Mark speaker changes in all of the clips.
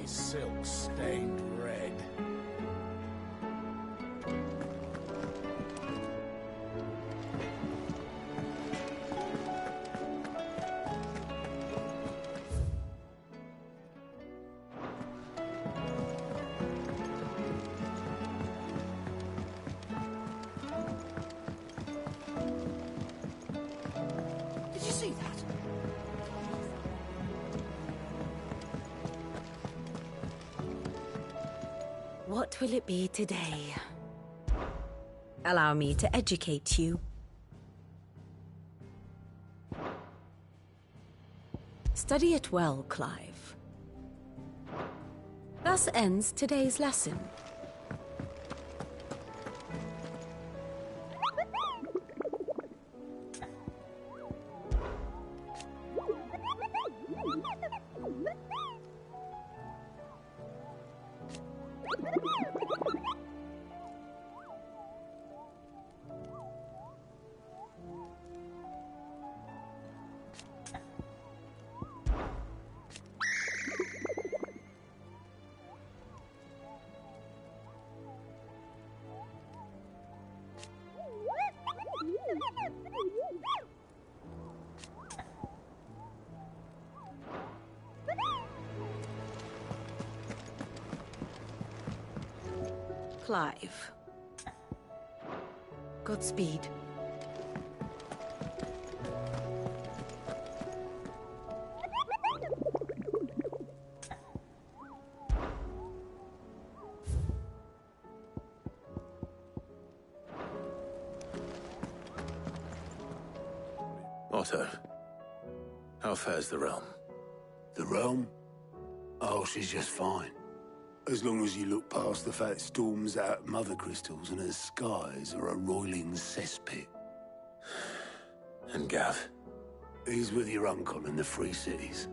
Speaker 1: silk stained red.
Speaker 2: Did you see that?
Speaker 3: What will it be today? Allow me to educate you. Study it well, Clive. Thus ends today's lesson. Clive. Godspeed.
Speaker 4: Otto, how fares the realm?
Speaker 5: The realm? Oh, she's just fine. As long as you look past the fact storms out mother crystals and her skies are a roiling cesspit.
Speaker 4: And Gav?
Speaker 5: He's with your uncle in the Free Cities,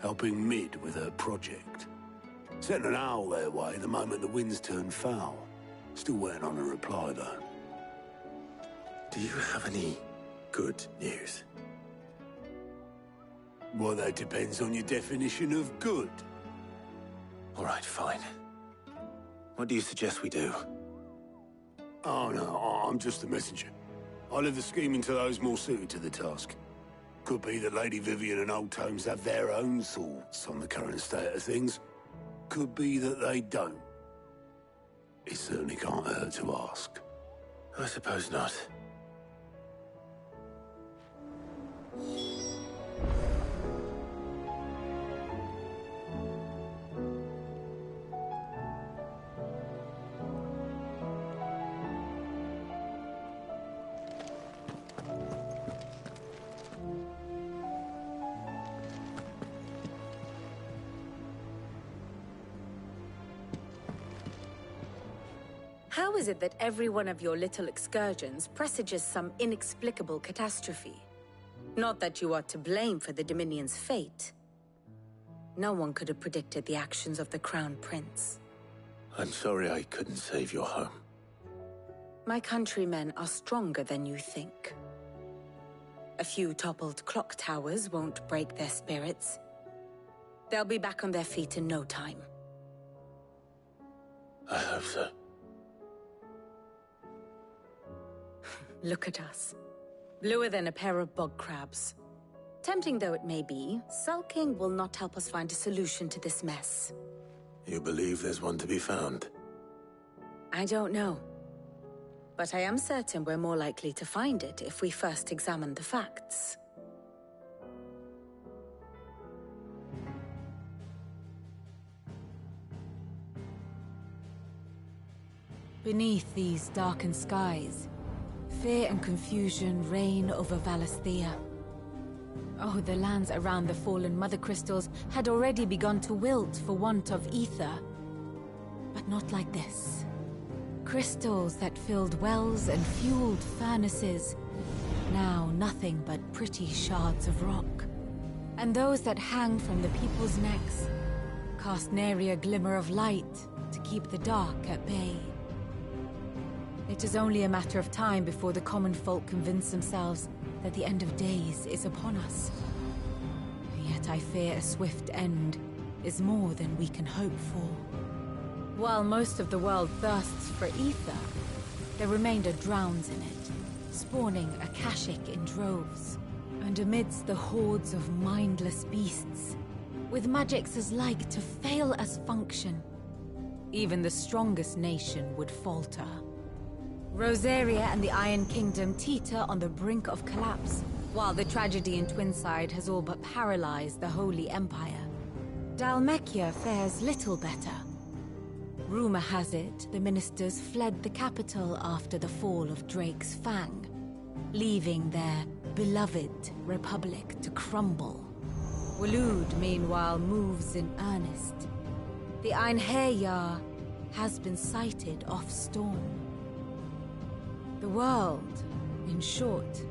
Speaker 5: helping Mid with her project. Sent an owl their way the moment the winds turned foul. Still waiting on a reply, though.
Speaker 4: Do you have any good news?
Speaker 5: Well, that depends on your definition of good.
Speaker 4: All right, fine. What do you suggest we do?
Speaker 5: Oh, no, I'm just a messenger. I leave the scheming to those more suited to the task. Could be that Lady Vivian and Old Tomes have their own thoughts on the current state of things. Could be that they don't. It certainly can't hurt to ask.
Speaker 4: I suppose not.
Speaker 3: How is it that every one of your little excursions presages some inexplicable catastrophe? Not that you are to blame for the Dominion's fate. No one could have predicted the actions of the Crown Prince.
Speaker 4: I'm sorry I couldn't save your home.
Speaker 3: My countrymen are stronger than you think. A few toppled clock towers won't break their spirits. They'll be back on their feet in no time.
Speaker 4: I hope so.
Speaker 3: Look at us. Bluer than a pair of bog crabs. Tempting though it may be, sulking will not help us find a solution to this mess.
Speaker 4: You believe there's one to be found?
Speaker 3: I don't know. But I am certain we're more likely to find it if we first examine the facts.
Speaker 6: Beneath these darkened skies, fear and confusion reign over Valisthea. Oh, the lands around the fallen Mother Crystals had already begun to wilt for want of ether. But not like this. Crystals that filled wells and fueled furnaces, now nothing but pretty shards of rock. And those that hang from the people's necks cast nary a glimmer of light to keep the dark at bay. It is only a matter of time before the common folk convince themselves that the end of days is upon us. Yet I fear a swift end is more than we can hope for. While most of the world thirsts for ether, the remainder drowns in it, spawning Akashic in droves. And amidst the hordes of mindless beasts, with magics as like to fail as function, even the strongest nation would falter. Rosaria and the Iron Kingdom teeter on the brink of collapse, while the tragedy in Twinside has all but paralyzed the Holy Empire. Dhalmekia fares little better. Rumor has it the ministers fled the capital after the fall of Drake's Fang, leaving their beloved republic to crumble. Waloed, meanwhile, moves in earnest. The Einherjar has been sighted off Storm. The world, in short,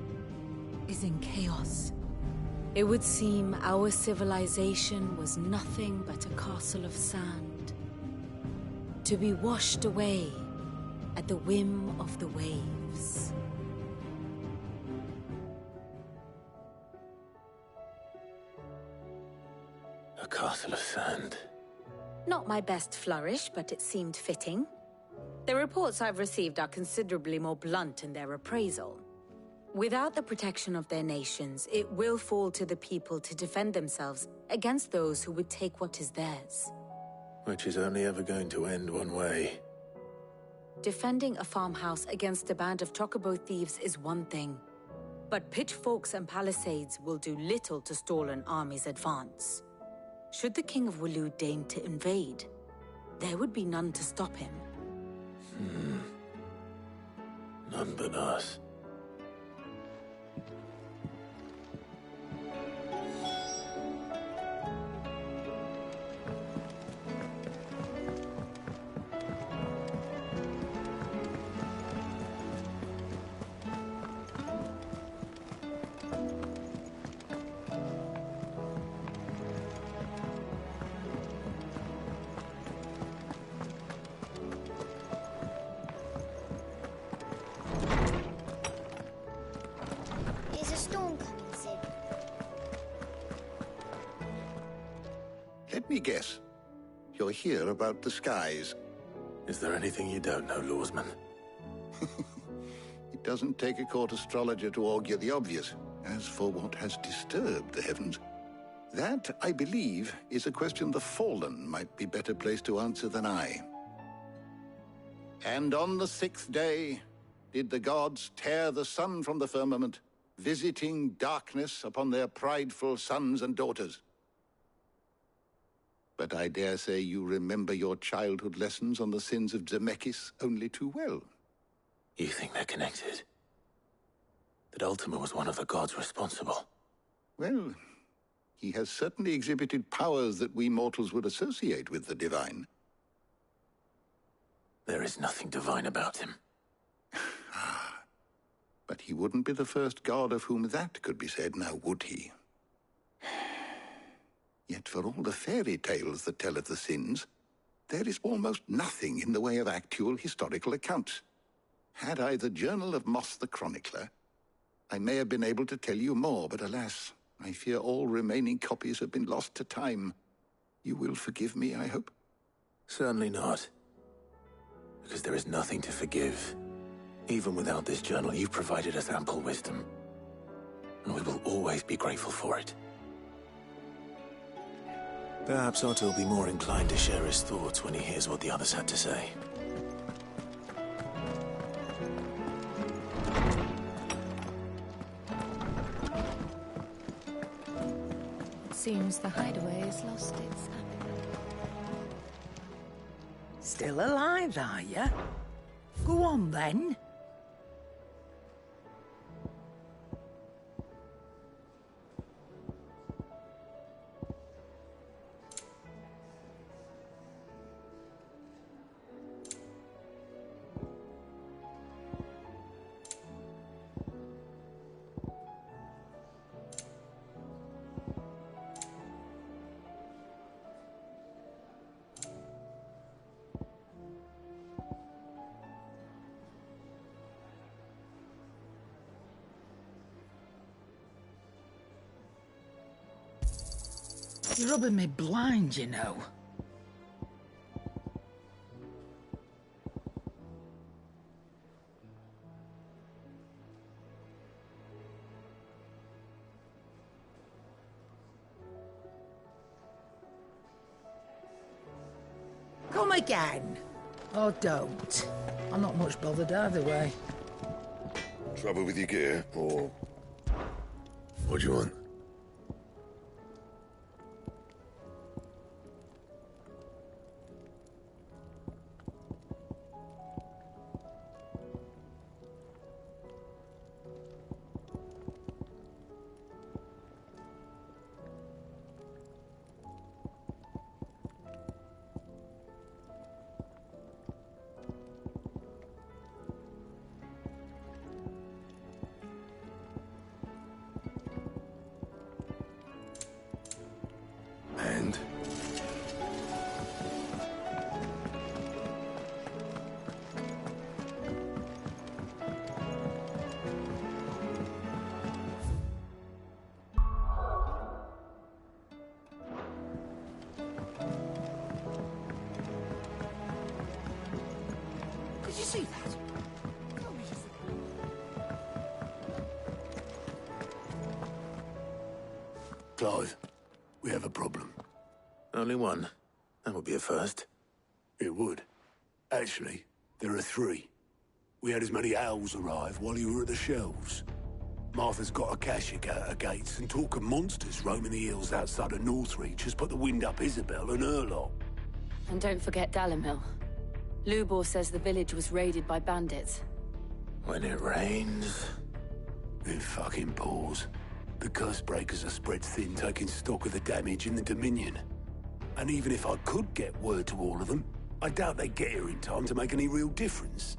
Speaker 6: is in chaos. It would seem our civilization was nothing but a castle of sand, to be washed away at the whim of the waves.
Speaker 4: A castle of sand.
Speaker 3: Not my best flourish, but it seemed fitting. The reports I've received are considerably more blunt in their appraisal. Without the protection of their nations, it will fall to the people to defend themselves against those who would take what is theirs.
Speaker 4: Which is only ever going to end one way.
Speaker 3: Defending a farmhouse against a band of chocobo thieves is one thing, but pitchforks and palisades will do little to stall an army's advance. Should the King of Waloed deign to invade, there would be none to stop him.
Speaker 4: None but us.
Speaker 7: Is a storm coming, Sid?
Speaker 8: Let me guess. You're here about the skies.
Speaker 4: Is there anything you don't know, Lawsman?
Speaker 8: It doesn't take a court astrologer to augur the obvious. As for what has disturbed the heavens, that, I believe, is a question the Fallen might be better placed to answer than I. And on the 6th day did the gods tear the sun from the firmament, visiting darkness upon their prideful sons and daughters. But I dare say you remember your childhood lessons on the sins of Zemeckis only too well.
Speaker 4: You think they're connected? That Ultima was one of the gods responsible?
Speaker 8: Well, he has certainly exhibited powers that we mortals would associate with the divine.
Speaker 4: There is nothing divine about him.
Speaker 8: But he wouldn't be the first god of whom that could be said, now would he? Yet for all the fairy tales that tell of the sins, there is almost nothing in the way of actual historical accounts. Had I the Journal of Moss the Chronicler, I may have been able to tell you more, but alas, I fear all remaining copies have been lost to time. You will forgive me, I hope?
Speaker 4: Certainly not. Because there is nothing to forgive. Even without this journal, you've provided us ample wisdom. And we will always be grateful for it. Perhaps Otto will be more inclined to share his thoughts when he hears what the others had to say.
Speaker 6: Seems the hideaway has lost its
Speaker 2: Still alive, are you? Go on, then. You're rubbing me blind, you know. Come again. Or don't. I'm not much bothered either way.
Speaker 7: Trouble with your gear, or... What do you want? And?
Speaker 2: Did you see that?
Speaker 5: Clive, we have a problem.
Speaker 4: Only one. That would be a first.
Speaker 5: It would. Actually, there are three. We had as many owls arrive while you were at the shelves. Martha's got a cashier at her gates, and talk of monsters roaming the hills outside of Northreach has put the wind up Isabel and her lot.
Speaker 9: And don't forget Dalimil. Lubor says the village was raided by bandits.
Speaker 4: When it rains...
Speaker 5: It fucking pours. The curse breakers are spread thin, taking stock of the damage in the Dominion. And even if I could get word to all of them, I doubt they'd get here in time to make any real difference.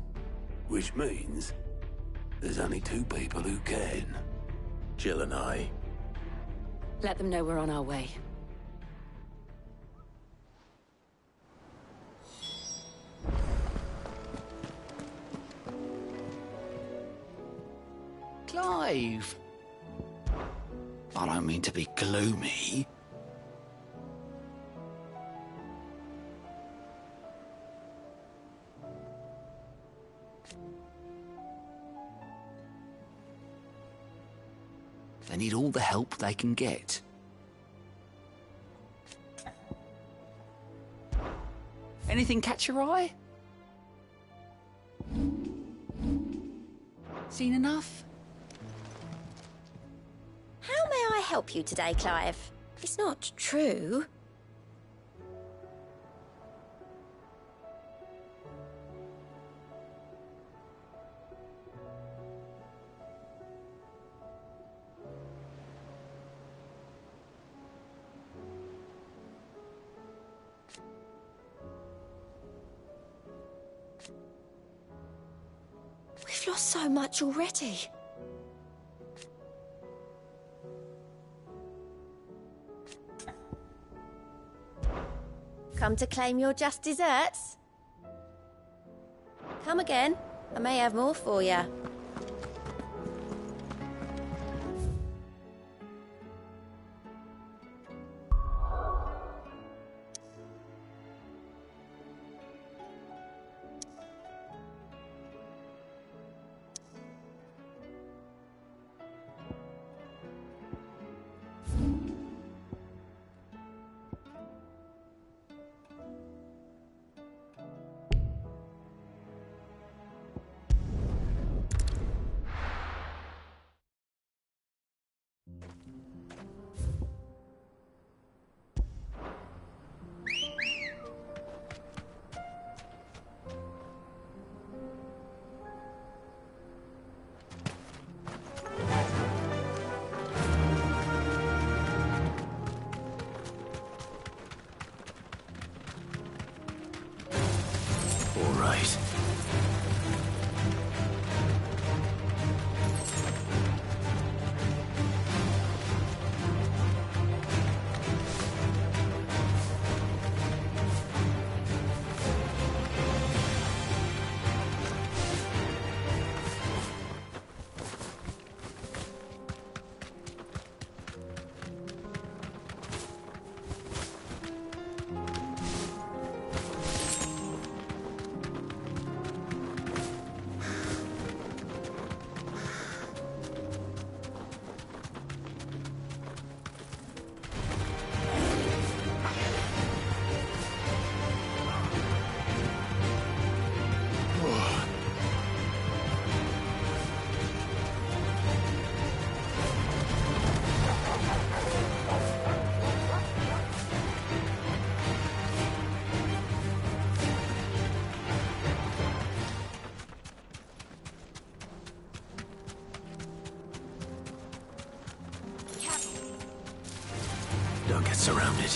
Speaker 5: Which means... there's only two people who can.
Speaker 4: Jill and I.
Speaker 9: Let them know we're on our way.
Speaker 10: Clive! I don't mean to be gloomy. They need all the help they can get. Anything catch your eye? Seen enough?
Speaker 11: How may I help you today, Clive? It's not true. We've lost so much already. Come to claim your just desserts? Come again. I may have more for you.
Speaker 4: All right. surrounded.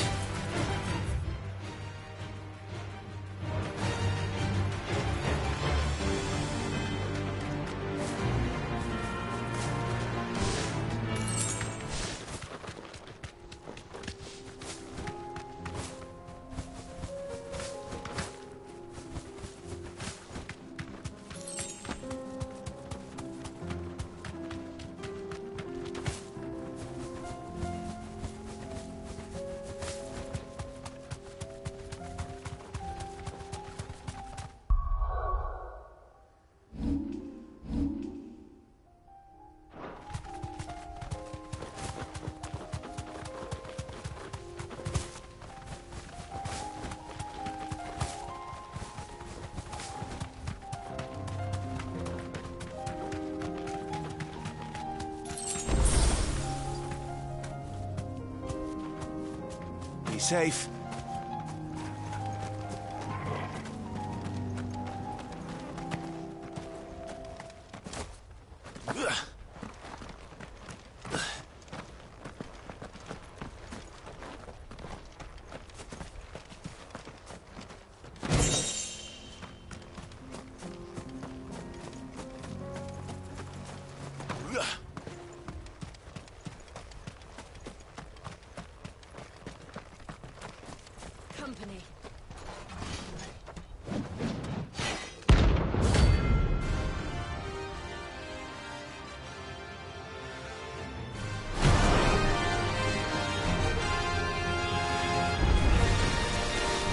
Speaker 1: Be safe.
Speaker 6: Company.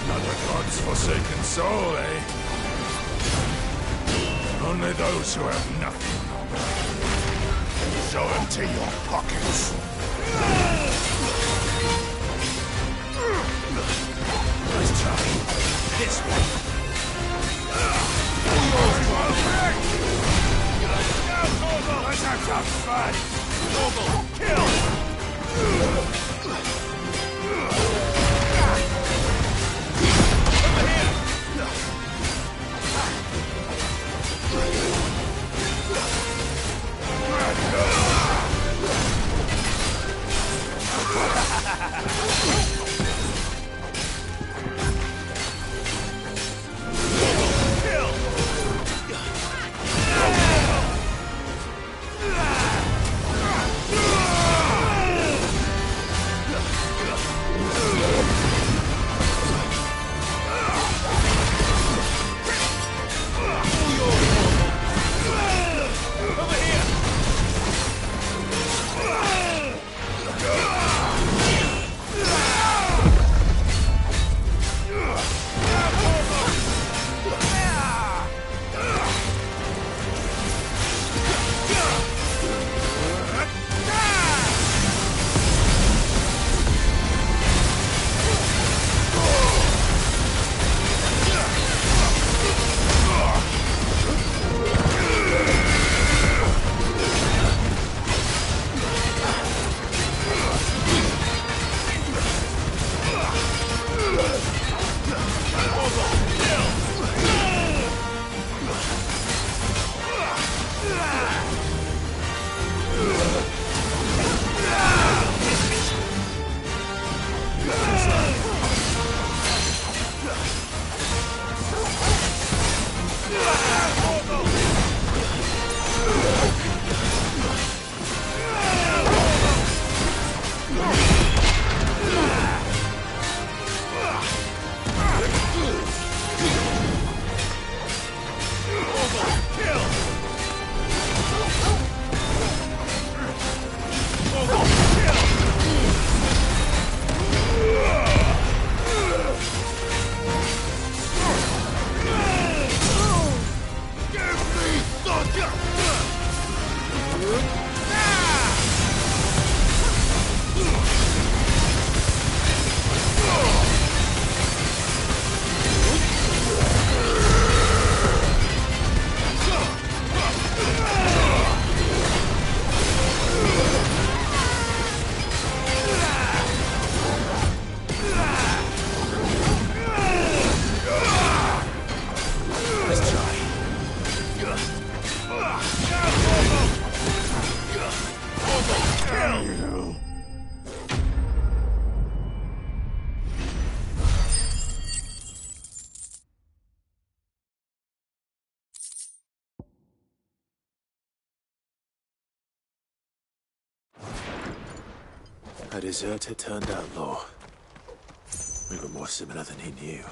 Speaker 1: Another god's forsaken soul, eh? Only those who have nothing. So empty your pockets. Nice try. This way. Let's have some fun. Kill! Kill!
Speaker 4: A deserter turned outlaw. We were more similar than he knew.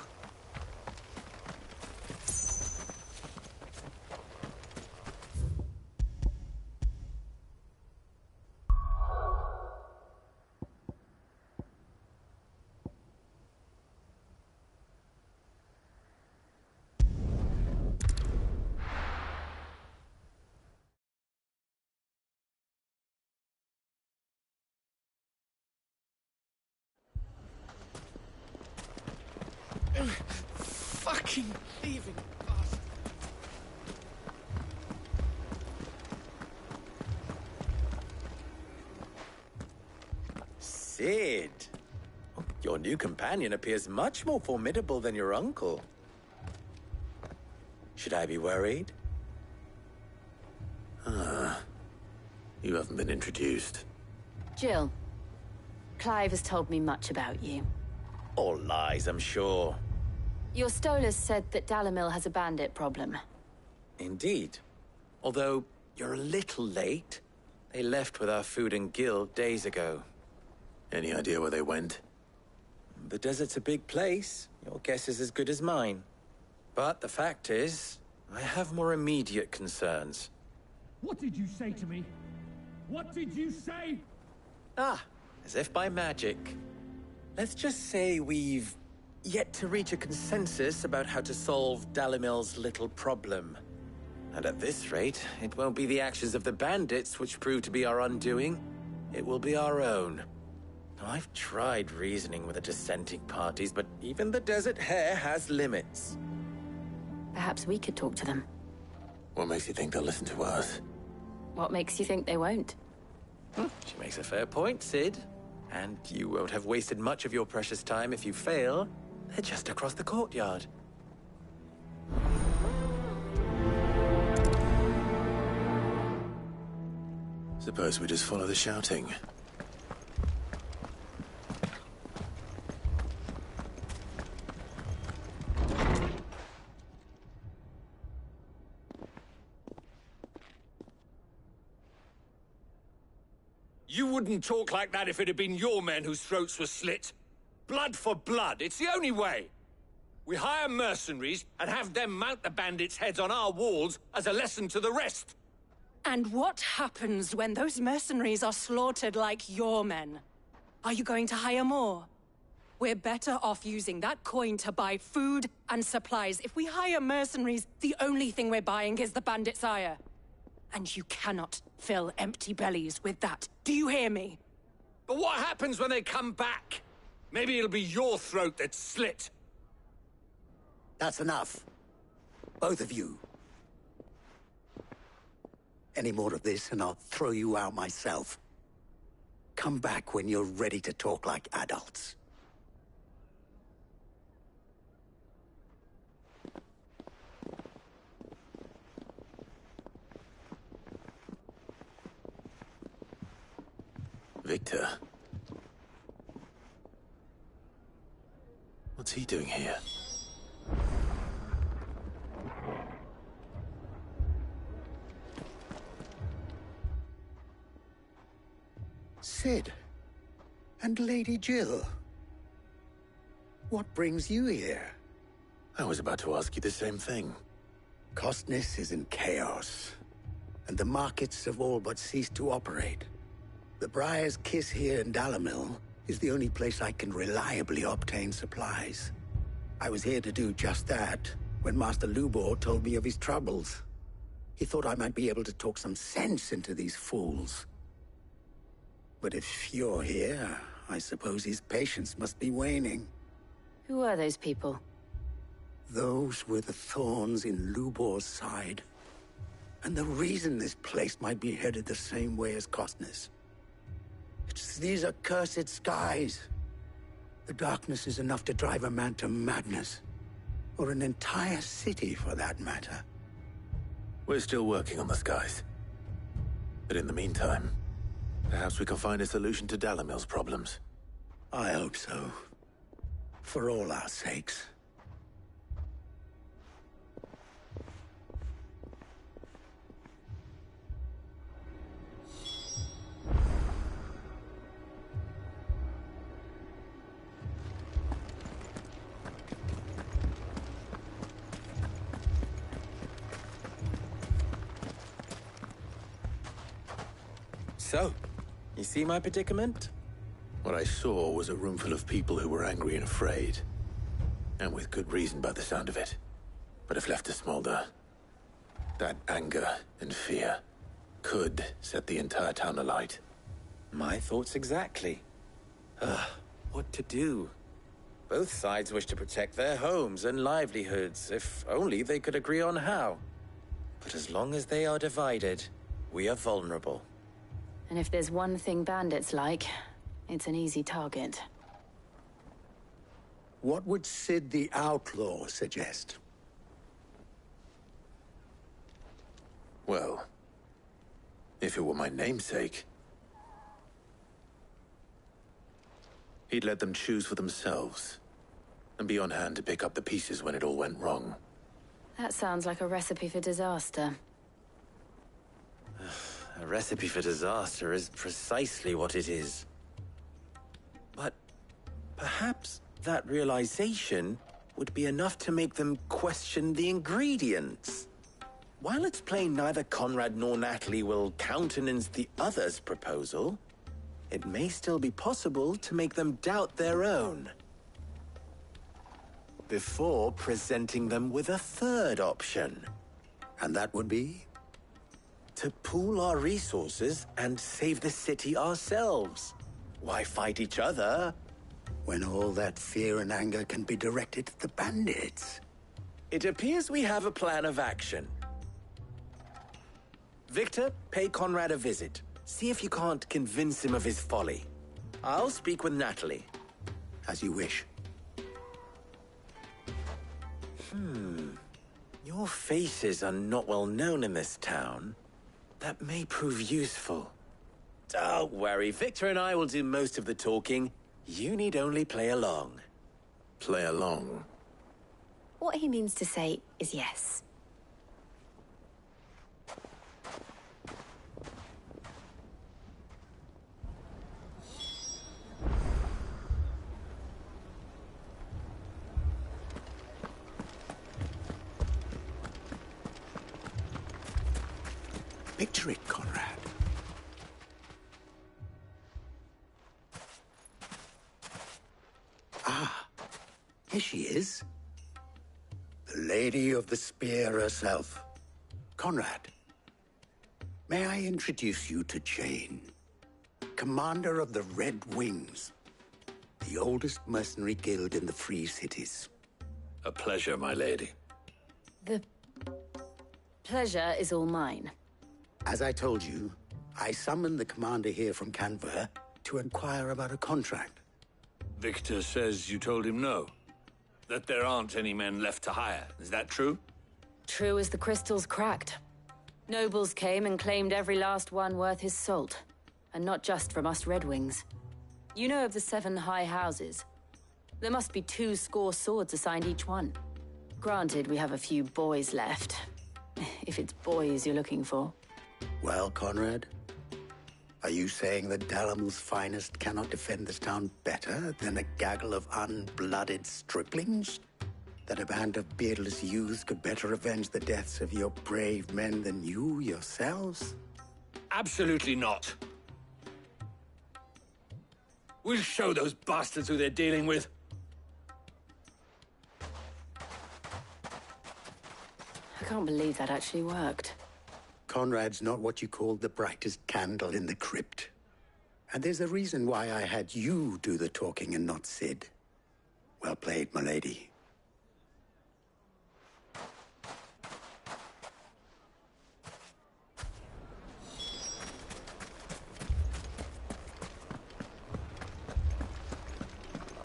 Speaker 10: Fucking thieving bastard.
Speaker 4: Sid! Your new companion appears much more formidable than your uncle. Should I be worried? You haven't been introduced.
Speaker 9: Jill, Clive has told me much about you.
Speaker 4: All lies, I'm sure.
Speaker 9: Your Stolas said that Dalimil has a bandit problem.
Speaker 4: Indeed. Although, you're a little late. They left with our food and guild days ago. Any idea where they went? The desert's a big place. Your guess is as good as mine. But the fact is, I have more immediate concerns.
Speaker 12: What did you say to me? What did you say?
Speaker 4: Ah, as if by magic. Let's just say we've yet to reach a consensus about how to solve Dalimil's little problem. And at this rate, it won't be the actions of the bandits which prove to be our undoing. It will be our own. Now, I've tried reasoning with the dissenting parties, but even the Desert Hare has limits.
Speaker 9: Perhaps we could talk to them.
Speaker 4: What makes you think they'll listen to us?
Speaker 9: What makes you think they won't?
Speaker 4: She makes a fair point, Sid. And you won't have wasted much of your precious time if you fail. They're just across the courtyard. Suppose we just follow the shouting.
Speaker 12: You wouldn't talk like that if it had been your men whose throats were slit. Blood for blood, it's the only way. We hire mercenaries and have them mount the bandits' heads on our walls as a lesson to the rest.
Speaker 13: And what happens when those mercenaries are slaughtered like your men? Are you going to hire more? We're better off using that coin to buy food and supplies. If we hire mercenaries, the only thing we're buying is the bandits' ire. And you cannot fill empty bellies with that. Do you hear me?
Speaker 12: But what happens when they come back? Maybe it'll be your throat that's slit.
Speaker 14: That's enough. Both of you. Any more of this and I'll throw you out myself. Come back when you're ready to talk like adults.
Speaker 4: Victor? What's he doing here?
Speaker 14: Sid. And Lady Jill. What brings you here?
Speaker 4: I was about to ask you the same thing.
Speaker 14: Costness is in chaos, and the markets have all but ceased to operate. The Briar's Kiss here in Dalimil is the only place I can reliably obtain supplies. I was here to do just that when Master Lubor told me of his troubles. He thought I might be able to talk some sense into these fools. But if you're here, I suppose his patience must be waning.
Speaker 9: Who are those people?
Speaker 14: Those were the thorns in Lubor's side. And the reason this place might be headed the same way as Costness. It's these accursed skies. The darkness is enough to drive a man to madness. Or an entire city, for that matter.
Speaker 4: We're still working on the skies. But in the meantime, perhaps we can find a solution to Dalimil's problems.
Speaker 14: I hope so. For all our sakes.
Speaker 4: So, you see my predicament?
Speaker 15: What I saw was a room full of people who were angry and afraid. And with good reason by the sound of it. But if left to smolder, that anger and fear could set the entire town alight.
Speaker 4: My thoughts exactly. What to do? Both sides wish to protect their homes and livelihoods, if only they could agree on how. But as long as they are divided, we are vulnerable.
Speaker 9: And if there's one thing bandits like, it's an easy target.
Speaker 14: What would Sid the Outlaw suggest?
Speaker 15: Well, if it were my namesake, he'd let them choose for themselves, and be on hand to pick up the pieces when it all went wrong.
Speaker 9: That sounds like a recipe for disaster.
Speaker 4: A recipe for disaster is precisely what it is. But perhaps that realization would be enough to make them question the ingredients. While it's plain neither Conrad nor Natalie will countenance the other's proposal, it may still be possible to make them doubt their own. Before presenting them with a third option.
Speaker 14: And that would be?
Speaker 4: To pool our resources and save the city ourselves. Why fight each other?
Speaker 14: When all that fear and anger can be directed at the bandits.
Speaker 4: It appears we have a plan of action. Victor, pay Conrad a visit. See if you can't convince him of his folly. I'll speak with Natalie.
Speaker 14: As you wish.
Speaker 4: Your faces are not well known in this town. That may prove useful. Don't worry, Victor and I will do most of the talking. You need only play along.
Speaker 15: Play along?
Speaker 11: What he means to say is yes.
Speaker 14: Picture it, Conrad. Ah, here she is. The Lady of the Spear herself. Conrad, may I introduce you to Jane, commander of the Red Wings, the oldest mercenary guild in the Free Cities.
Speaker 15: A pleasure, my lady.
Speaker 9: The pleasure is all mine.
Speaker 14: As I told you, I summoned the commander here from Canver to inquire about a contract.
Speaker 12: Victor says you told him no. That there aren't any men left to hire. Is that true?
Speaker 9: True as the crystals cracked. Nobles came and claimed every last one worth his salt. And not just from us Red Wings. You know of the 7 high houses. There must be 2 score swords assigned each one. Granted, we have a few boys left. If it's boys you're looking for.
Speaker 14: Well, Conrad, are you saying that Dalamil's finest cannot defend this town better than a gaggle of unblooded striplings? That a band of beardless youths could better avenge the deaths of your brave men than you yourselves?
Speaker 12: Absolutely not. We'll show those bastards who they're dealing with.
Speaker 9: I can't believe that actually worked.
Speaker 14: Conrad's not what you call the brightest candle in the crypt. And there's a reason why I had you do the talking and not Sid. Well played, my lady.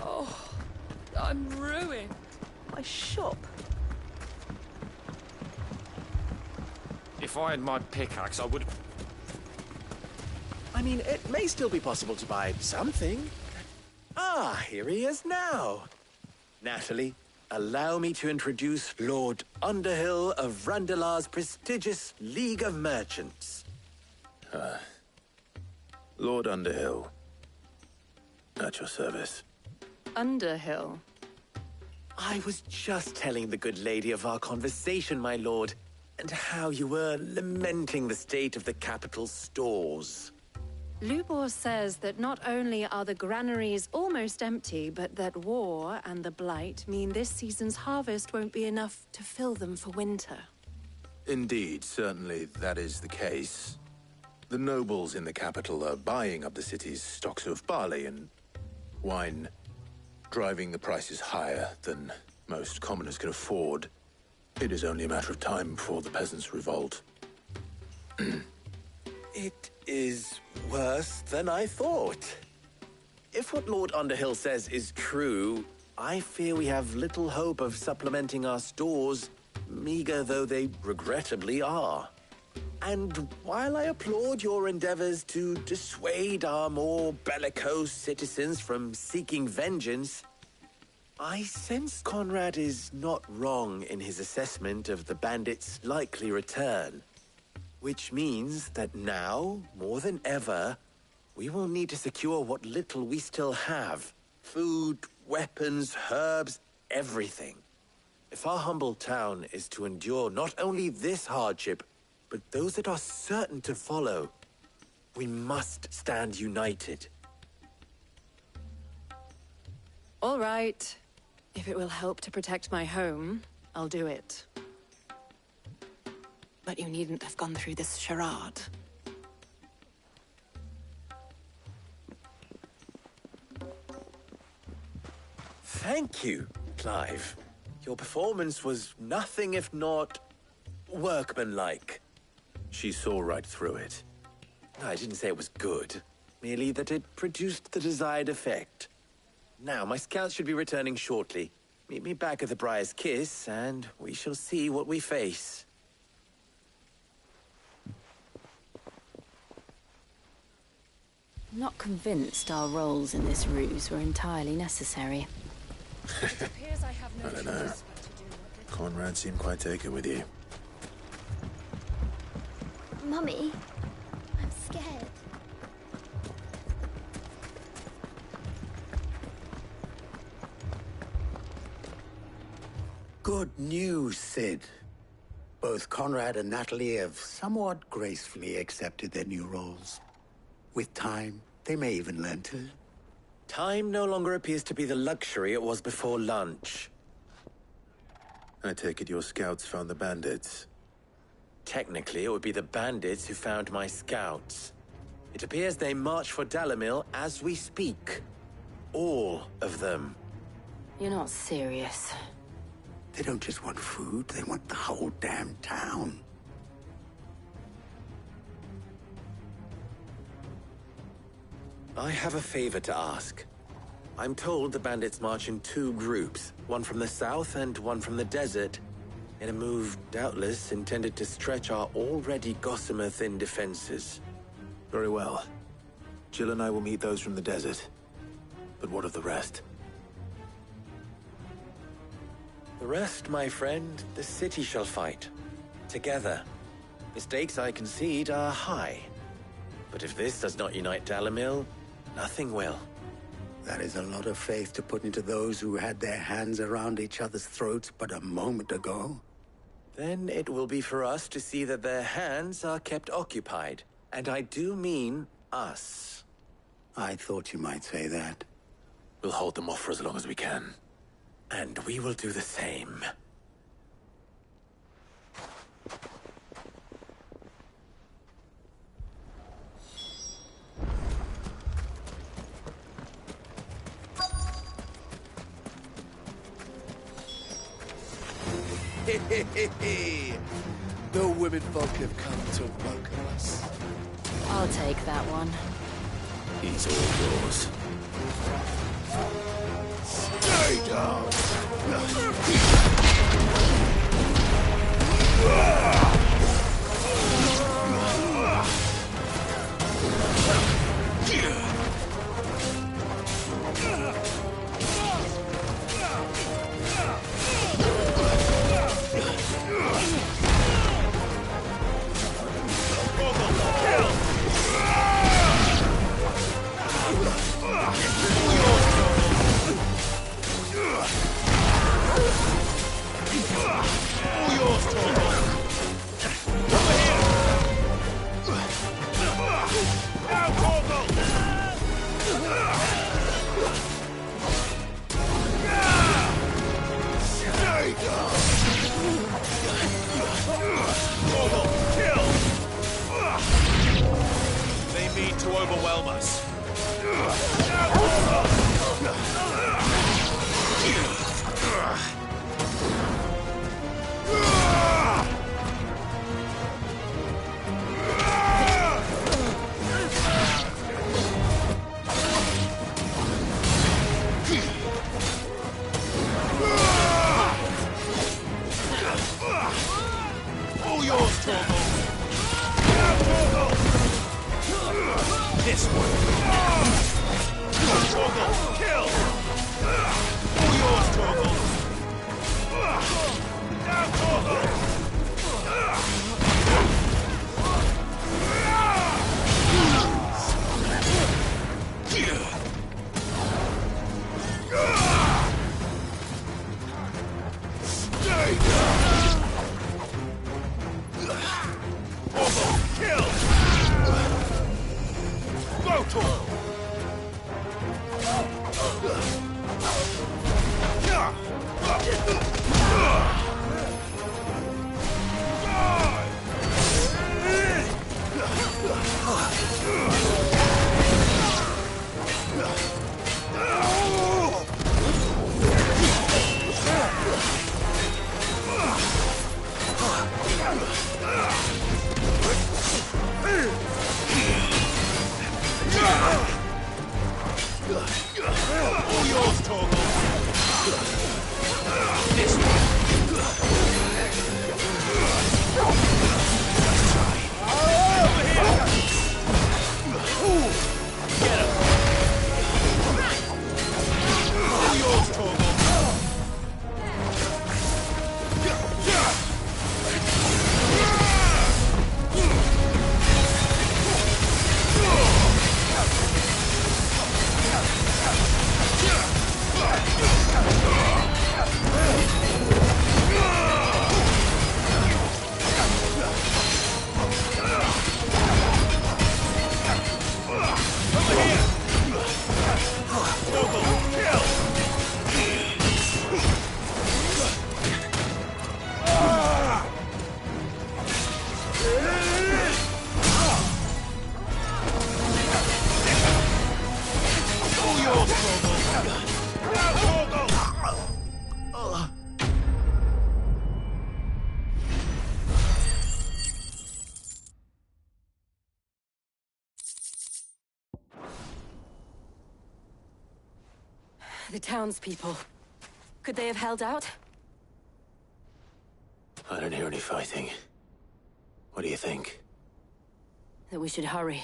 Speaker 10: Oh, I'm ruined. My shop.
Speaker 12: If I had my pickaxe, I would...
Speaker 4: I mean, it may still be possible to buy something. Ah, here he is now. Natalie, allow me to introduce Lord Underhill of Randalar's prestigious League of Merchants.
Speaker 15: Lord Underhill. At your service.
Speaker 9: Underhill?
Speaker 4: I was just telling the good lady of our conversation, my lord, and how you were lamenting the state of the capital's stores.
Speaker 13: Lubor says that not only are the granaries almost empty, but that war and the Blight mean this season's harvest won't be enough to fill them for winter.
Speaker 15: Indeed, certainly that is the case. The nobles in the capital are buying up the city's stocks of barley and wine, driving the prices higher than most commoners can afford. It is only a matter of time before the peasants revolt.
Speaker 4: It is worse than I thought. If what Lord Underhill says is true, I fear we have little hope of supplementing our stores, meager though they regrettably are. And while I applaud your endeavors to dissuade our more bellicose citizens from seeking vengeance, I sense Conrad is not wrong in his assessment of the bandits' likely return. Which means that now, more than ever, we will need to secure what little we still have. Food, weapons, herbs, everything. If our humble town is to endure not only this hardship, but those that are certain to follow, we must stand united.
Speaker 13: All right. If it will help to protect my home, I'll do it. But you needn't have gone through this charade.
Speaker 4: Thank you, Clive. Your performance was nothing if not workmanlike.
Speaker 15: She saw right through it.
Speaker 4: I didn't say it was good, merely that it produced the desired effect. Now, my scouts should be returning shortly. Meet me back at the Briar's Kiss, and we shall see what we face.
Speaker 9: I'm not convinced our roles in this ruse were entirely necessary.
Speaker 15: I don't know. Conrad seemed quite taken with you.
Speaker 11: Mummy, I'm scared.
Speaker 14: Good news, Sid. Both Conrad and Natalie have somewhat gracefully accepted their new roles. With time, they may even learn to.
Speaker 4: Time no longer appears to be the luxury it was before lunch.
Speaker 15: I take it your scouts found the bandits.
Speaker 4: Technically, it would be the bandits who found my scouts. It appears they march for Dalimil as we speak. All of them.
Speaker 9: You're not serious.
Speaker 14: They don't just want food, they want the whole damn town.
Speaker 4: I have a favor to ask. I'm told the bandits march in two groups, one from the south and one from the desert, in a move doubtless intended to stretch our already gossamer-thin defenses.
Speaker 15: Very well. Jill and I will meet those from the desert. But what of the rest?
Speaker 4: The rest, my friend, the city shall fight. Together. The stakes, I concede, are high. But if this does not unite Dalimil, nothing will.
Speaker 14: That is a lot of faith to put into those who had their hands around each other's throats but a moment ago.
Speaker 4: Then it will be for us to see that their hands are kept occupied. And I do mean us.
Speaker 14: I thought you might say that.
Speaker 15: We'll hold them off for as long as we can.
Speaker 4: And we will do the same.
Speaker 16: The women folk have come to welcome us.
Speaker 9: I'll take that one.
Speaker 15: He's all yours.
Speaker 1: Stay down! overwhelm us. All yours, Torgal. This one. Torgal, kill! All yours, Torgal. Now, Torgal! Stay down! Torgal, kill! Go, Torgal! All yours, Torgal. This one. Over here. Get him. All yours, Torgal.
Speaker 9: The townspeople. Could they have held out?
Speaker 15: I don't hear any fighting. What do you think?
Speaker 9: That we should hurry.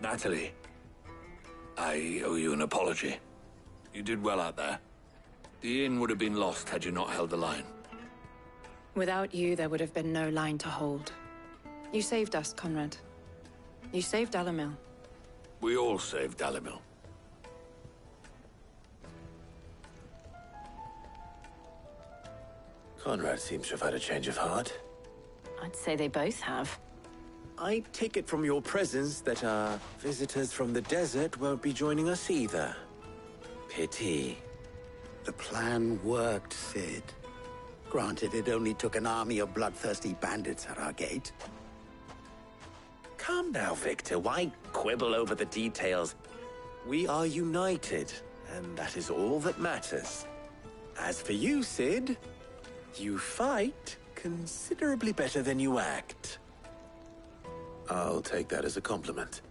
Speaker 12: Natalie, I owe you an apology. You did well out there. The inn would have been lost had you not held the line.
Speaker 17: Without you, there would have been no line to hold. You saved us, Conrad. You saved Dalimil.
Speaker 12: We all saved Dalimil.
Speaker 15: Conrad seems to have had a change of heart.
Speaker 9: I'd say they both have.
Speaker 4: I take it from your presence that our visitors from the desert won't be joining us either. Pity.
Speaker 14: The plan worked, Sid. Granted, it only took an army of bloodthirsty bandits at our gate.
Speaker 4: Calm now, Victor. Why quibble over the details? We are united, and that is all that matters. As for you, Sid, you fight considerably better than you act.
Speaker 15: I'll take that as a compliment.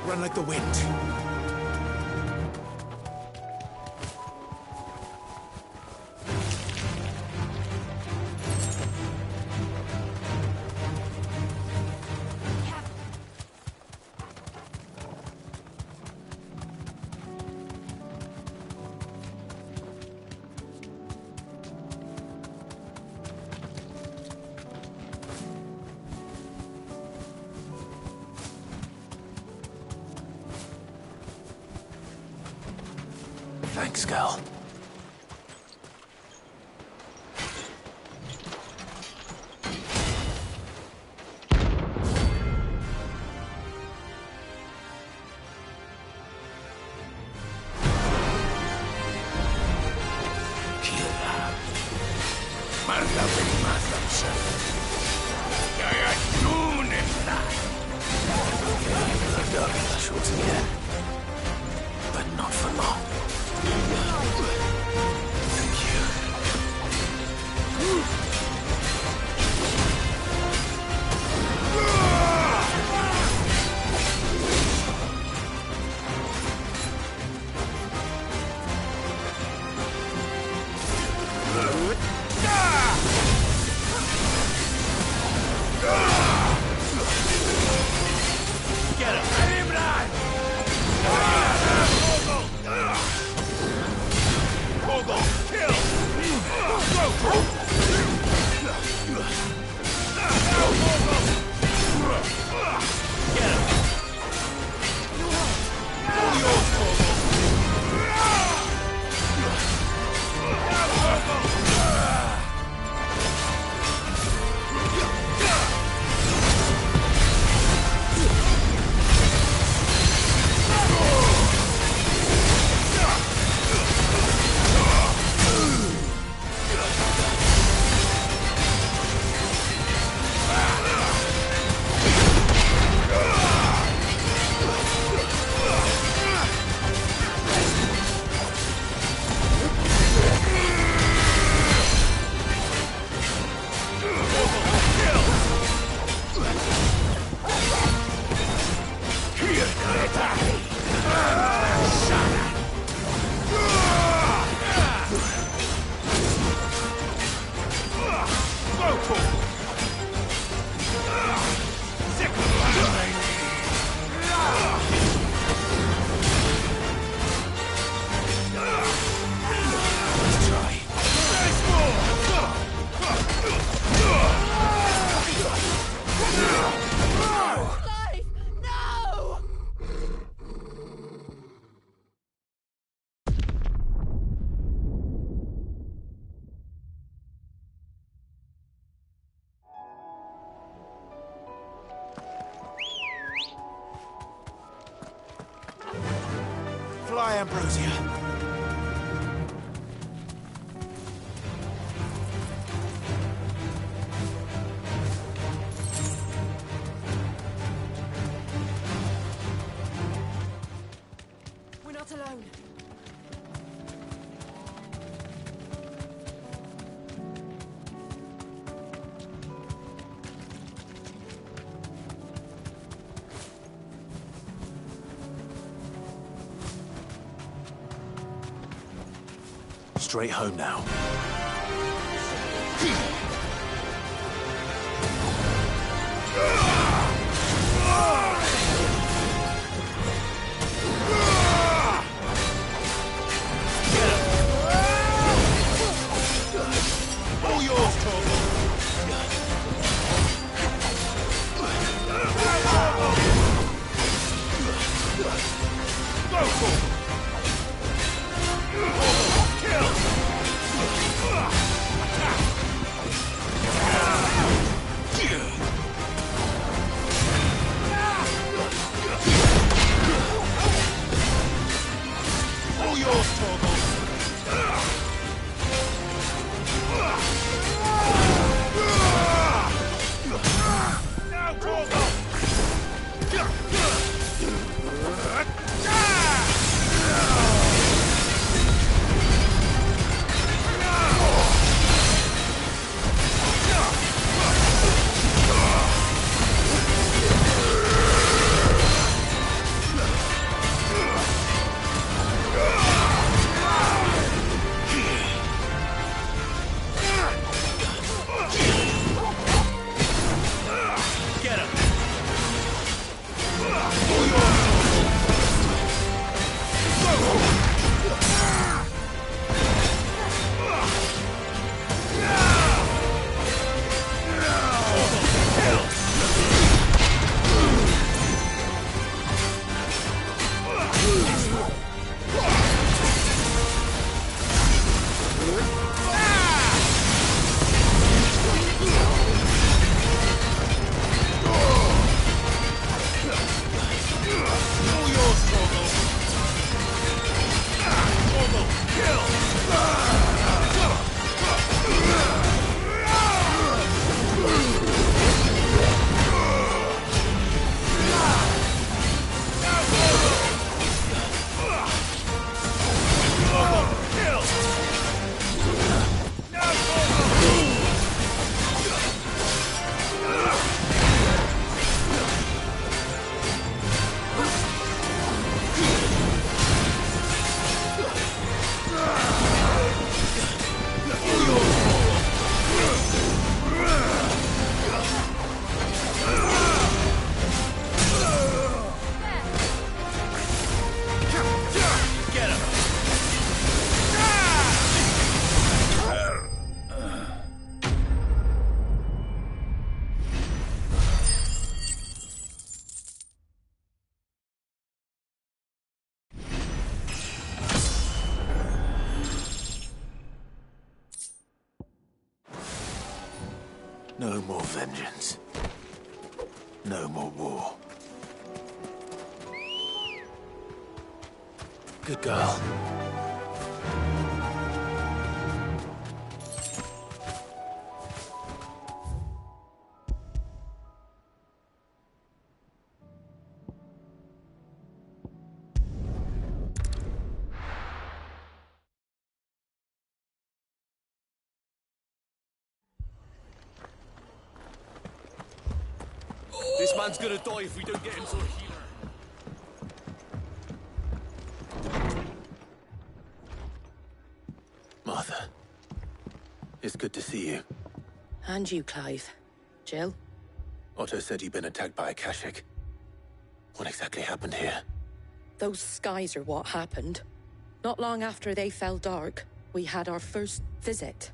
Speaker 1: Run like the wind.
Speaker 15: Thanks, girl. Once again, but not for long. Thank
Speaker 1: Fly, Ambrosia.
Speaker 10: We're not alone.
Speaker 15: Straight home now.
Speaker 1: All yours, Torgal. Go for it. Kill!
Speaker 15: No more vengeance. No more war. Good girl.
Speaker 12: This man's gonna die if we don't get him to a healer.
Speaker 15: Martha. It's good to see you.
Speaker 17: And you, Clive. Jill?
Speaker 15: Otto said you'd been attacked by a Akashic. What exactly happened here?
Speaker 17: Those skies are what happened. Not long after they fell dark, we had our first visit.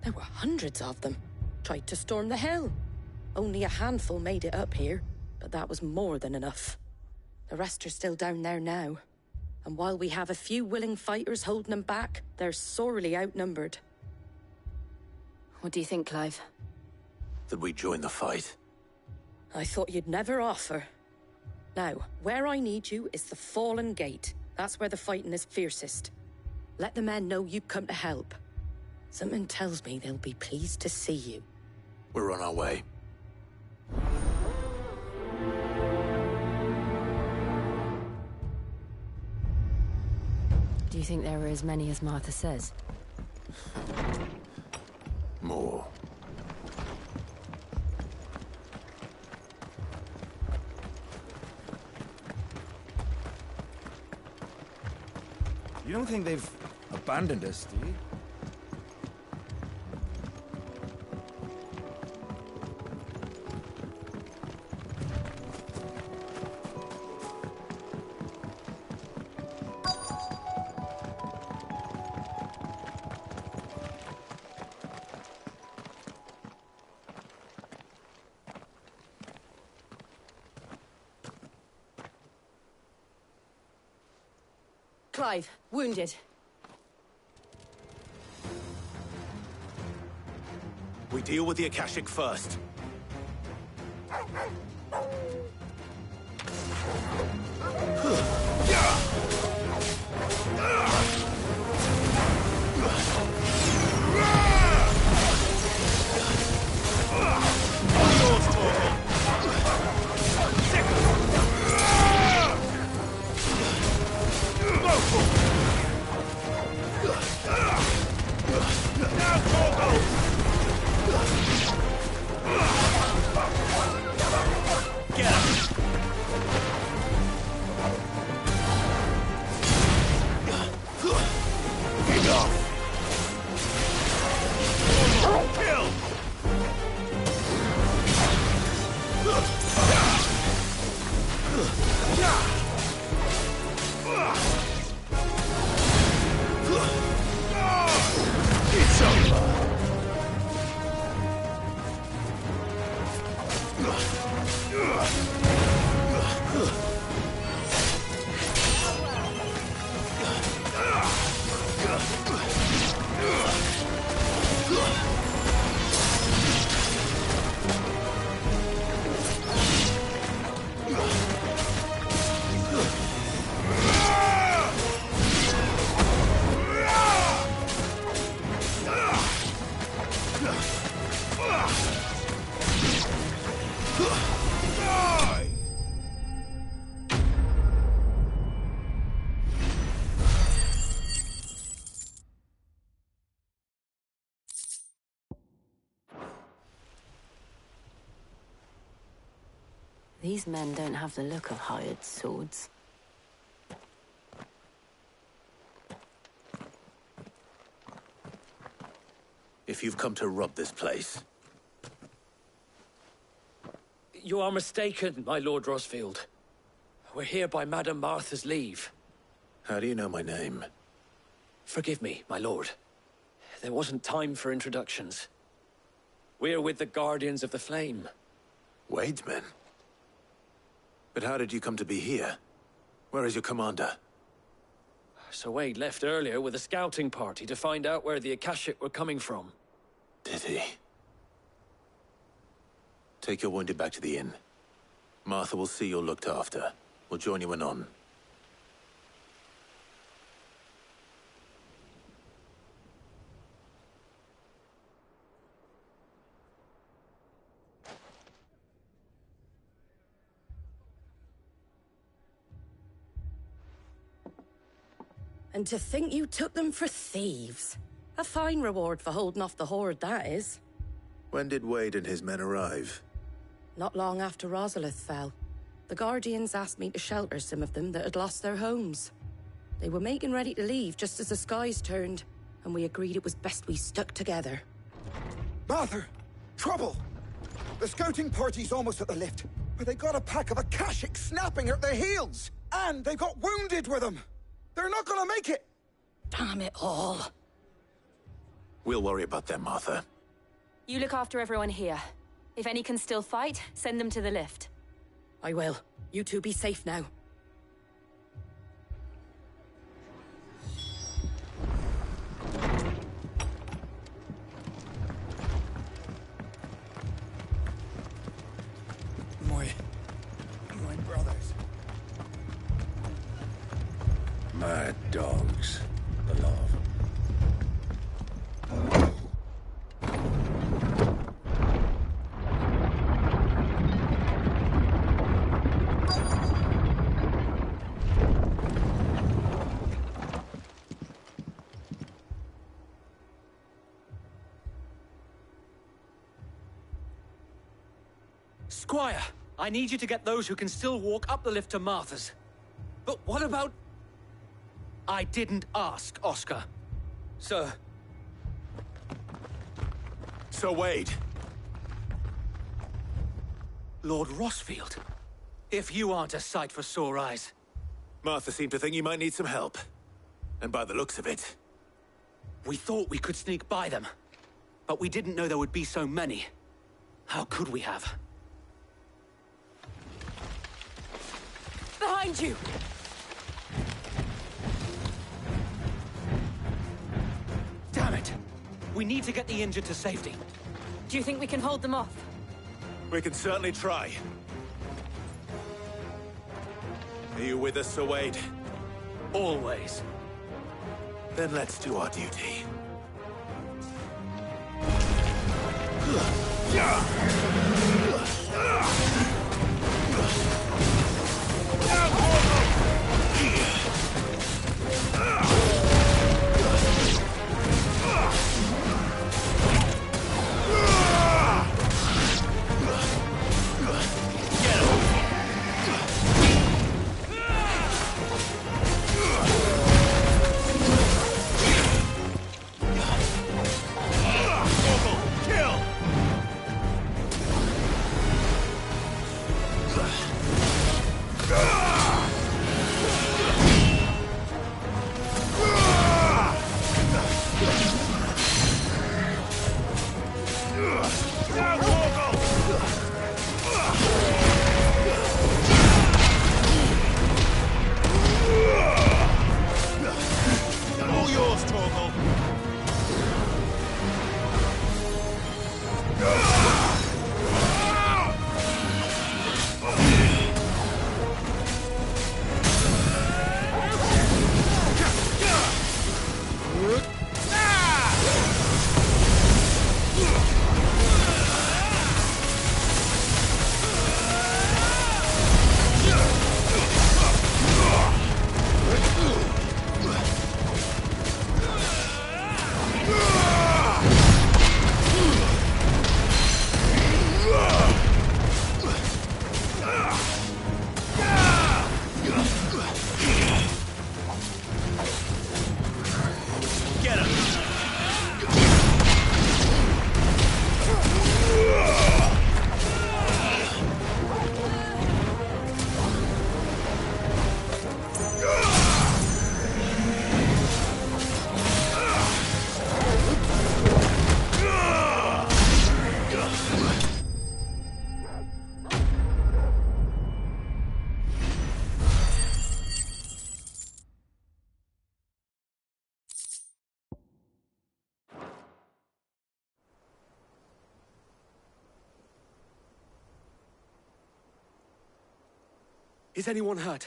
Speaker 17: There were hundreds of them. Tried to storm the hill. Only a handful made it up here, but that was more than enough. The rest are still down there now. And while we have a few willing fighters holding them back, they're sorely outnumbered. What do you think, Clive?
Speaker 15: That we join the fight?
Speaker 17: I thought you'd never offer. Now, where I need you is the Fallen Gate. That's where the fighting is fiercest. Let the men know you come to help. Something tells me they'll be pleased to see you.
Speaker 15: We're on our way.
Speaker 6: Do you think there are as many as Martha says?
Speaker 15: More.
Speaker 18: You don't think they've abandoned us, do you?
Speaker 17: Clive, wounded.
Speaker 15: We deal with the Akashic first.
Speaker 6: These men don't have the look of hired swords.
Speaker 15: If you've come to rob this place...
Speaker 12: You are mistaken, my Lord Rosfield. We're here by Madame Martha's leave.
Speaker 15: How do you know my name?
Speaker 12: Forgive me, my lord. There wasn't time for introductions. We're with the Guardians of the Flame.
Speaker 15: Wade's men? But how did you come to be here? Where is your commander?
Speaker 12: Sir Wade left earlier with a scouting party to find out where the Akashic were coming from.
Speaker 15: Did he? Take your wounded back to the inn. Martha will see you're looked after. We'll join you anon.
Speaker 17: And to think you took them for thieves. A fine reward for holding off the horde, that is.
Speaker 15: When did Wade and his men arrive?
Speaker 17: Not long after Rosalith fell. The Guardians asked me to shelter some of them that had lost their homes. They were making ready to leave just as the skies turned, and we agreed it was best we stuck together.
Speaker 19: Martha! Trouble! The scouting party's almost at the lift, but they got a pack of Akashics snapping at their heels! And they've got wounded with them! They're not gonna make it!
Speaker 17: Damn it all.
Speaker 15: We'll worry about them, Martha.
Speaker 9: You look after everyone here. If any can still fight, send them to the lift.
Speaker 17: I will. You two be safe now.
Speaker 19: My brothers.
Speaker 14: Mad dogs. The law of them.
Speaker 12: Squire, I need you to get those who can still walk up the lift to Martha's. But what about... I didn't ask, Oscar. Sir.
Speaker 15: Sir Wade.
Speaker 12: Lord Rossfield. If you aren't a sight for sore eyes.
Speaker 15: Martha seemed to think you might need some help. And by the looks of it...
Speaker 12: We thought we could sneak by them. But we didn't know there would be so many. How could we have?
Speaker 10: Behind you!
Speaker 12: Damn it! We need to get the injured to safety.
Speaker 10: Do you think we can hold them off?
Speaker 15: We can certainly try. Are you with us, Sir Wade?
Speaker 12: Always.
Speaker 15: Then let's do our duty.
Speaker 20: Is anyone hurt?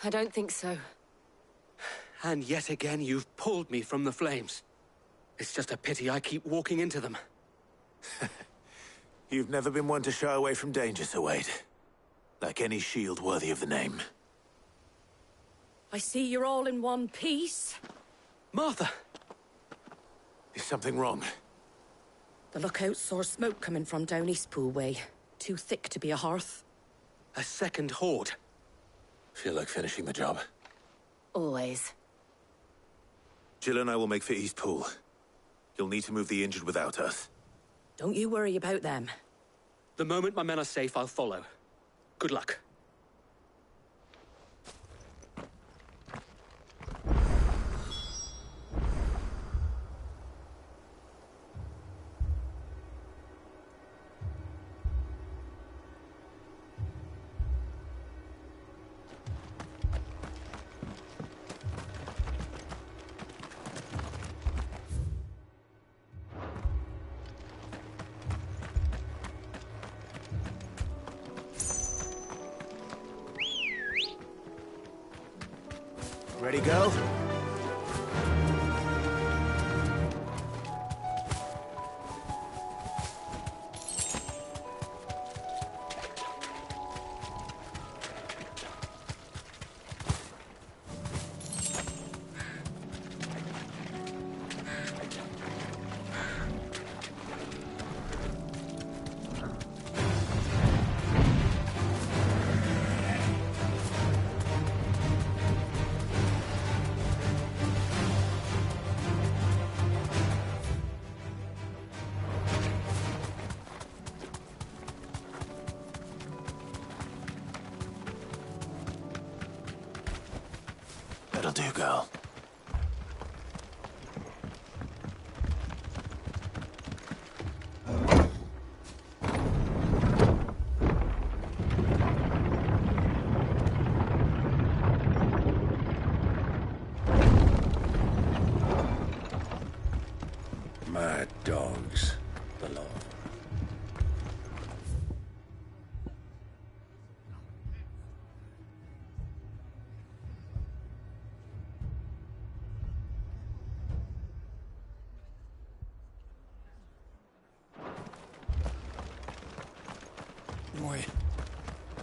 Speaker 9: I don't think so.
Speaker 20: And yet again, you've pulled me from the flames. It's just a pity I keep walking into them.
Speaker 15: You've never been one to shy away from danger, Sir Wade. Like any shield worthy of the name.
Speaker 17: I see you're all in one piece.
Speaker 20: Martha!
Speaker 15: Is something wrong?
Speaker 17: The lookout saw smoke coming from down Eastpool way. Too thick to be a hearth.
Speaker 20: A second horde.
Speaker 15: Feel like finishing the job?
Speaker 9: Always.
Speaker 15: Jill and I will make for Eastpool. You'll need to move the injured without us.
Speaker 17: Don't you worry about them.
Speaker 20: The moment my men are safe, I'll follow. Good luck.
Speaker 18: Ready, go?
Speaker 15: That'll do, girl.
Speaker 14: Mad dogs belong.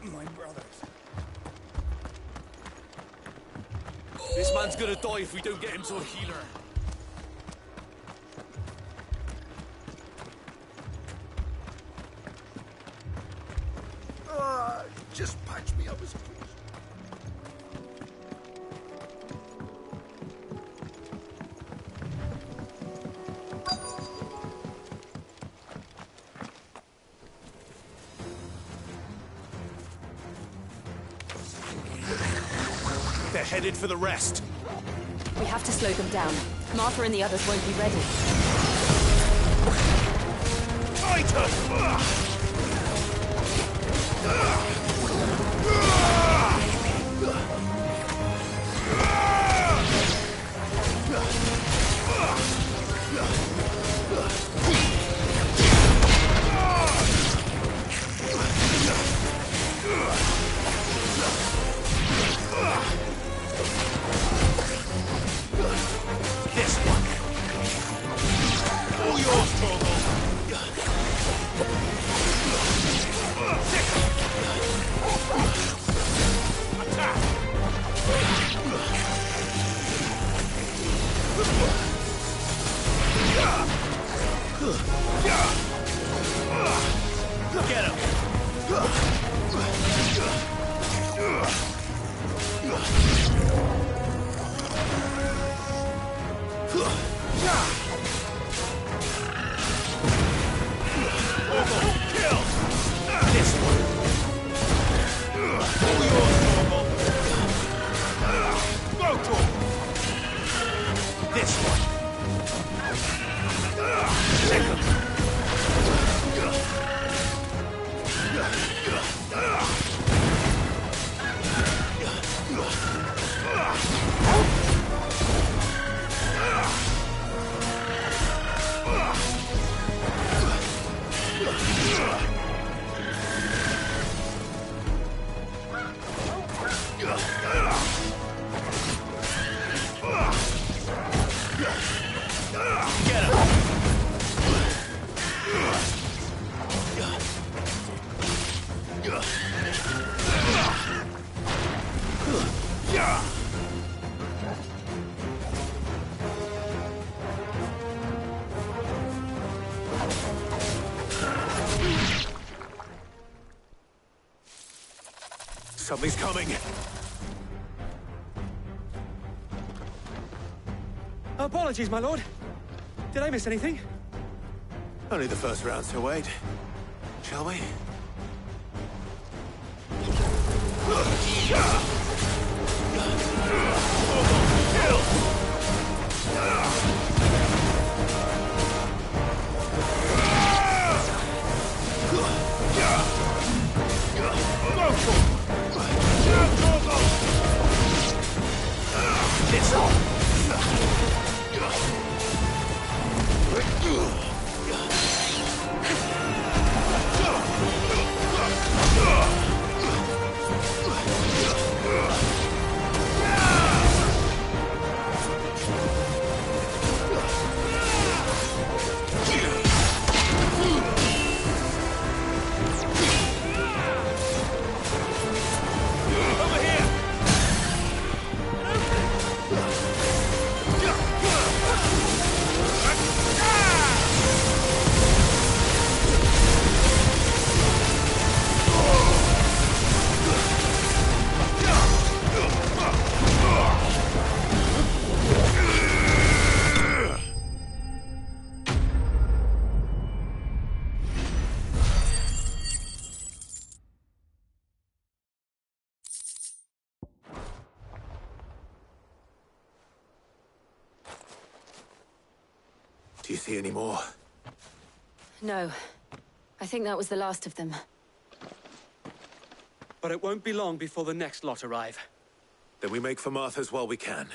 Speaker 19: My brothers.
Speaker 12: This man's gonna die if we don't get him to a healer.
Speaker 19: Just patch me up as please.
Speaker 18: They're headed for the rest.
Speaker 9: We have to slow them down. Martha and the others won't be ready.
Speaker 18: Fight this one. All yours, Torgal. Get him! Kill! This one! All yours, Torgal! Go, Torgal! This one! Take him!
Speaker 15: Something's coming!
Speaker 20: Apologies, my lord. Did I miss anything?
Speaker 15: Only the first round, so wait. Shall we? Do you see any more?
Speaker 9: No. I think that was the last of them.
Speaker 20: But it won't be long before the next lot arrive.
Speaker 15: Then we make for Martha's while we can.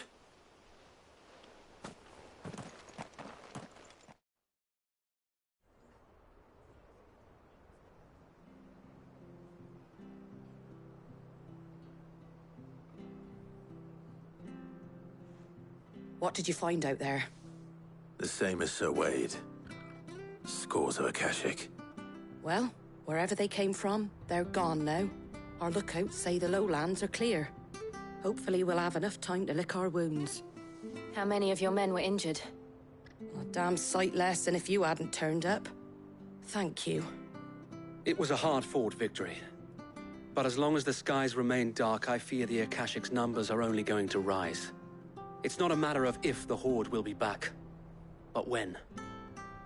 Speaker 17: What did you find out there?
Speaker 15: The same as Sir Wade. Scores of Akashic.
Speaker 17: Well, wherever they came from, they're gone now. Our lookouts say the lowlands are clear. Hopefully we'll have enough time to lick our wounds.
Speaker 9: How many of your men were injured?
Speaker 17: A damn sight less than if you hadn't turned up. Thank you.
Speaker 20: It was a hard-fought victory. But as long as the skies remain dark, I fear the Akashic's numbers are only going to rise. It's not a matter of if the Horde will be back, but when.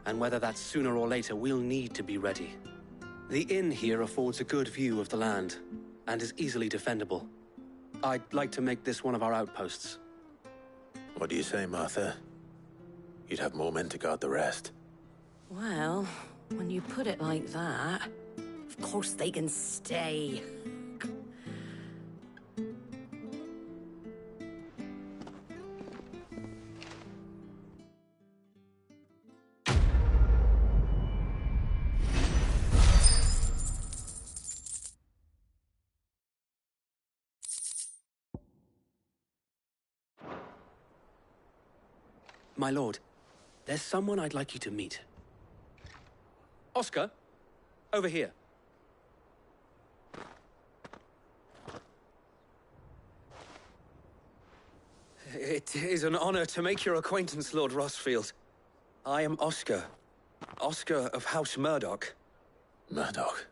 Speaker 20: And whether that's sooner or later, we'll need to be ready. The inn here affords a good view of the land, and is easily defendable. I'd like to make this one of our outposts.
Speaker 15: What do you say, Martha? You'd have more men to guard the rest.
Speaker 17: Well, when you put it like that, of course they can stay.
Speaker 20: My lord, there's someone I'd like you to meet. Oscar, over here. It is an honor to make your acquaintance, Lord Rossfield. I am Oscar. Oscar of House Murdoch.
Speaker 15: Murdoch?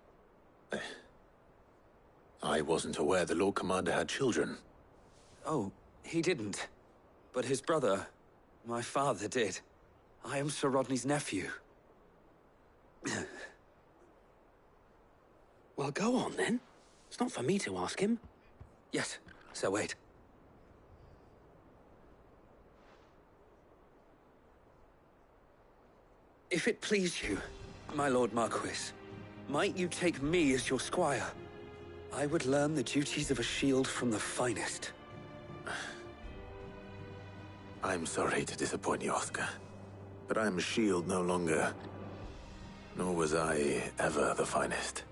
Speaker 15: I wasn't aware the Lord Commander had children.
Speaker 20: Oh, he didn't. But his brother, my father, did. I am Sir Rodney's nephew. Well, go on, then. It's not for me to ask him. Yes, Sir Wade. If it please you, my Lord Marquis, might you take me as your squire? I would learn the duties of a shield from the finest.
Speaker 15: I'm sorry to disappoint you, Oscar, but I'm a shield no longer. Nor was I ever the finest.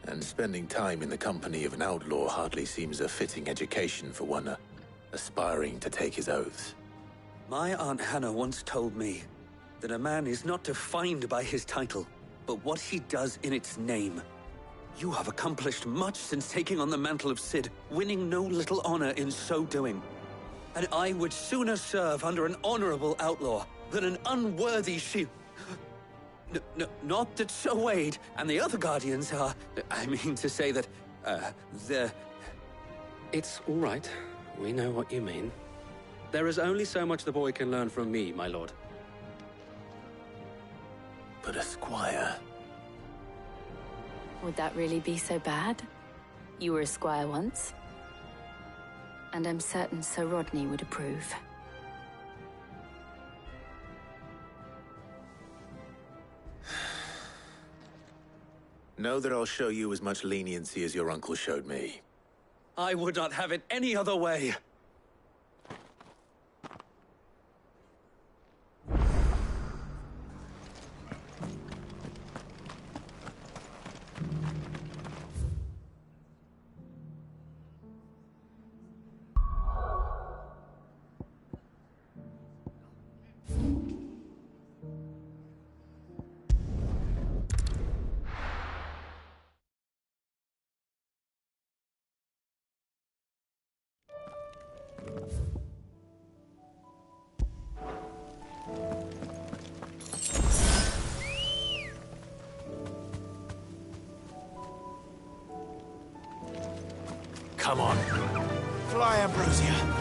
Speaker 15: And spending time in the company of an outlaw hardly seems a fitting education for one aspiring to take his oaths.
Speaker 20: My Aunt Hannah once told me that a man is not defined by his title, but what he does in its name. You have accomplished much since taking on the mantle of Cid, winning no little honor in so doing. And I would sooner serve under an honorable outlaw than an unworthy shield. Not that Sir Wade and the other Guardians are... I mean to say that, they're It's all right. We know what you mean. There is only so much the boy can learn from me, my lord.
Speaker 15: But a squire...
Speaker 9: Would that really be so bad? You were a squire once. And I'm certain Sir Rodney would approve.
Speaker 15: Know that I'll show you as much leniency as your uncle showed me.
Speaker 20: I would not have it any other way.
Speaker 18: Come on. Fly, Ambrosia.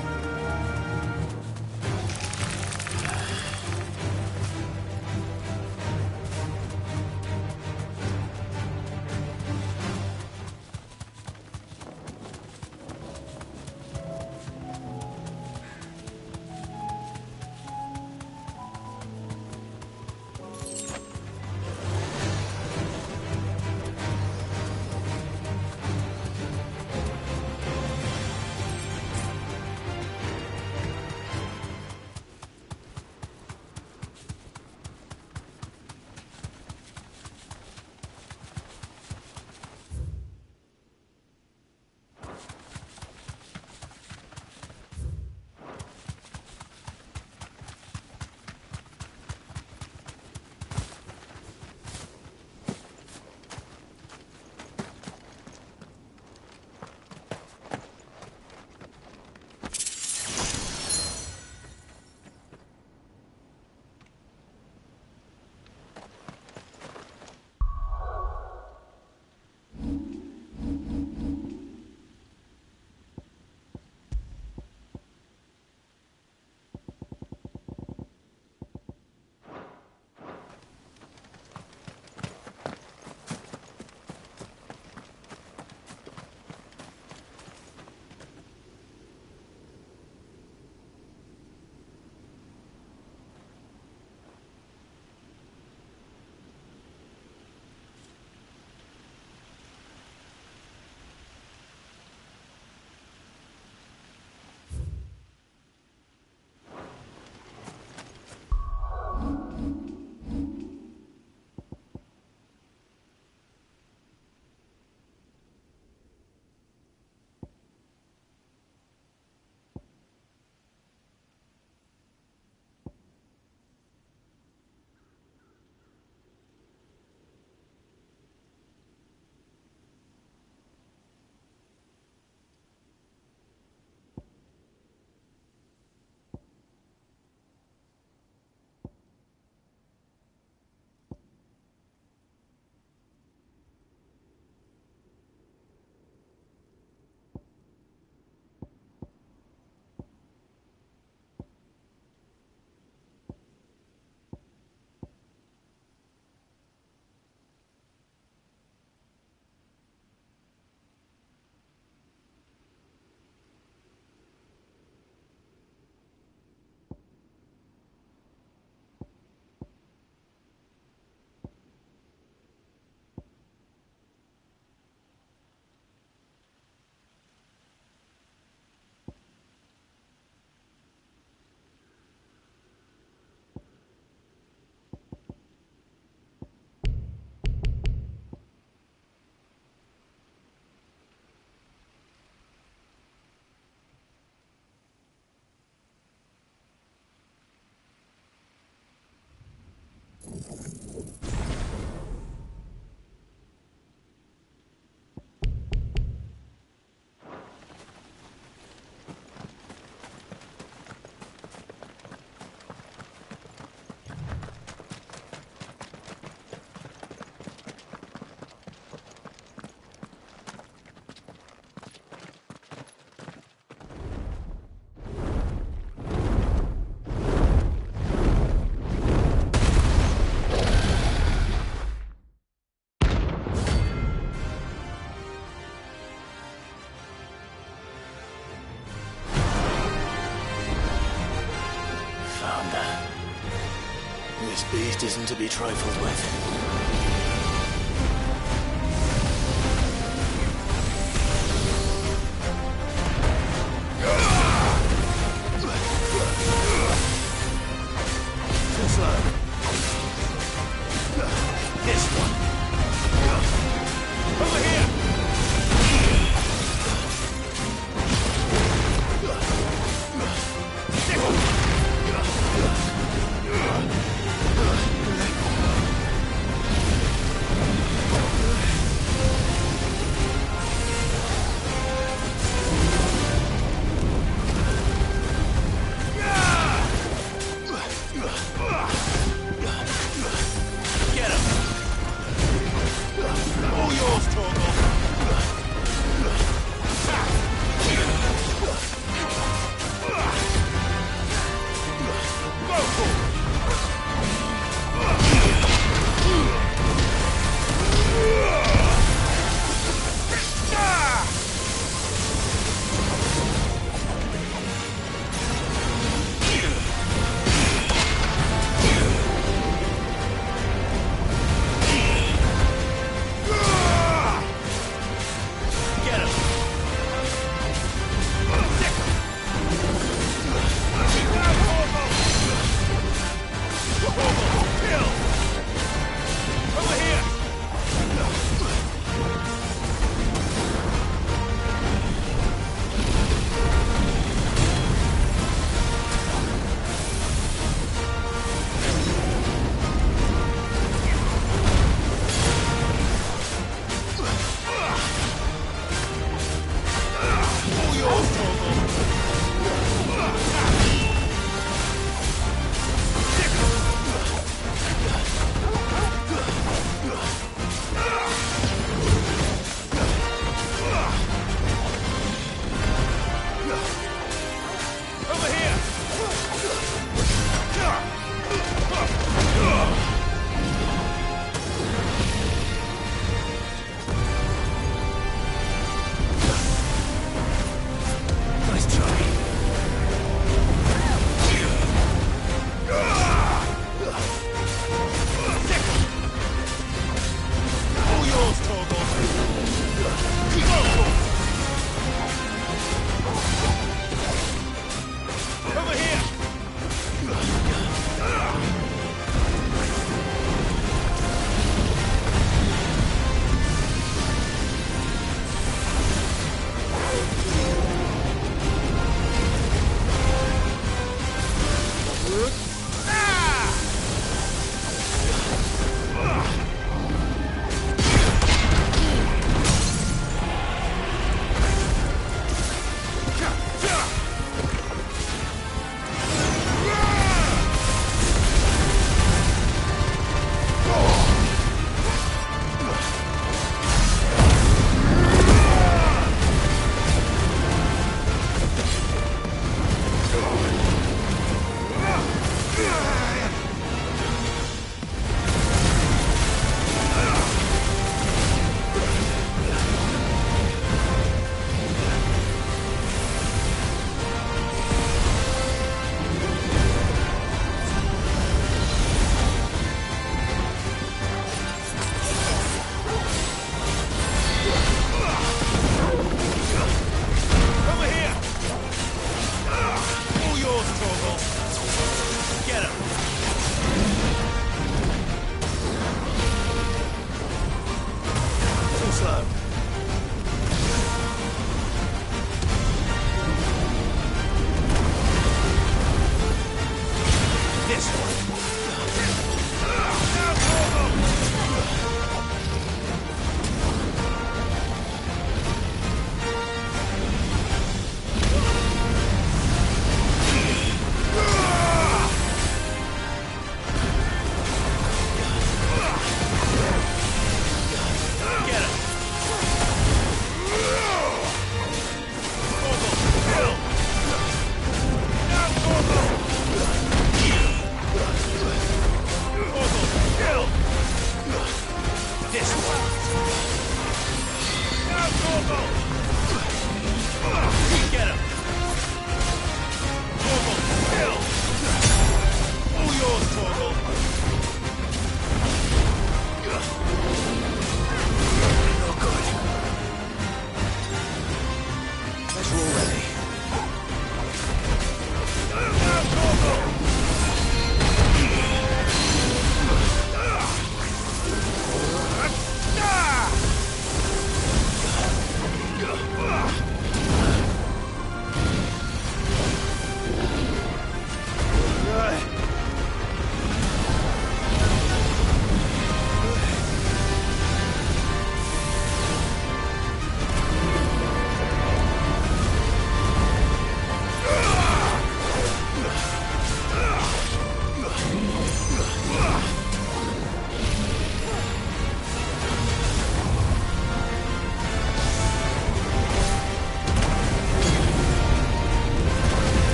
Speaker 18: isn't to be trifled with.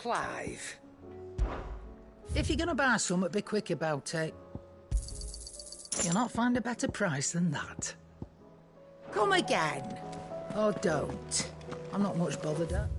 Speaker 19: Clive.
Speaker 2: If you're gonna buy something, be quick about it. You'll not find a better price than that. Come again. Or don't. I'm not much bothered at.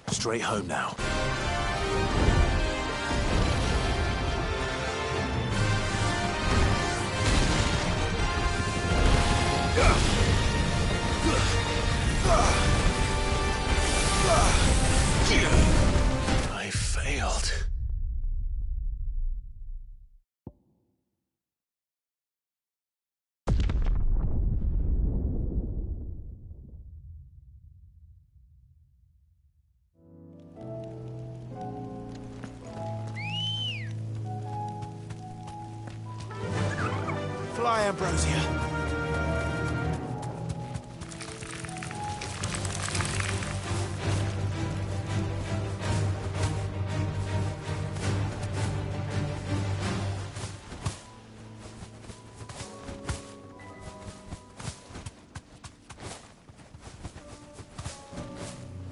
Speaker 18: Straight home now. I failed. Fly, Ambrosia.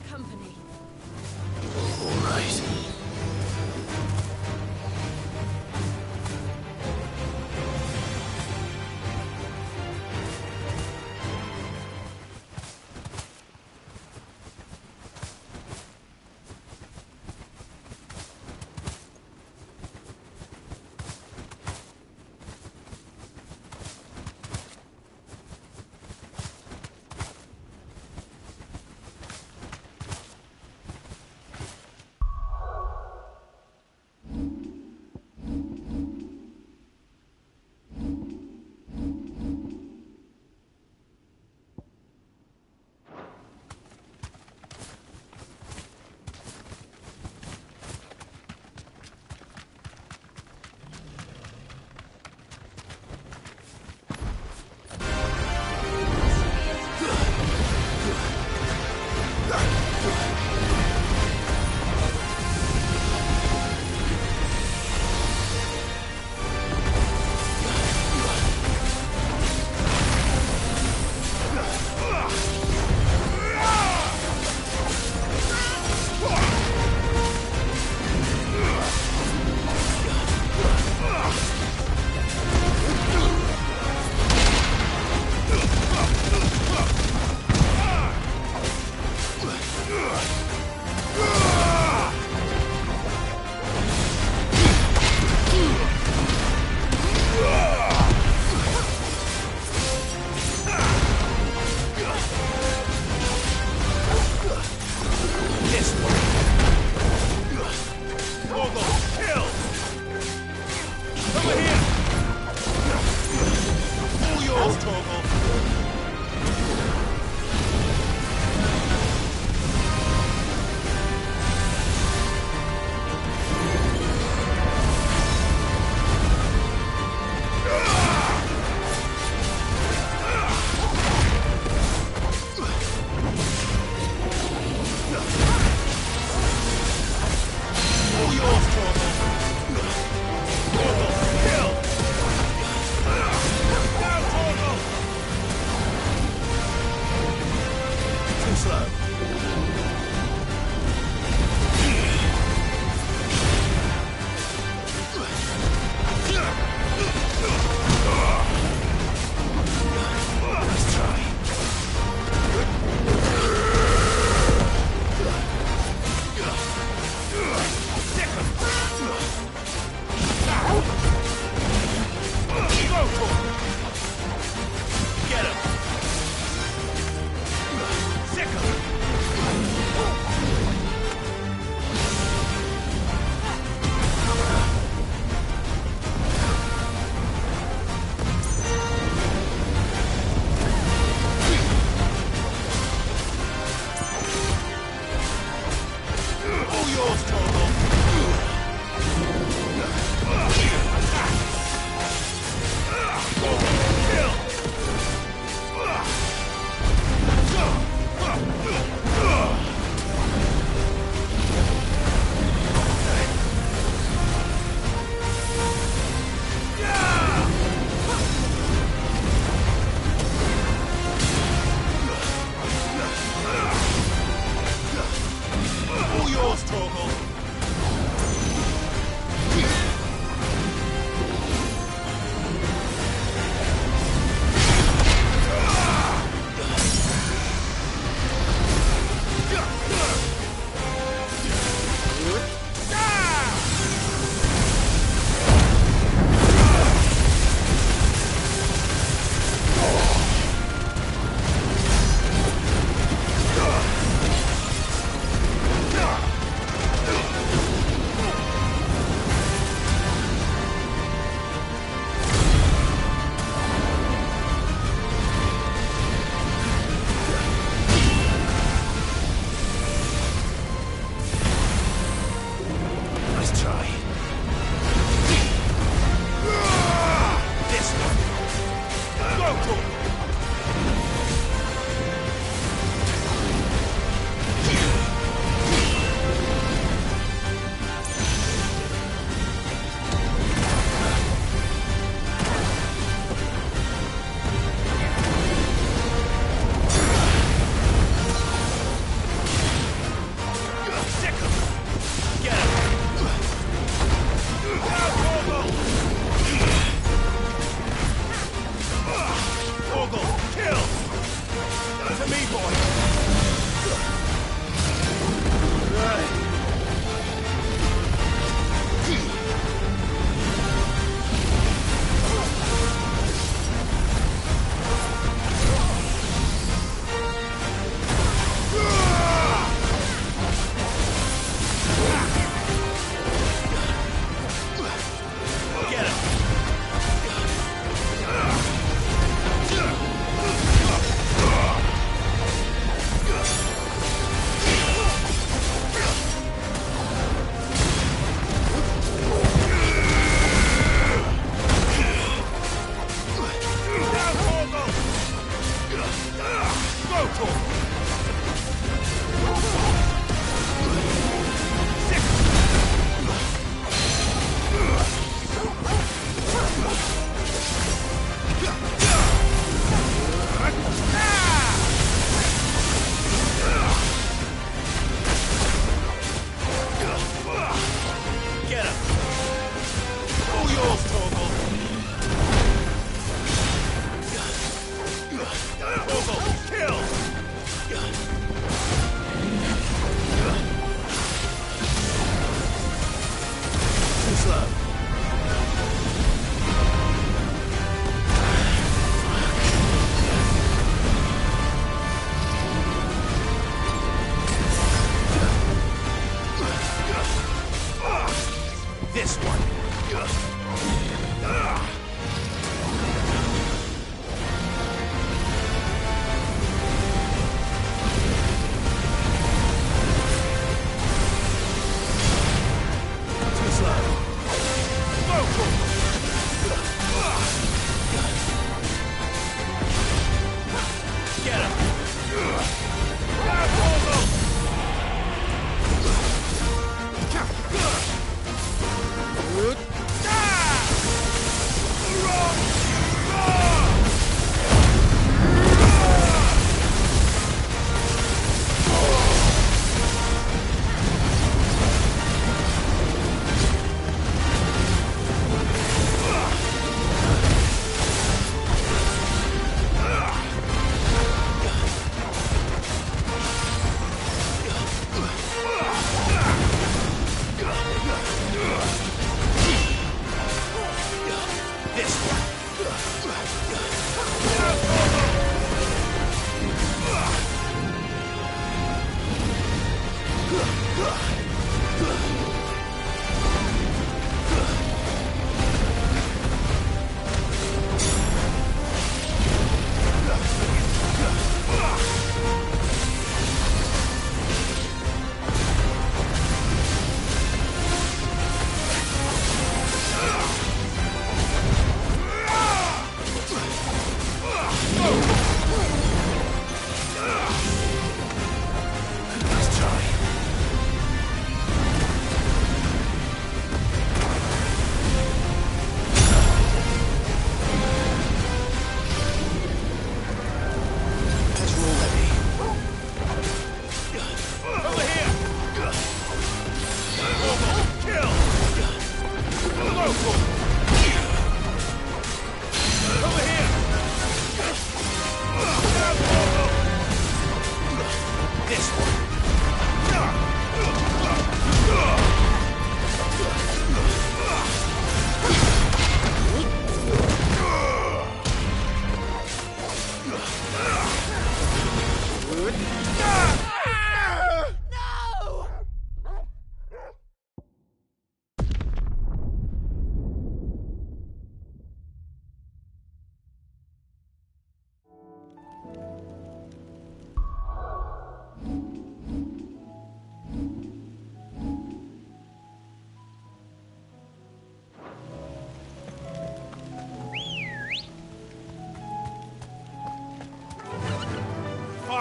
Speaker 6: Company.
Speaker 18: All right.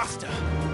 Speaker 18: faster!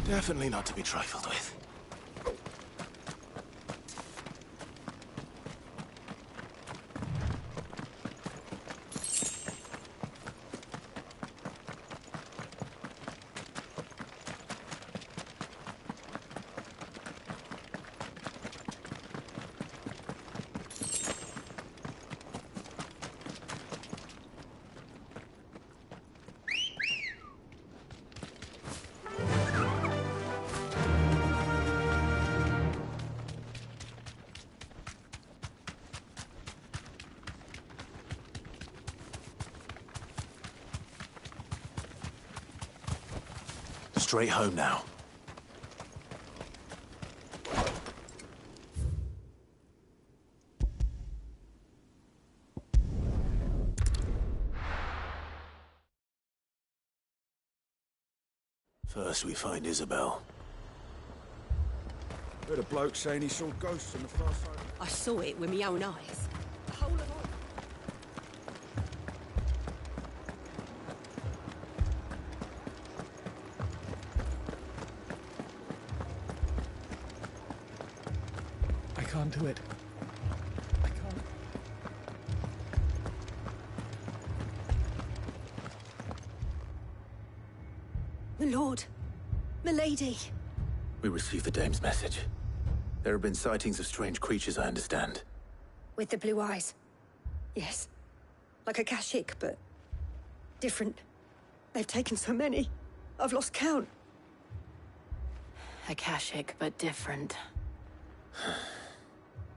Speaker 18: Definitely not to be trifled with. Straight home now. First we find Isabel.
Speaker 19: Heard a bloke saying he saw ghosts on the far side.
Speaker 17: I saw it with my own eyes. The whole of all.
Speaker 19: I can't do it. I can't.
Speaker 17: My lord. My lady.
Speaker 15: We received the dame's message. There have been sightings of strange creatures, I understand.
Speaker 17: With the blue eyes. Yes. Like a Kashik, but different. They've taken so many. I've lost count.
Speaker 9: Akashic, but different.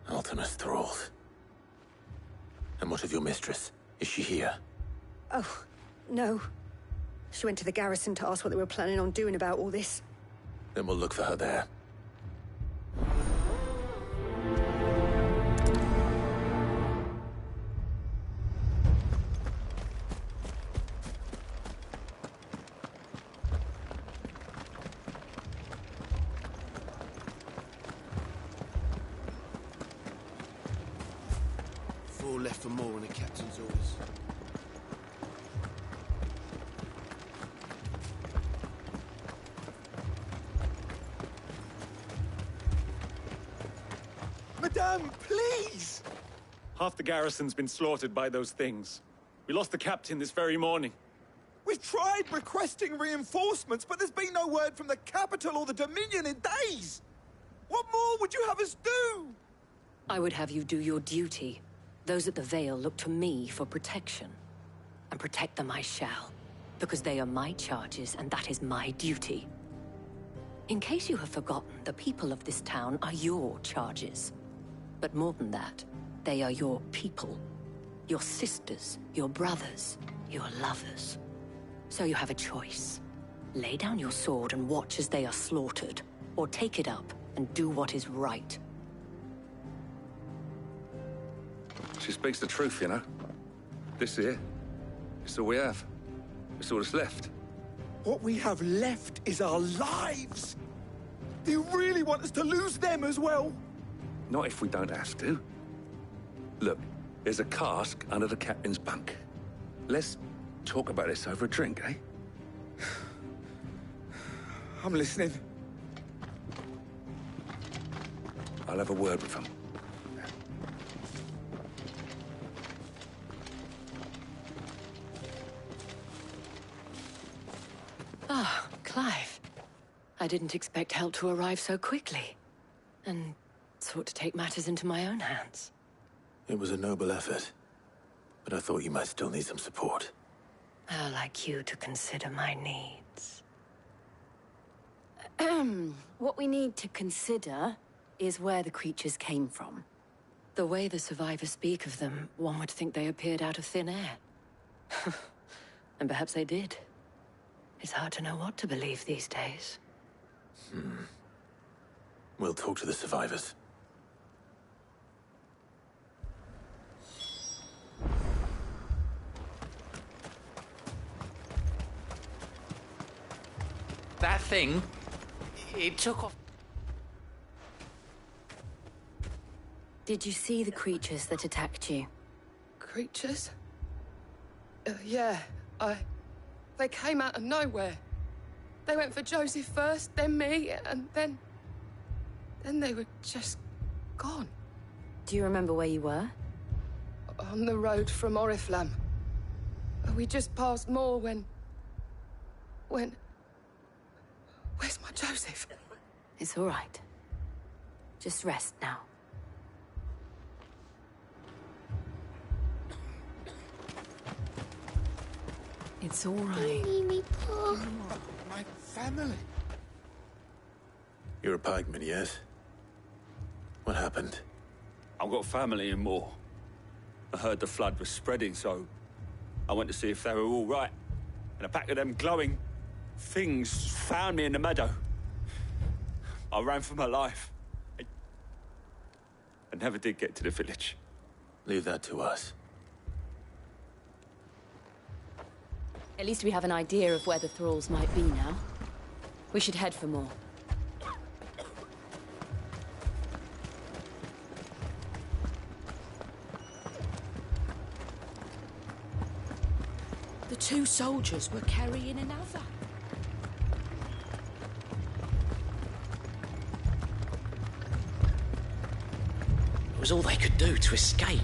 Speaker 15: Ultimus thralls. And what of your mistress? Is she here?
Speaker 17: Oh, no. She went to the garrison to ask what they were planning on doing about all this.
Speaker 15: Then we'll look for her there.
Speaker 18: Four left for more on the captain's orders.
Speaker 19: Madame, please!
Speaker 12: Half the garrison's been slaughtered by those things. We lost the captain this very morning.
Speaker 19: We've tried requesting reinforcements, but there's been no word from the capital or the Dominion in days! What more would you have us do?
Speaker 9: I would have you do your duty. Those at the Vale look to me for protection. And protect them I shall. Because they are my charges, and that is my duty. In case you have forgotten, the people of this town are your charges. But more than that, they are your people. Your sisters, your brothers, your lovers. So you have a choice. Lay down your sword and watch as they are slaughtered, or take it up and do what is right.
Speaker 21: She speaks the truth, you know. This here, it's all we have. It's all that's left.
Speaker 19: What we have left is our lives! Do you really want us to lose them as well?
Speaker 21: Not if we don't have to. Look, there's a cask under the captain's bunk. Let's talk about this over a drink, eh?
Speaker 19: I'm listening.
Speaker 21: I'll have a word with him.
Speaker 9: Ah, Clive. I didn't expect help to arrive so quickly. And sought to take matters into my own hands.
Speaker 15: It was a noble effort. But I thought you might still need some support.
Speaker 9: I'd like you to consider my needs. What we need to consider is where the creatures came from. The way the survivors speak of them, one would think they appeared out of thin air. And perhaps they did. It's hard to know what to believe these days.
Speaker 15: We'll talk to the survivors.
Speaker 22: That thing, it took off.
Speaker 9: Did you see the creatures that attacked you?
Speaker 23: Creatures? Yeah, they came out of nowhere.
Speaker 3: They went for Joseph first, then me, and then they were just gone.
Speaker 9: Do you remember where you were?
Speaker 3: On the road from Oriflamme. We just passed Moor when... Where's my Joseph?
Speaker 9: It's all right. Just rest now. It's all right.
Speaker 19: My family.
Speaker 15: You're a pikeman, yes? What happened?
Speaker 12: I've got family in Moor. I heard the flood was spreading, so I went to see if they were all right. And a pack of them glowing things found me in the meadow. I ran for my life. I never did get to the village.
Speaker 15: Leave that to us.
Speaker 9: At least we have an idea of where the thralls might be now. We should head for more.
Speaker 17: The two soldiers were carrying another.
Speaker 8: It was all they could do to escape.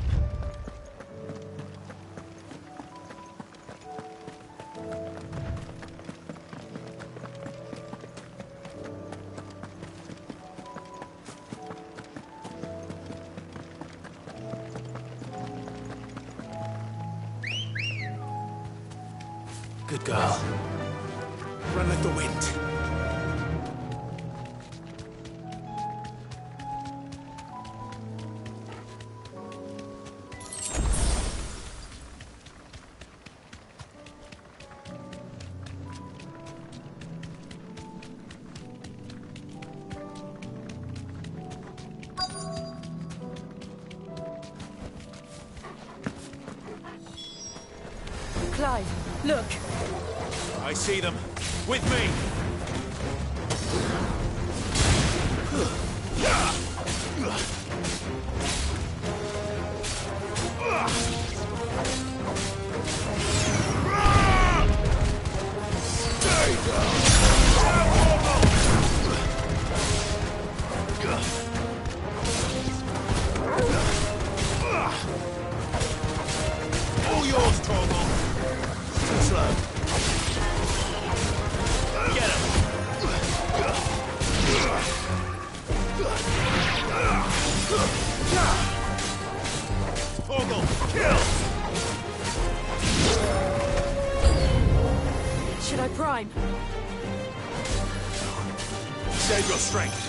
Speaker 18: Good girl. Run like the wind.
Speaker 13: Clive, look.
Speaker 18: I see them. With me! All yours, Torgal. Too slow. Get him! Torgal, kill!
Speaker 13: Should I prime?
Speaker 18: Save your strength.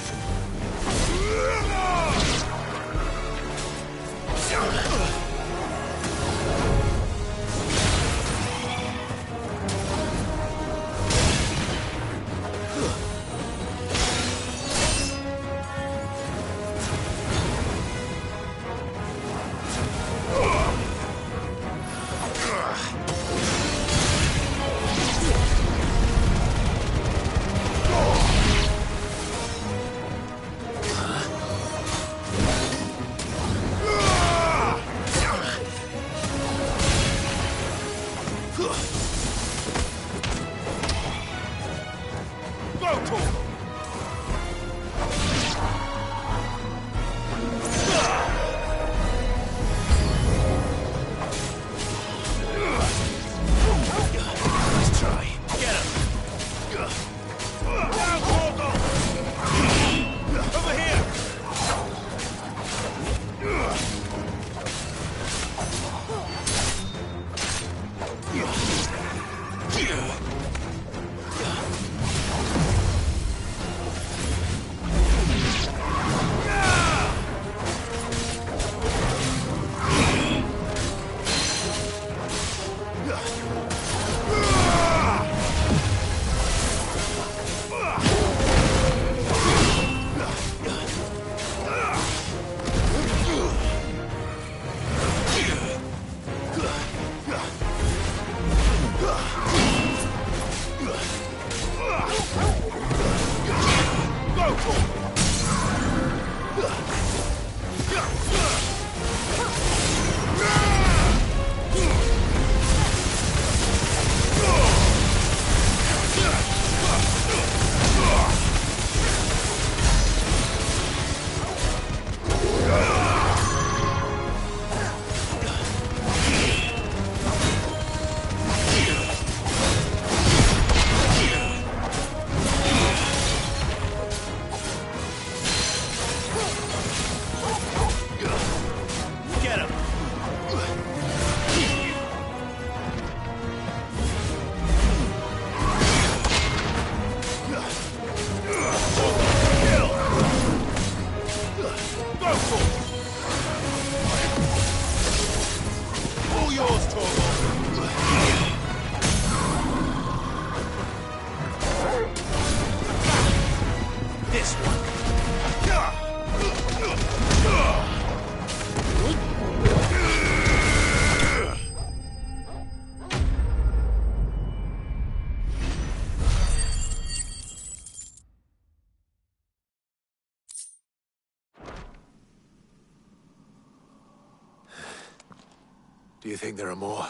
Speaker 15: Do you think there are more?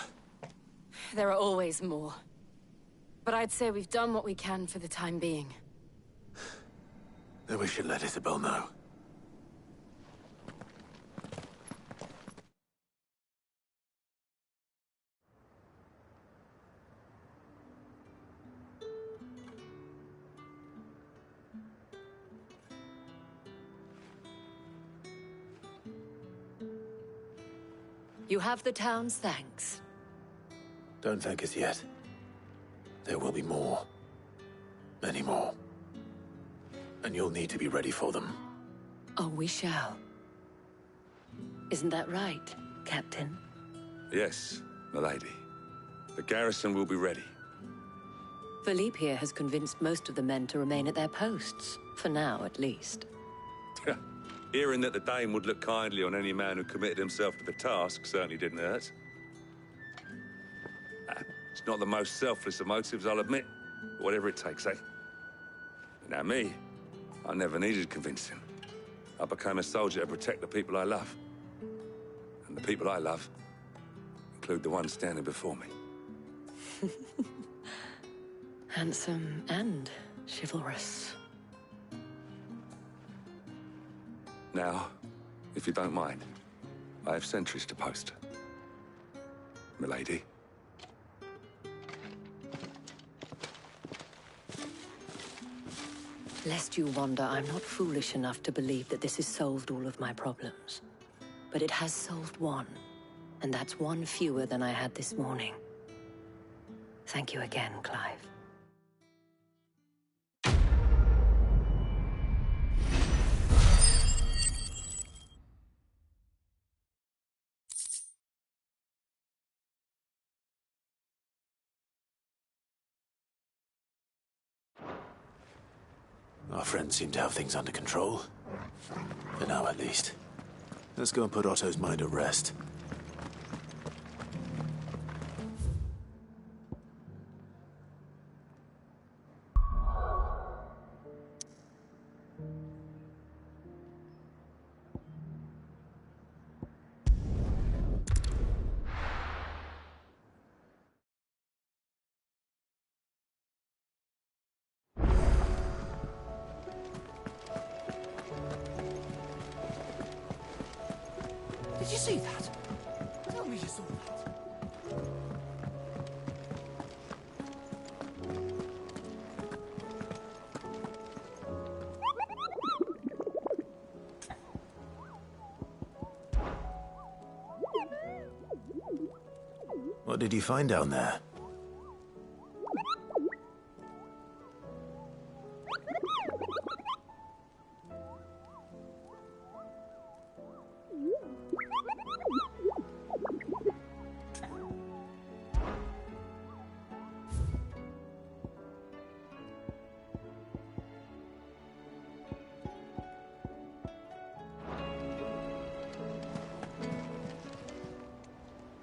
Speaker 9: There are always more. But I'd say we've done what we can for the time being.
Speaker 15: Then we should let Isabel know.
Speaker 9: You have the town's thanks.
Speaker 15: Don't thank us yet. There will be more. Many more. And you'll need to be ready for them.
Speaker 9: Oh, we shall. Isn't that right, Captain?
Speaker 21: Yes, milady. The garrison will be ready.
Speaker 9: Philippe here has convinced most of the men to remain at their posts. For now, at least.
Speaker 21: Hearing that the Dane would look kindly on any man who committed himself to the task certainly didn't hurt. It's not the most selfless of motives, I'll admit. But whatever it takes, eh? Now me, I never needed convincing. I became a soldier to protect the people I love. And the people I love include the ones standing before me.
Speaker 9: Handsome and chivalrous.
Speaker 21: Now, if you don't mind, I have sentries to post. Milady.
Speaker 9: Lest you wonder, I'm not foolish enough to believe that this has solved all of my problems. But it has solved one, and that's one fewer than I had this morning. Thank you again, Clive.
Speaker 15: Our friends seem to have things under control. For now, at least. Let's go and put Otto's mind at rest.
Speaker 2: Did you see that? Tell me you saw that.
Speaker 15: What did you find down there?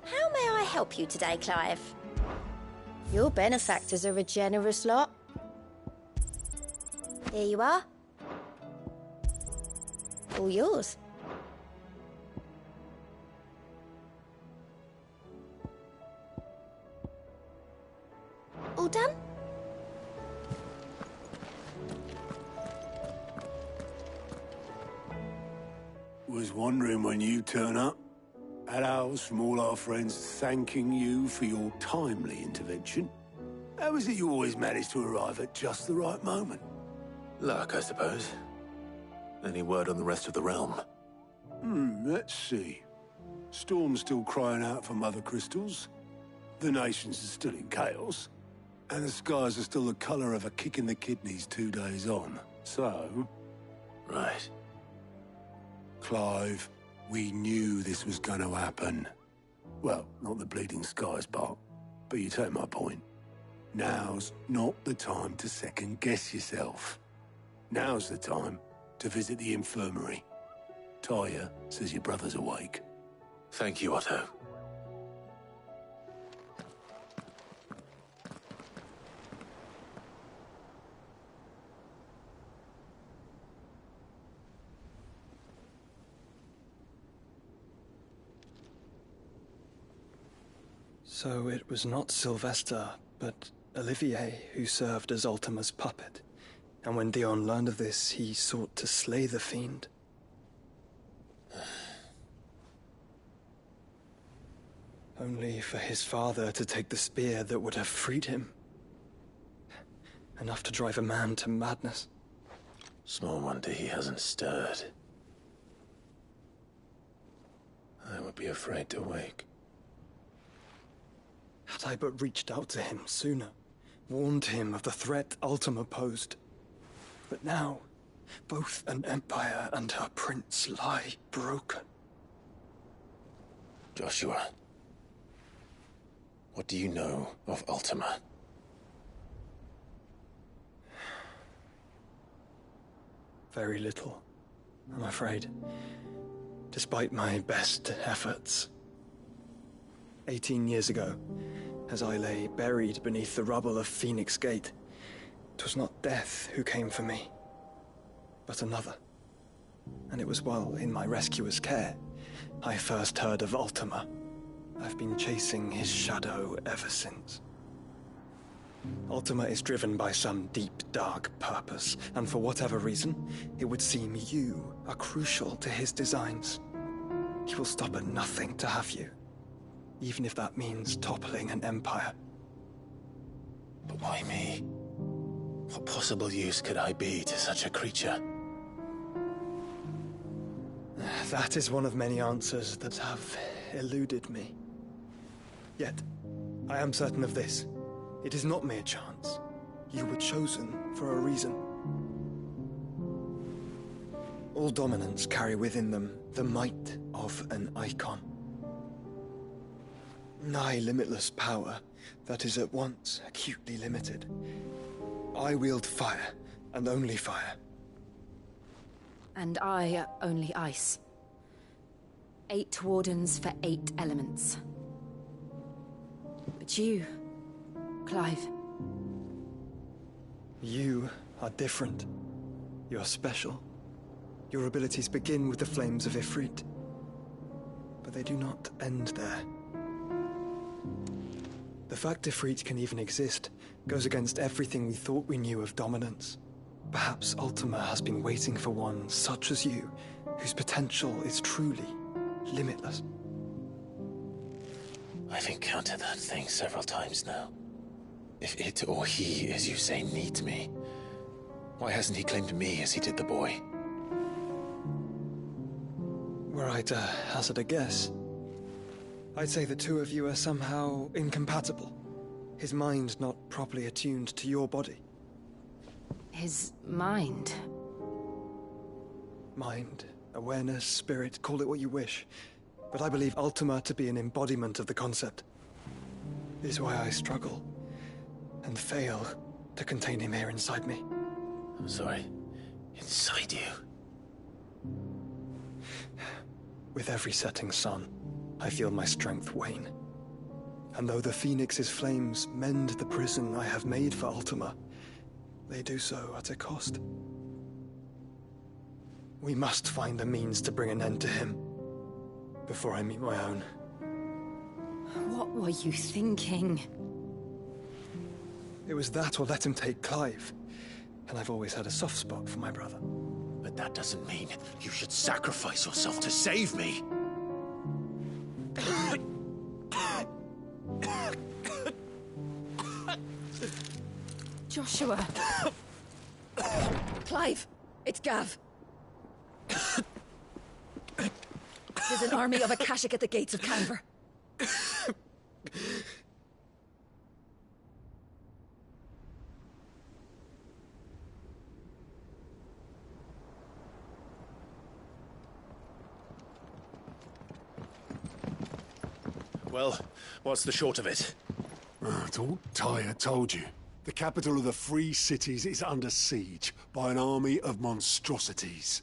Speaker 11: How may I help you today, Clive? Your benefactors are a generous lot. Here you are. All yours. All done?
Speaker 5: Was wondering when you turn up. Hellos from all our friends thanking you for your timely intervention. How is it you always manage to arrive at just the right moment?
Speaker 15: Luck, I suppose. Any word on the rest of the realm?
Speaker 5: Let's see. Storm's still crying out for mother crystals. The nations are still in chaos. And the skies are still the colour of a kick in the kidneys 2 days on. So...
Speaker 15: Right.
Speaker 5: Clive, we knew this was going to happen. Well, not the bleeding skies part, but you take my point. Now's not the time to second-guess yourself. Now's the time to visit the infirmary. Tyre says your brother's awake.
Speaker 15: Thank you, Otto.
Speaker 7: So it was not Sylvester, but Olivier who served as Ultima's puppet. And when Dion learned of this, he sought to slay the fiend. Only for his father to take the spear that would have freed him. Enough to drive a man to madness.
Speaker 15: Small wonder he hasn't stirred. I would be afraid to wake.
Speaker 7: Had I but reached out to him sooner, warned him of the threat Ultima posed. But now, both an empire and her prince lie broken.
Speaker 15: Joshua, what do you know of Ultima?
Speaker 7: Very little, I'm afraid. Despite my best efforts. 18 years ago, as I lay buried beneath the rubble of Phoenix Gate, 'twas not death who came for me, but another. And it was while in my rescuer's care, I first heard of Ultima. I've been chasing his shadow ever since. Ultima is driven by some deep, dark purpose, and for whatever reason, it would seem you are crucial to his designs. He will stop at nothing to have you, even if that means toppling an empire.
Speaker 15: But why me? What possible use could I be to such a creature?
Speaker 7: That is one of many answers that have eluded me. Yet, I am certain of this. It is not mere chance. You were chosen for a reason. All dominants carry within them the might of an icon. Nigh limitless power that is at once acutely limited. I wield fire, and only fire.
Speaker 6: And I only ice. 8 wardens for 8 elements. But you, Clive.
Speaker 7: You are different. You're special. Your abilities begin with the flames of Ifrit. But they do not end there. The fact Ifrit can even exist goes against everything we thought we knew of dominance. Perhaps Ultima has been waiting for one such as you, whose potential is truly limitless.
Speaker 15: I've encountered that thing several times now. If it or he, as you say, needs me, why hasn't he claimed me as he did the boy?
Speaker 7: Were I to hazard a guess, I'd say the two of you are somehow incompatible. His mind not properly attuned to your body.
Speaker 6: His mind?
Speaker 7: Mind, awareness, spirit, call it what you wish. But I believe Ultima to be an embodiment of the concept. It is why I struggle and fail to contain him here inside me.
Speaker 15: I'm sorry. Inside you?
Speaker 7: With every setting sun, I feel my strength wane. And though the Phoenix's flames mend the prison I have made for Ultima, they do so at a cost. We must find a means to bring an end to him before I meet my own.
Speaker 6: What were you thinking?
Speaker 7: It was that or let him take Clive. And I've always had a soft spot for my brother.
Speaker 15: But that doesn't mean you should sacrifice yourself to save me.
Speaker 6: Joshua.
Speaker 10: Clive, it's Gav. There's an army of Akashic at the gates of Canver.
Speaker 18: Well, what's the short of it?
Speaker 5: It's all Tyre told you. The capital of the Free Cities is under siege by an army of monstrosities.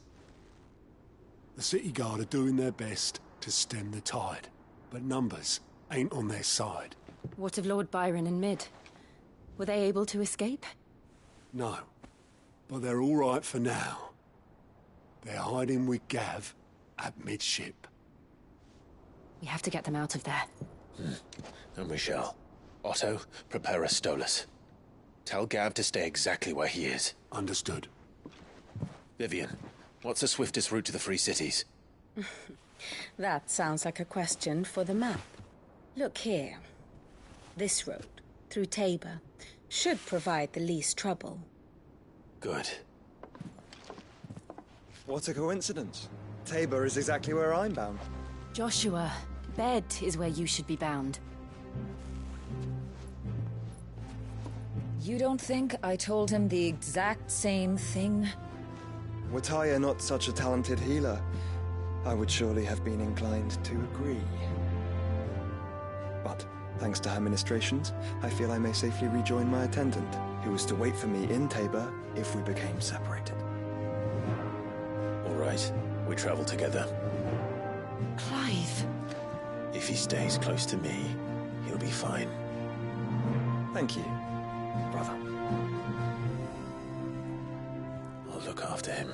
Speaker 5: The city guard are doing their best to stem the tide, but numbers ain't on their side.
Speaker 6: What of Lord Byron and Mid? Were they able to escape?
Speaker 5: No, but they're all right for now. They're hiding with Gav at midship.
Speaker 6: We have to get them out of there.
Speaker 15: And we shall. Otto, prepare a Stolas. Tell Gav to stay exactly where he is.
Speaker 5: Understood.
Speaker 15: Vivian, what's the swiftest route to the Free Cities?
Speaker 6: That sounds like a question for the map. Look here. This road, through Tabor, should provide the least trouble.
Speaker 15: Good.
Speaker 7: What a coincidence. Tabor is exactly where I'm bound.
Speaker 9: Joshua, Bed is where you should be bound.
Speaker 10: You don't think I told him the exact same thing?
Speaker 7: Were Tyre not such a talented healer, I would surely have been inclined to agree. But, thanks to her ministrations, I feel I may safely rejoin my attendant, who was to wait for me in Tabor if we became separated.
Speaker 15: All right, we travel together.
Speaker 9: Clive.
Speaker 15: If he stays close to me, he'll be fine.
Speaker 7: Thank you, brother.
Speaker 15: I'll look after him.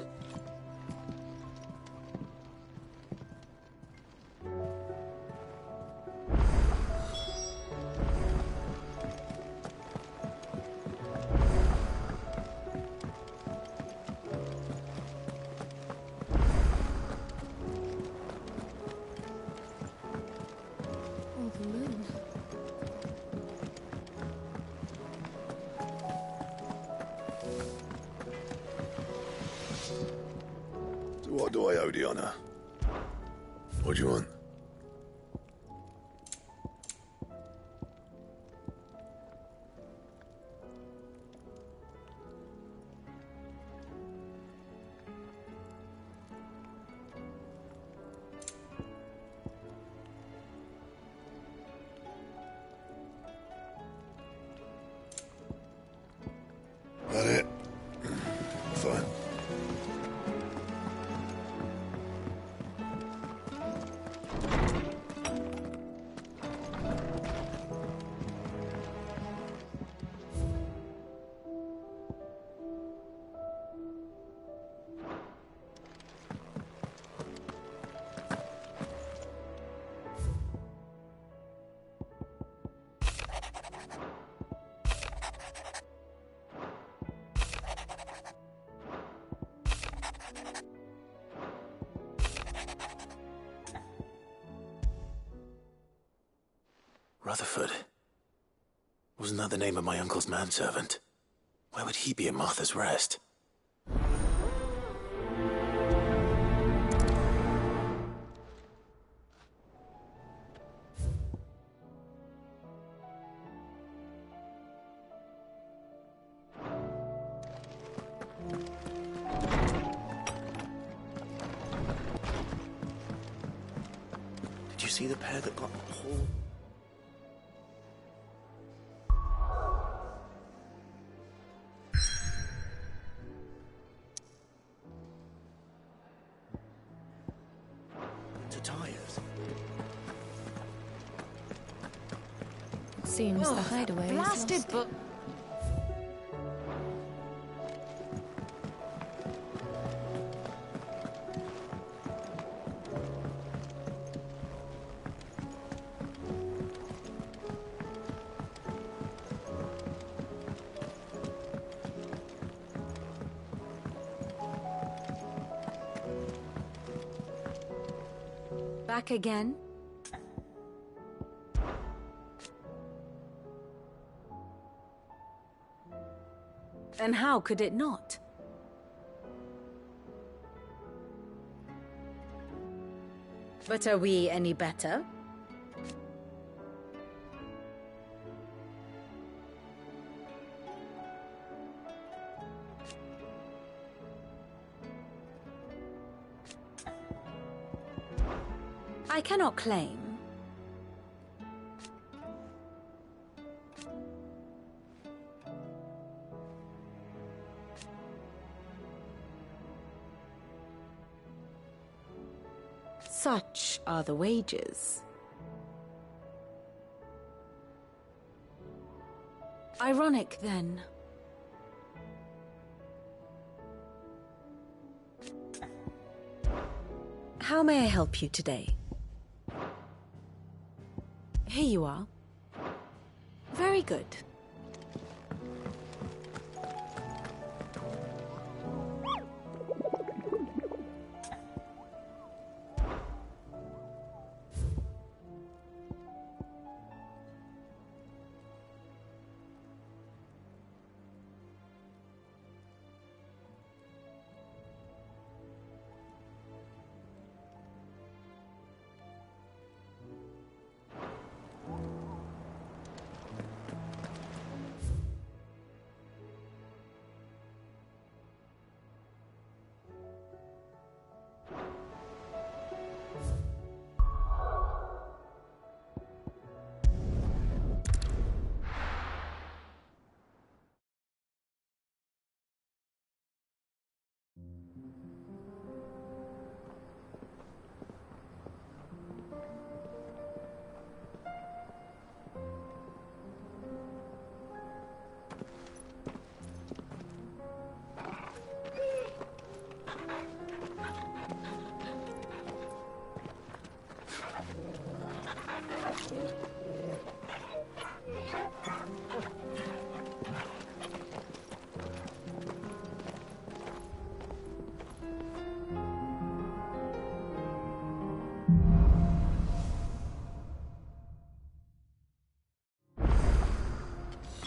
Speaker 5: What do I owe the honor? What do you want? That it? Fine.
Speaker 15: Rutherford. Wasn't that the name of my uncle's manservant? Why would he be at Martha's Rest? Did you see the pair that got hauled? To tires.
Speaker 6: Seems the hideaway is
Speaker 10: Blasted
Speaker 6: lost.
Speaker 10: book.
Speaker 6: Back again? And how could it not? But are we any better? I cannot claim. Such are the wages. Ironic, then. How may I help you today? Here you are. Very good.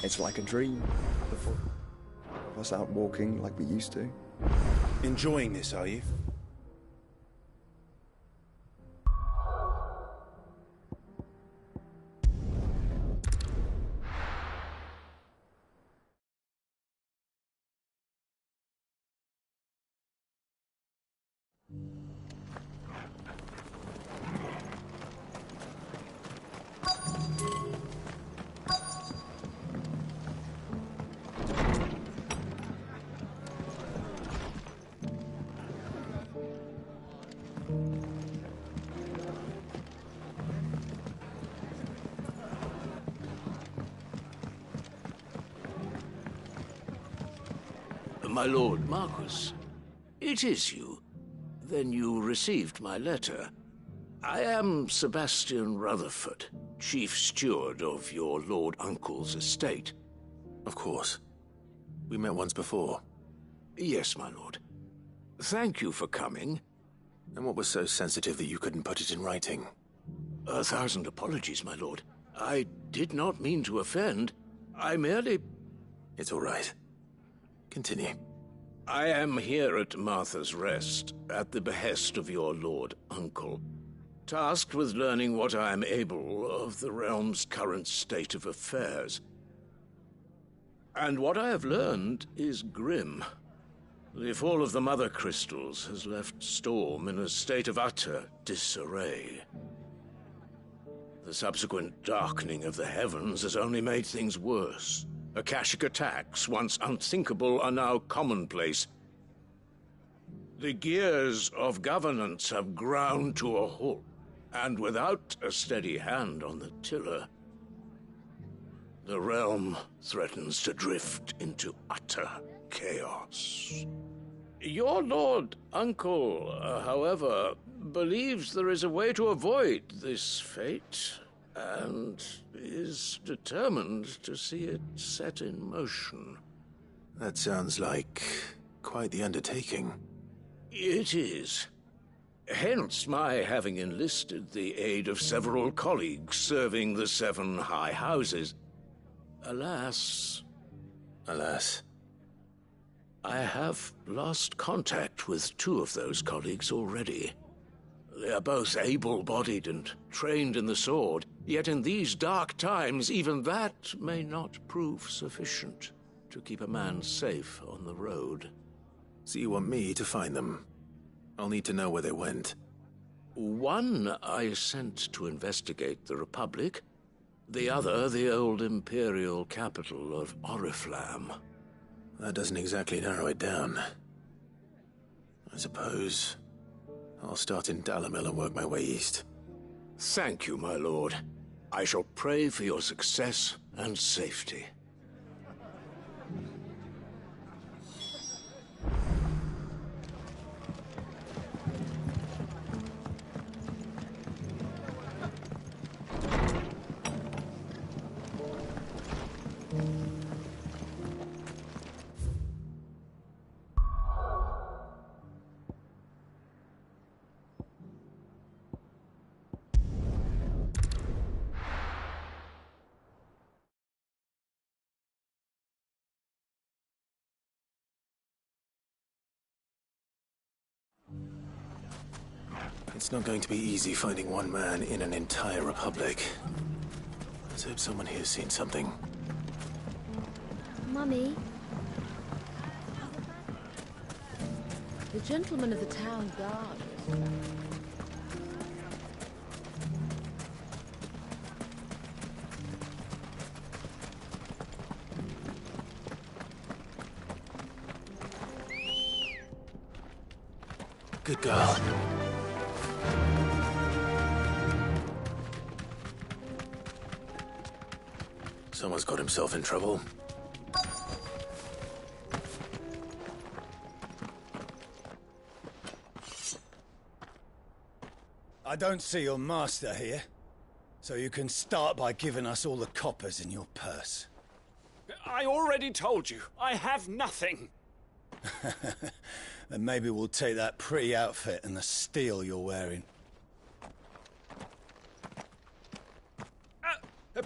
Speaker 4: It's like a dream. The four of us out walking like we used to.
Speaker 18: Enjoying this, are you?
Speaker 16: My lord Marquis, it is you. Then you received my letter. I am Sebastian Rutherford, chief steward of your lord uncle's estate.
Speaker 15: Of course. We met once before.
Speaker 16: Yes, my lord. Thank you for coming.
Speaker 15: And what was so sensitive that you couldn't put it in writing?
Speaker 16: 1,000 apologies, my lord. I did not mean to offend. I merely...
Speaker 15: It's all right. Continue.
Speaker 16: I am here at Martha's Rest, at the behest of your lord uncle, tasked with learning what I am able of the realm's current state of affairs. And what I have learned is grim. The fall of the Mother Crystals has left Storm in a state of utter disarray. The subsequent darkening of the heavens has only made things worse. Akashic attacks, once unthinkable, are now commonplace. The gears of governance have ground to a halt, and without a steady hand on the tiller, the realm threatens to drift into utter chaos. Your lord uncle, however, believes there is a way to avoid this fate, and is determined to see it set in motion.
Speaker 15: That sounds like quite the undertaking.
Speaker 16: It is. Hence my having enlisted the aid of several colleagues serving the 7 high houses. Alas...
Speaker 15: Alas?
Speaker 16: I have lost contact with 2 of those colleagues already. They are both able-bodied and trained in the sword, yet in these dark times, even that may not prove sufficient to keep a man safe on the road.
Speaker 15: So you want me to find them? I'll need to know where they went.
Speaker 16: One I sent to investigate the Republic, the other the old Imperial capital of Oriflamme.
Speaker 15: That doesn't exactly narrow it down. I suppose I'll start in Dalamil and work my way east.
Speaker 16: Thank you, my lord. I shall pray for your success and safety.
Speaker 15: It's not going to be easy finding one man in an entire republic. Let's hope someone here's seen something.
Speaker 1: Mummy? The gentleman of the town guard was back.
Speaker 15: Good girl. Someone's got himself in trouble.
Speaker 14: I don't see your master here, so you can start by giving us all the coppers in your purse.
Speaker 23: I already told you, I have nothing.
Speaker 14: Then maybe we'll take that pretty outfit and the steel you're wearing.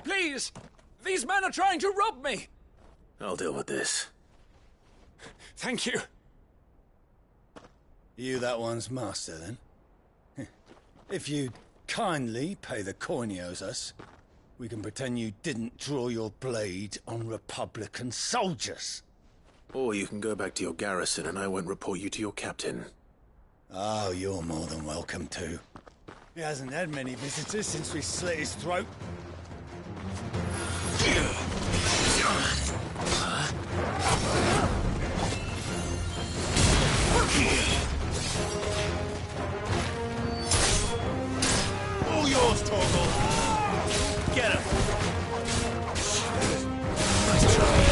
Speaker 23: Please! These men are trying to rob me!
Speaker 15: I'll deal with this.
Speaker 23: Thank you.
Speaker 14: You that one's master, then? If you'd kindly pay the coin he owes us, we can pretend you didn't draw your blade on Republican soldiers.
Speaker 15: Or you can go back to your garrison and I won't report you to your captain.
Speaker 14: Oh, you're more than welcome to. He hasn't had many visitors since we slit his throat.
Speaker 24: All yours, Torgal. Get him. Nice try.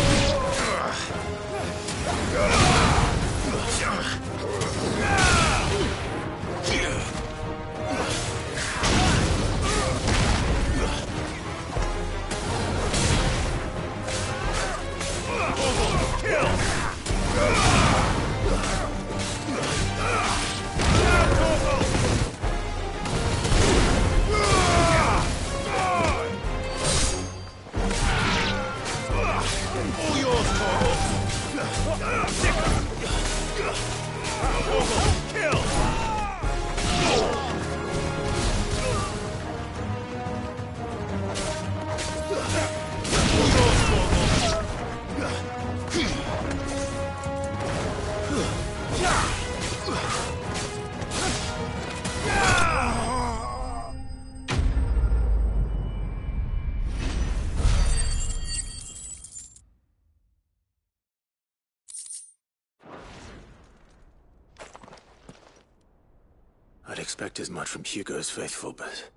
Speaker 15: I'd expect as much from Hugo's faithful, but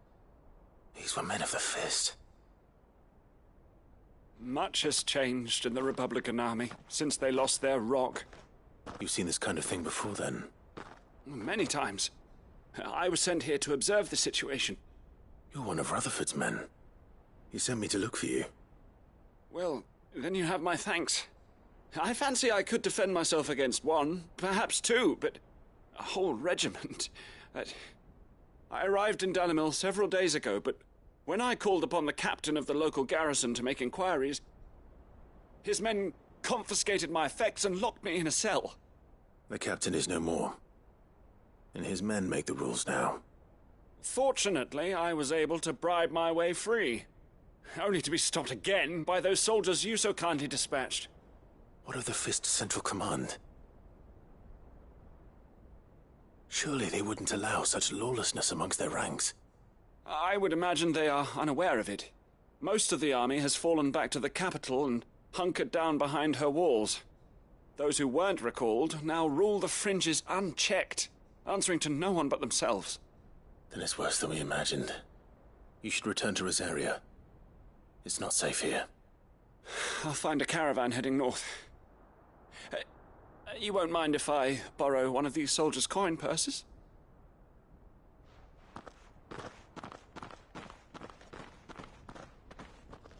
Speaker 15: these were men of the fist.
Speaker 23: Much has changed in the Republican army since they lost their rock.
Speaker 15: You've seen this kind of thing before, then?
Speaker 23: Many times. I was sent here to observe the situation.
Speaker 15: You're one of Rutherford's men. He sent me to look for you.
Speaker 23: Well, then you have my thanks. I fancy I could defend myself against one, perhaps two, but a whole regiment. I arrived in Dunamill several days ago, but when I called upon the captain of the local garrison to make inquiries, his men confiscated my effects and locked me in a cell.
Speaker 15: The captain is no more, and his men make the rules now.
Speaker 23: Fortunately, I was able to bribe my way free, only to be stopped again by those soldiers you so kindly dispatched.
Speaker 15: What of the Fist's central command? Surely they wouldn't allow such lawlessness amongst their ranks.
Speaker 23: I would imagine they are unaware of it. Most of the army has fallen back to the capital and hunkered down behind her walls. Those who weren't recalled now rule the fringes unchecked, answering to no one but themselves.
Speaker 15: Then it's worse than we imagined. You should return to Rosaria. It's not safe here.
Speaker 23: I'll find a caravan heading north. You won't mind if I borrow one of these soldiers' coin purses?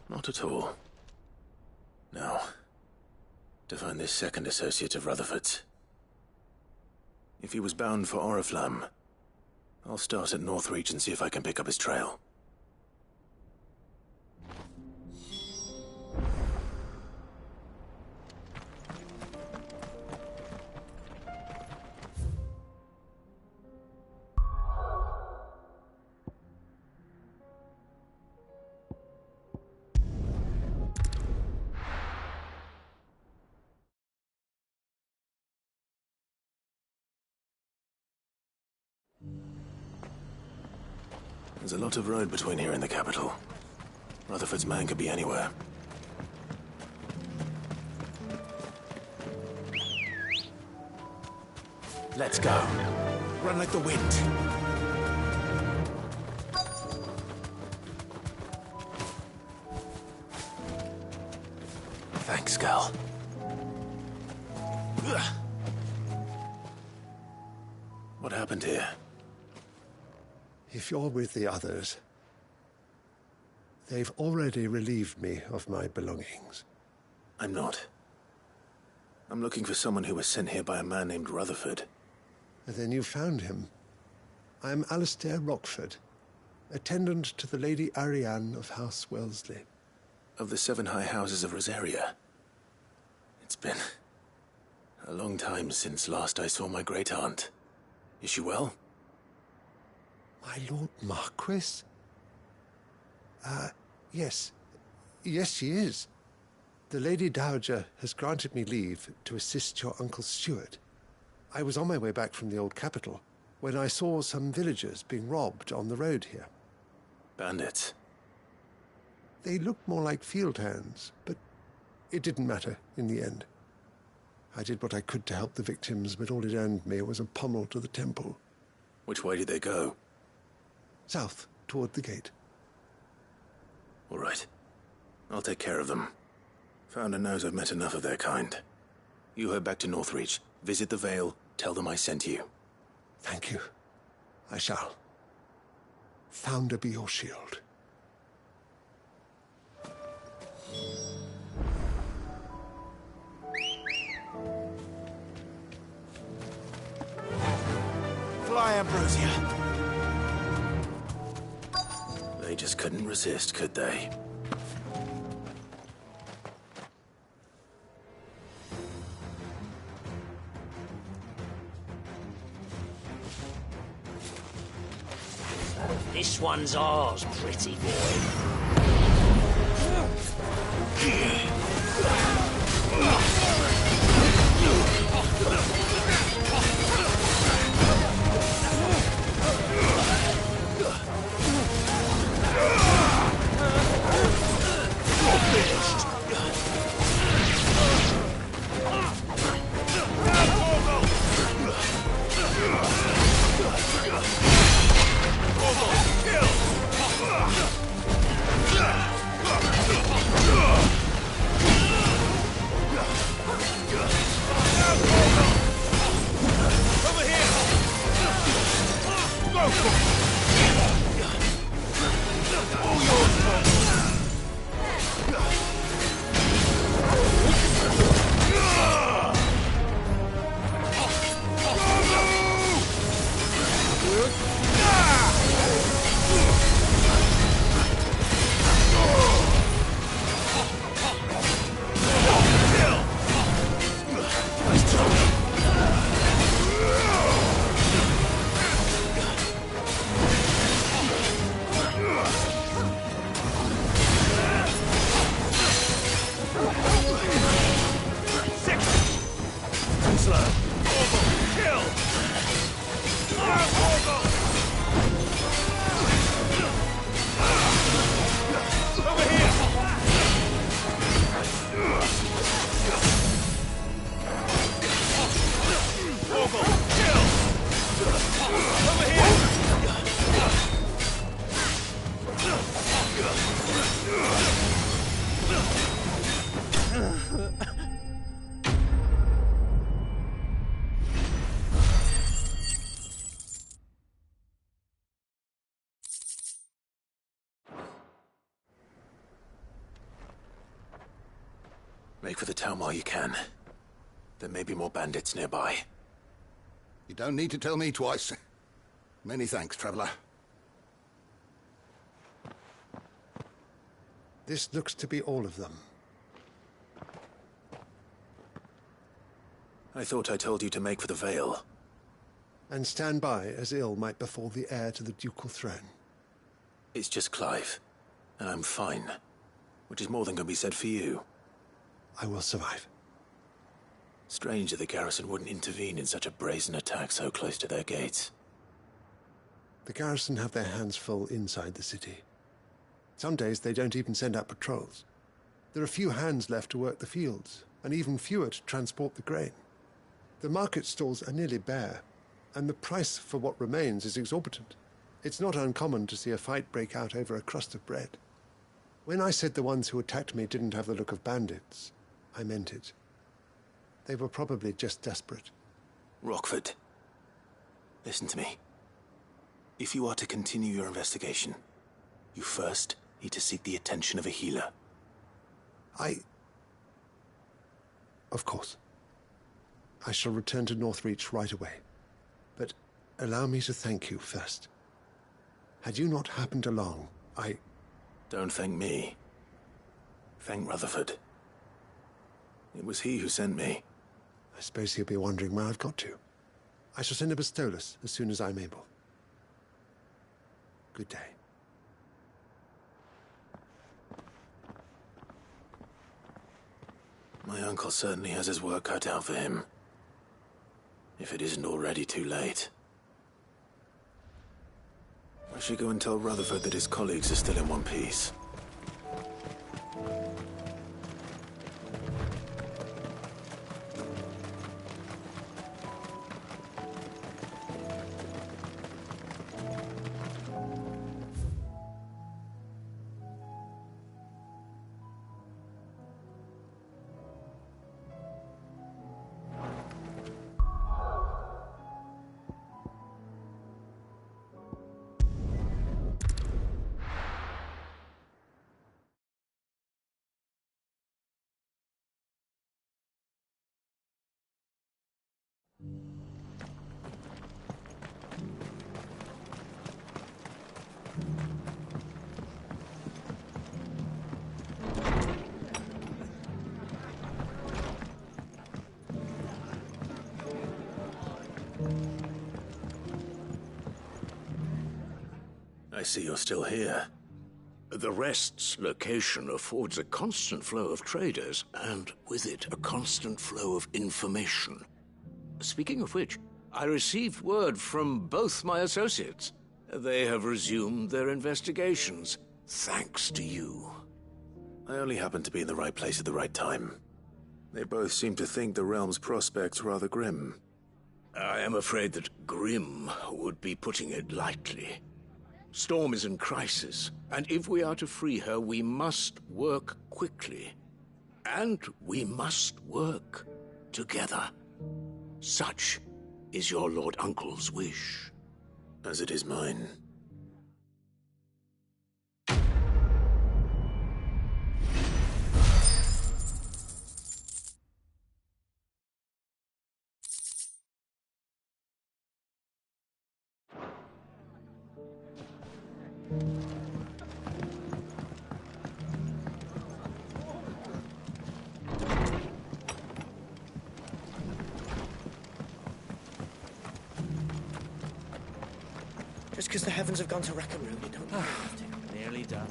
Speaker 15: Not at all. Now, to find this second associate of Rutherford's. If he was bound for Oriflamme, I'll start at Northreach and see if I can pick up his trail. There's a lot of road between here and the capital. Rutherford's man could be anywhere. Let's go. Run like the wind. Thanks, girl. What happened here?
Speaker 3: If you're with the others, they've already relieved me of my belongings.
Speaker 15: I'm not. I'm looking for someone who was sent here by a man named Rutherford.
Speaker 3: And then you found him. I'm Alistair Rockford, attendant to the Lady Ariane of House Wellesley.
Speaker 15: Of the 7 high houses of Rosaria. It's been a long time since last I saw my great-aunt. Is she well?
Speaker 3: My Lord Marquis? Yes. Yes, she is. The Lady Dowager has granted me leave to assist your Uncle Stuart. I was on my way back from the old capital when I saw some villagers being robbed on the road here.
Speaker 15: Bandits?
Speaker 3: They looked more like field hands, but it didn't matter in the end. I did what I could to help the victims, but all it earned me was a pommel to the temple.
Speaker 15: Which way did they go?
Speaker 3: South, toward the gate.
Speaker 15: All right. I'll take care of them. Founder knows I've met enough of their kind. You head back to Northreach, visit the Vale, tell them I sent you.
Speaker 3: Thank you. I shall. Founder be your shield.
Speaker 15: Fly, Ambrosia! They just couldn't resist, could they?
Speaker 8: This one's ours, pretty boy.
Speaker 15: Make for the town while you can. There may be more bandits nearby.
Speaker 19: You don't need to tell me twice. Many thanks, traveler.
Speaker 3: This looks to be all of them.
Speaker 15: I thought I told you to make for the Vale.
Speaker 3: And stand by as ill might befall the heir to the ducal throne.
Speaker 15: It's just Clive, and I'm fine. Which is more than can be said for you.
Speaker 3: I will survive.
Speaker 15: Strange that the garrison wouldn't intervene in such a brazen attack so close to their gates.
Speaker 3: The garrison have their hands full inside the city. Some days they don't even send out patrols. There are few hands left to work the fields, and even fewer to transport the grain. The market stalls are nearly bare, and the price for what remains is exorbitant. It's not uncommon to see a fight break out over a crust of bread. When I said the ones who attacked me didn't have the look of bandits, I meant it. They were probably just desperate.
Speaker 15: Rockford, listen to me. If you are to continue your investigation, you first need to seek the attention of a healer.
Speaker 3: Of course. I shall return to Northreach right away. But allow me to thank you first. Had you not happened along,
Speaker 15: Don't thank me. Thank Rutherford. It was he who sent me.
Speaker 3: I suppose he'll be wondering where I've got to. I shall send a Bastolus as soon as I'm able. Good day.
Speaker 15: My uncle certainly has his work cut out for him. If it isn't already too late. I should go and tell Rutherford that his colleagues are still in one piece. I see you're still here.
Speaker 16: The Rest's location affords a constant flow of traders, and with it, a constant flow of information. Speaking of which, I received word from both my associates. They have resumed their investigations, thanks to you.
Speaker 15: I only happened to be in the right place at the right time. They both seem to think the realm's prospects rather grim.
Speaker 16: I am afraid that grim would be putting it lightly. Storm is in crisis, and if we are to free her, we must work quickly. And we must work together. Such is your Lord Uncle's wish.
Speaker 15: As it is mine.
Speaker 8: Just because the heavens have gone to rack-a-roon, you don't have to. Nearly done.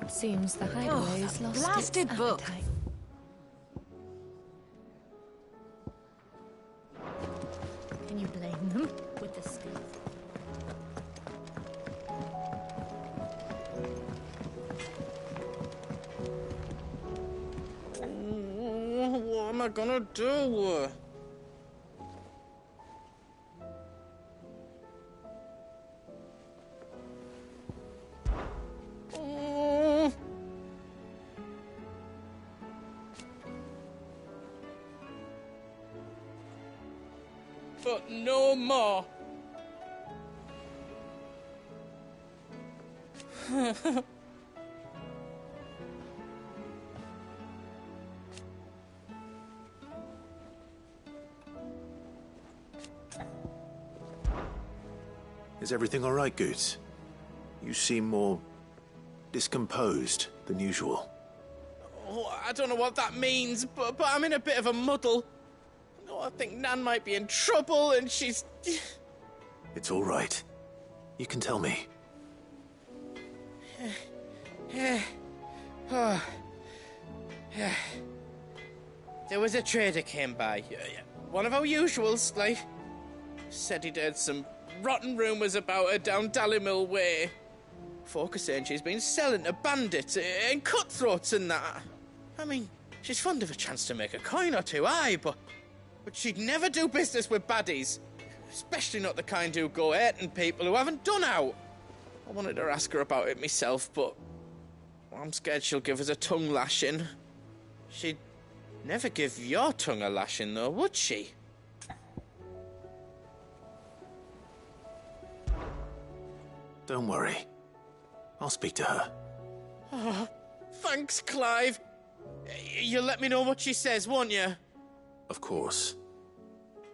Speaker 6: Seems the highway's lost
Speaker 13: blasted
Speaker 6: its
Speaker 13: book.
Speaker 6: appetite.
Speaker 1: Can you blame them with the speed?
Speaker 8: What am I gonna do? But no more.
Speaker 15: Is everything all right, Goots? You seem more discomposed than usual.
Speaker 12: Oh, I don't know what that means, but I'm in a bit of a muddle. Oh, I think Nan might be in trouble, and she's...
Speaker 15: It's all right. You can tell me.
Speaker 12: There was a trader came by. One of our usuals, like. Said he'd heard some rotten rumours about her down Dallimil Way. Folk are saying she's been selling to bandits and cutthroats and that. I mean, she's fond of a chance to make a coin or two, aye, but she'd never do business with baddies. Especially not the kind who go hurting people who haven't done out. I wanted to ask her about it myself, but I'm scared she'll give us a tongue lashing. She'd never give your tongue a lashing, though, would she?
Speaker 15: Don't worry. I'll speak to her.
Speaker 12: Oh, thanks, Clive. You'll let me know what she says, won't you?
Speaker 15: Of course.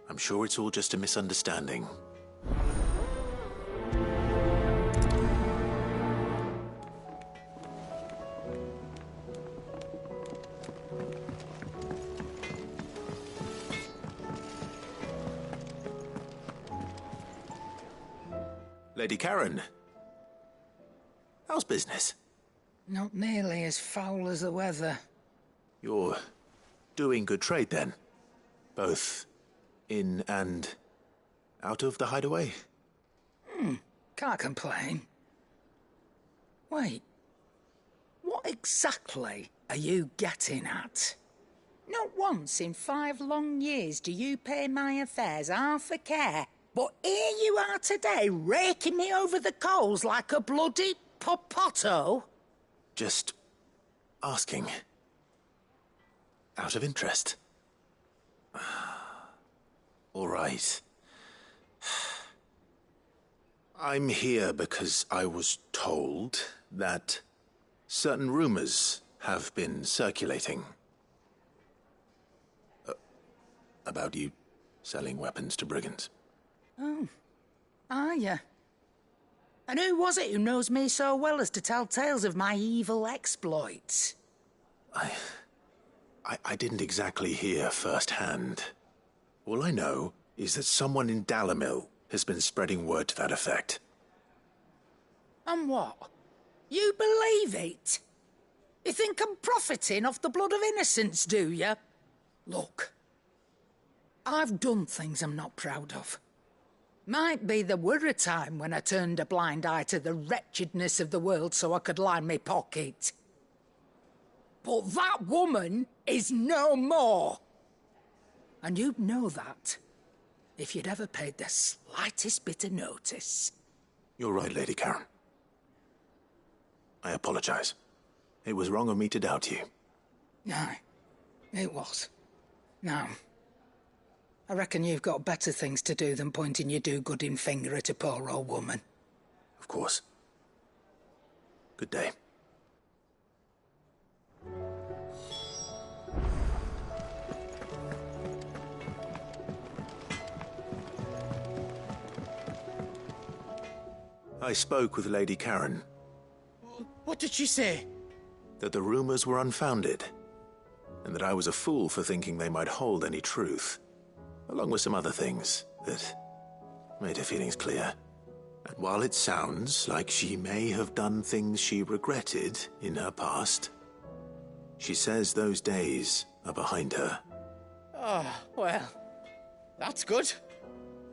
Speaker 15: I'm sure it's all just a misunderstanding. Lady Karen. How's business?
Speaker 2: Not nearly as foul as the weather.
Speaker 15: You're doing good trade, then? Both in and out of the hideaway?
Speaker 2: Can't complain. Wait. What exactly are you getting at? Not once in 5 long years do you pay my affairs half a care, but here you are today, raking me over the coals like a bloody popoto?
Speaker 15: Just asking. Out of interest. All right. I'm here because I was told that certain rumors have been circulating. About you selling weapons to brigands.
Speaker 2: Oh, are you? And who was it who knows me so well as to tell tales of my evil exploits?
Speaker 15: I didn't exactly hear firsthand. All I know is that someone in Dallimil has been spreading word to that effect.
Speaker 2: And what? You believe it? You think I'm profiting off the blood of innocents, do you? Look, I've done things I'm not proud of. Might be there were a time when I turned a blind eye to the wretchedness of the world so I could line my pocket. But that woman is no more. And you'd know that if you'd ever paid the slightest bit of notice.
Speaker 15: You're right, Lady Karen. I apologize. It was wrong of me to doubt you.
Speaker 2: No, it was. Now, I reckon you've got better things to do than pointing your do-gooding finger at a poor old woman.
Speaker 15: Of course. Good day. I spoke with Lady Karen.
Speaker 12: What did she say?
Speaker 15: That the rumors were unfounded, and that I was a fool for thinking they might hold any truth, along with some other things that made her feelings clear. And while it sounds like she may have done things she regretted in her past, she says those days are behind her.
Speaker 12: Oh, well, that's good.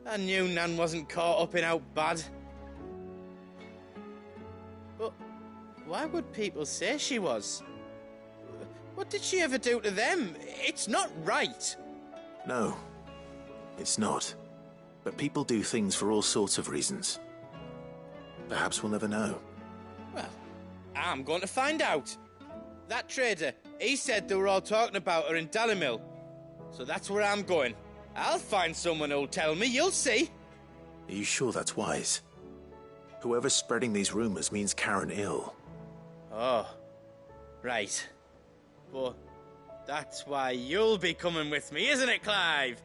Speaker 12: I knew Nan wasn't caught up in out bad. But why would people say she was? What did she ever do to them? It's not right.
Speaker 15: No, it's not. But people do things for all sorts of reasons. Perhaps we'll never know.
Speaker 12: Well, I'm going to find out. That trader, he said they were all talking about her in Dallimil. So that's where I'm going. I'll find someone who'll tell me, you'll see.
Speaker 15: Are you sure that's wise? Whoever's spreading these rumors means Karen ill.
Speaker 12: Oh, right. But that's why you'll be coming with me, isn't it, Clive?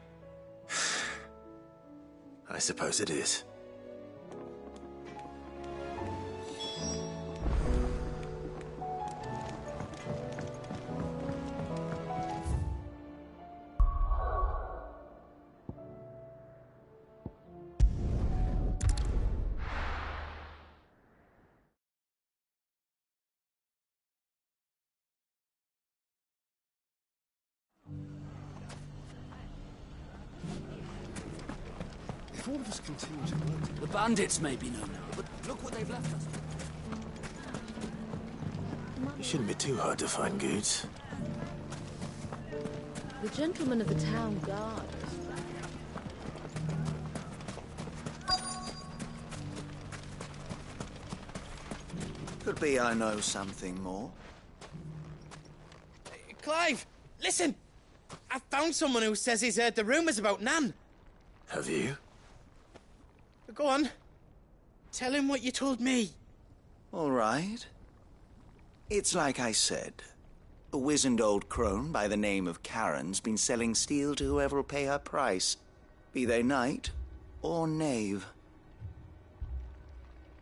Speaker 15: I suppose it is.
Speaker 24: all of us continue to work together...
Speaker 17: The bandits may be no no, but look what they've left us.
Speaker 15: You shouldn't be too hard to find, Goods.
Speaker 1: The gentleman of the town guard is back.
Speaker 20: Could be I know something more.
Speaker 12: Clive, listen! I found someone who says he's heard the rumours about Nan.
Speaker 15: Have you?
Speaker 12: Go on. Tell him what you told me.
Speaker 20: All right. It's like I said. A wizened old crone by the name of Karen's been selling steel to whoever'll pay her price, be they knight or knave.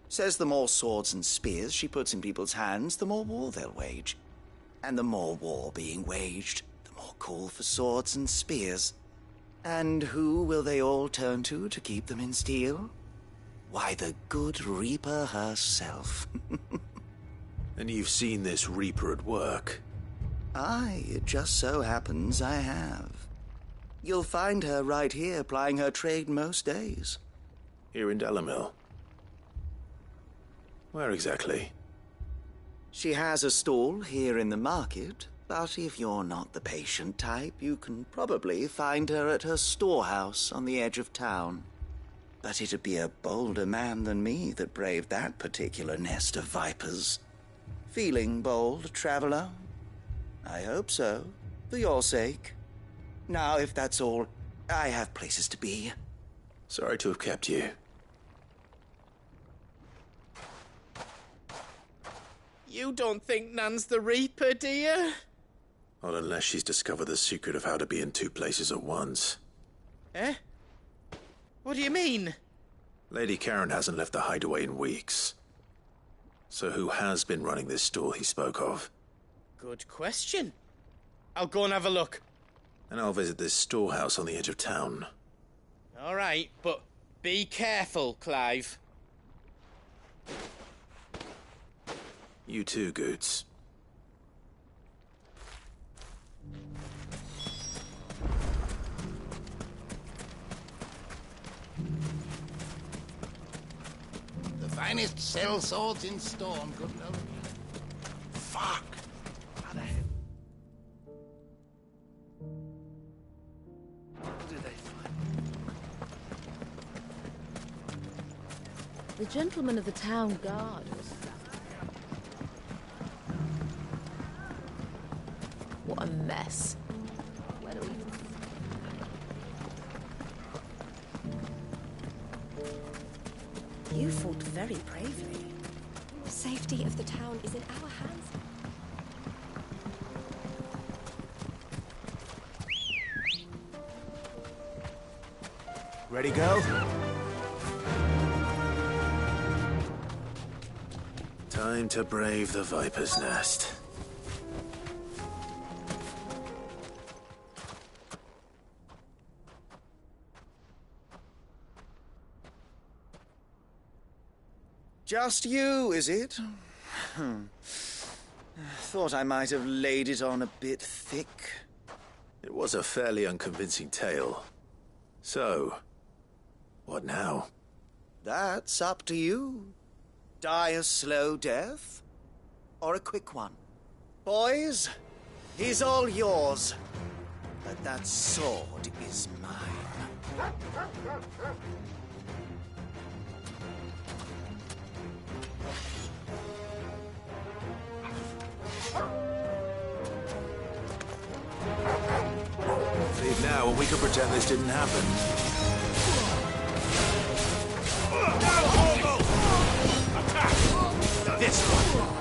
Speaker 20: Says the more swords and spears she puts in people's hands, the more war they'll wage. And the more war being waged, the more call for swords and spears. And who will they all turn to keep them in steel? Why, the good Reaper herself.
Speaker 15: And you've seen this Reaper at work?
Speaker 20: Aye, it just so happens I have. You'll find her right here plying her trade most days.
Speaker 15: Here in Dalimil? Where exactly?
Speaker 20: She has a stall here in the market, but if you're not the patient type, you can probably find her at her storehouse on the edge of town. But it'd be a bolder man than me that braved that particular nest of vipers. Feeling bold, traveler? I hope so, for your sake. Now, if that's all, I have places to be.
Speaker 15: Sorry to have kept you.
Speaker 12: You don't think Nan's the Reaper, do you?
Speaker 15: Not unless she's discovered the secret of how to be in two places at once.
Speaker 12: Eh? What do you mean?
Speaker 15: Lady Karen hasn't left the hideaway in weeks. So who has been running this store he spoke of?
Speaker 12: Good question. I'll go and have a look.
Speaker 15: And I'll visit this storehouse on the edge of town.
Speaker 12: All right, but be careful, Clive.
Speaker 15: You too, Goods.
Speaker 21: The finest sell swords in Storm, good lord. Fuck! How the hell? What did they find?
Speaker 1: The gentleman of the town guard was back. What a mess. Where do we...
Speaker 11: You fought very bravely. The safety of the town is in our hands.
Speaker 15: Ready, go? Time to brave the Viper's Nest.
Speaker 20: Just you, is it? Thought I might have laid it on a bit thick.
Speaker 15: It was a fairly unconvincing tale. So, what now?
Speaker 20: That's up to you. Die a slow death, or a quick one. Boys, he's all yours. But that sword is mine.
Speaker 15: Leave now, and we can pretend this didn't happen. Attack! This one!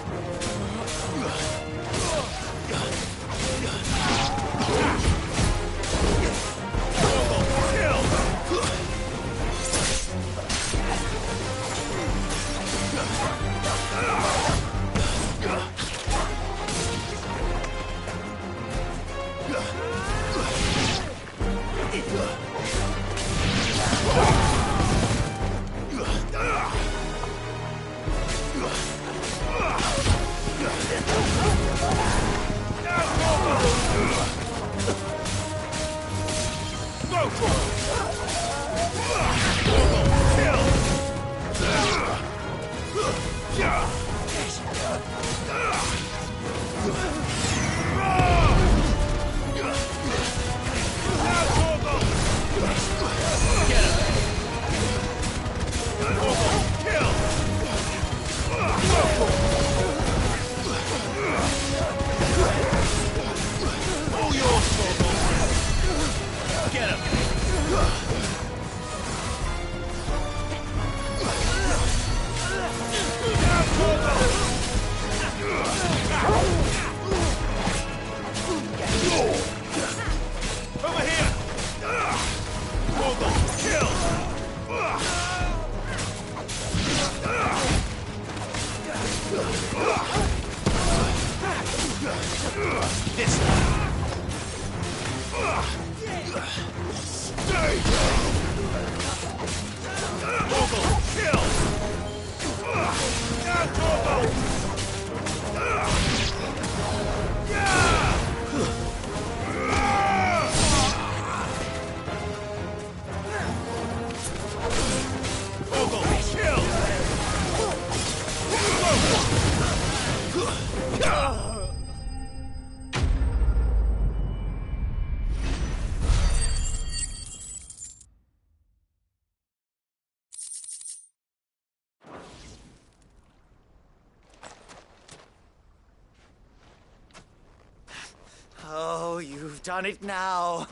Speaker 20: done it now.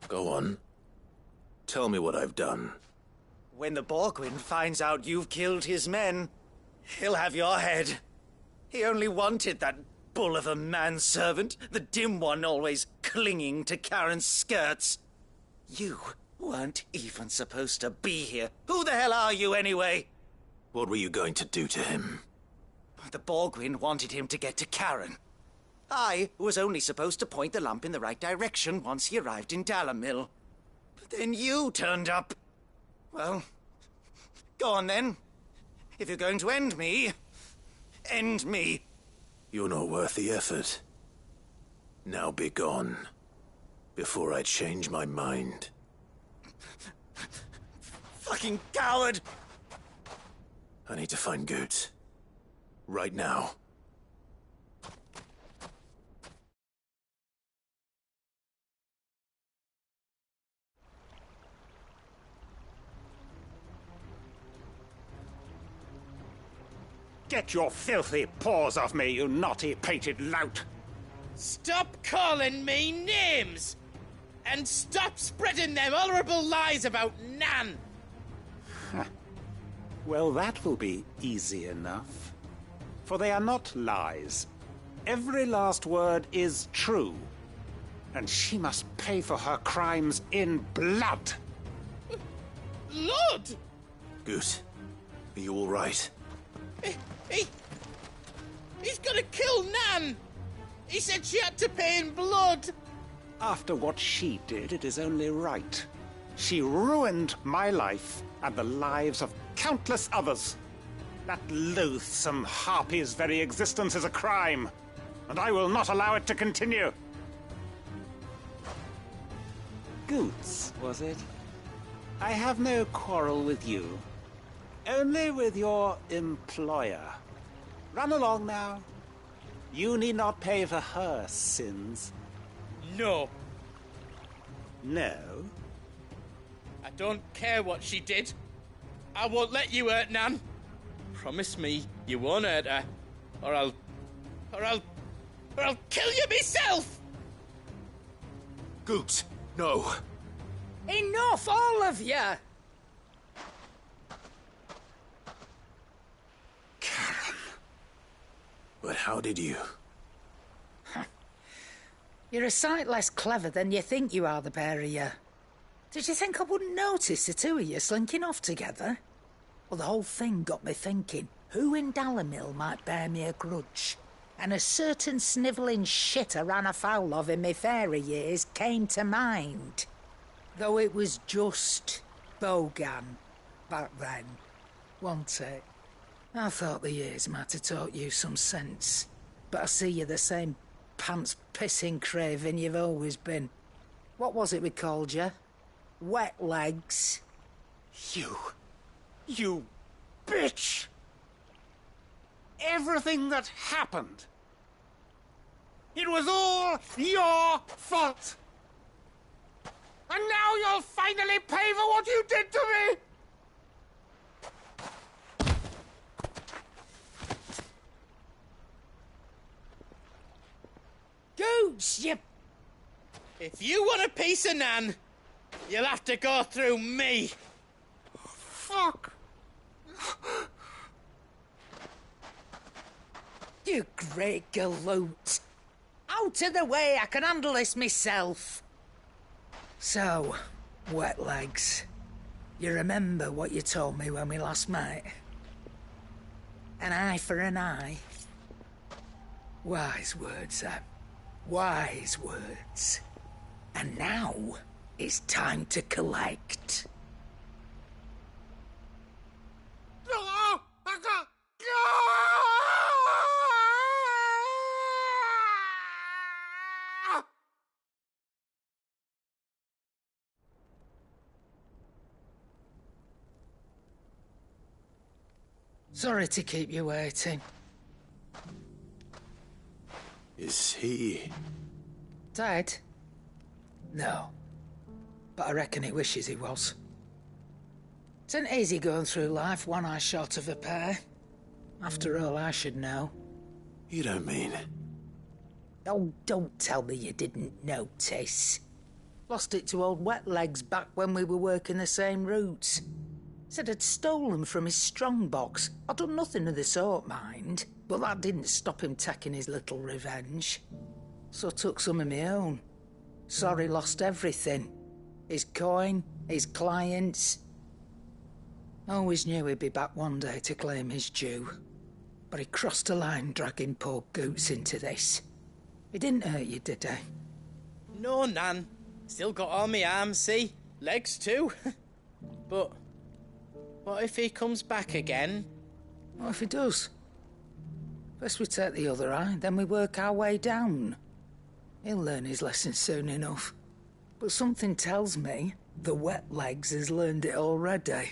Speaker 15: Go on. Tell me what I've done.
Speaker 20: When the Borgwyn finds out you've killed his men, he'll have your head. He only wanted that bull of a manservant, the dim one always clinging to Karen's skirts. You weren't even supposed to be here. Who the hell are you, anyway?
Speaker 15: What were you going to do to him?
Speaker 20: The Borgwyn wanted him to get to Karen. I was only supposed to point the lamp in the right direction once he arrived in Dalamil. But then you turned up. Well, go on then. If you're going to end me, end me.
Speaker 15: You're not worth the effort. Now be gone, before I change my mind.
Speaker 20: Fucking coward!
Speaker 15: I need to find Goetz. Right now.
Speaker 5: Get your filthy paws off me, you naughty-pated lout!
Speaker 12: Stop calling me names! And stop spreading them horrible lies about Nan!
Speaker 5: Well, that will be easy enough. For they are not lies. Every last word is true. And she must pay for her crimes in blood!
Speaker 12: Lord!
Speaker 15: Goose, are you all right?
Speaker 12: He's gonna kill Nan! He said she had to pay in blood!
Speaker 5: After what she did, it is only right. She ruined my life and the lives of countless others. That loathsome harpy's very existence is a crime, and I will not allow it to continue. Goetz, was it? I have no quarrel with you. Only with your employer. Run along now. You need not pay for her sins.
Speaker 12: No.
Speaker 5: No?
Speaker 12: I don't care what she did. I won't let you hurt Nan. Promise me you won't hurt her, or I'll kill you myself!
Speaker 15: Goetz, no.
Speaker 2: Enough, all of you!
Speaker 15: But how did you?
Speaker 2: You're a sight less clever than you think you are, the pair of you. Did you think I wouldn't notice the two of you slinking off together? Well, the whole thing got me thinking, who in Dalamil might bear me a grudge? And a certain snivelling shit I ran afoul of in my fairy years came to mind. Though it was just Bogan back then, wasn't it? I thought the years might have taught you some sense, but I see you're the same pants-pissing craven you've always been. What was it we called you? Wet legs?
Speaker 5: You bitch! Everything that happened, it was all your fault! And now you'll finally pay for what you did to me!
Speaker 2: Goose, you...
Speaker 12: If you want a piece of Nan, you'll have to go through me.
Speaker 5: Fuck!
Speaker 2: You great galoot. Out of the way, I can handle this myself. So, wet legs, you remember what you told me when we last met? An eye for an eye. Wise words, Sam. Wise words. And now, it's time to collect. Sorry to keep you waiting.
Speaker 15: Is he...
Speaker 2: Dead? No. But I reckon he wishes he was. It isn't easy going through life one eye short of a pair. After all, I should know.
Speaker 15: You don't mean...
Speaker 2: Oh, don't tell me you didn't notice. Lost it to old Wet Legs back when we were working the same routes. Said I'd stolen from his strongbox. I'd done nothing of the sort, mind, but that didn't stop him taking his little revenge. So I took some of my own. Sorry, lost everything. His coin, his clients. Always knew he'd be back one day to claim his due. But he crossed a line dragging poor Goots into this. He didn't hurt you, did he?
Speaker 12: No, Nan. Still got all my arms, see? Legs too. But what if he comes back again?
Speaker 2: What if he does? First we take the other eye, then we work our way down. He'll learn his lesson soon enough. But something tells me the Wet Legs has learned it already.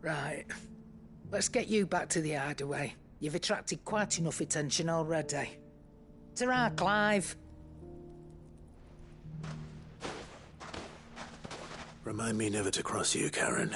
Speaker 2: Right. Let's get you back to the hideaway. You've attracted quite enough attention already. Ta-ra, Clive.
Speaker 15: Remind me never to cross you, Karen.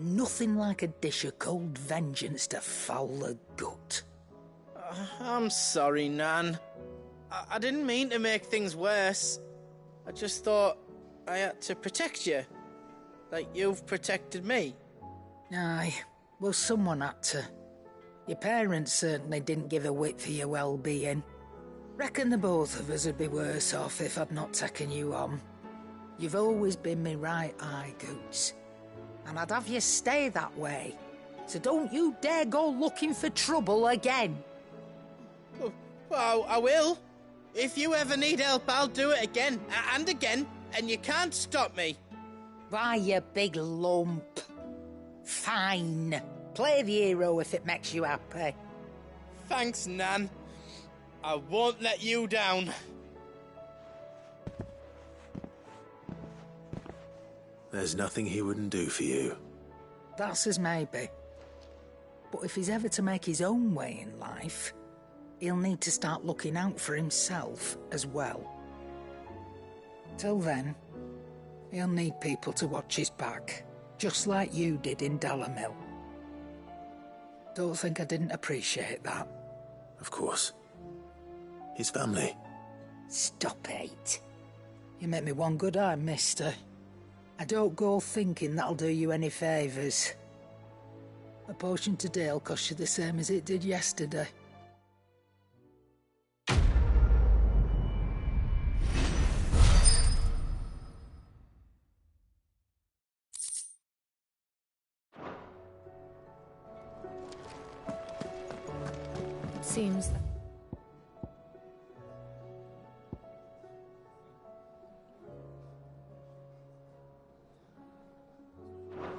Speaker 2: Nothing like a dish of cold vengeance to foul the gut.
Speaker 12: I'm sorry, Nan. I didn't mean to make things worse. I just thought I had to protect you. Like you've protected me.
Speaker 2: Aye, well, someone had to. Your parents certainly didn't give a whit for your well-being. Reckon the both of us would be worse off if I'd not taken you on. You've always been me right eye, Goots. And I'd have you stay that way. So don't you dare go looking for trouble again.
Speaker 12: Well, I will. If you ever need help, I'll do it again and again, and you can't stop me.
Speaker 2: Why, you big lump. Fine. Play the hero if it makes you happy.
Speaker 12: Thanks, Nan. I won't let you down.
Speaker 15: There's nothing he wouldn't do for you.
Speaker 2: That's as maybe. But if he's ever to make his own way in life, he'll need to start looking out for himself as well. Till then, he'll need people to watch his back, just like you did in Dalimil. Don't think I didn't appreciate that.
Speaker 15: Of course. His family.
Speaker 2: Stop it. You make me one good eye, mister. I don't go thinking that'll do you any favours. A potion today'll cost you the same as it did yesterday.
Speaker 6: It seems that...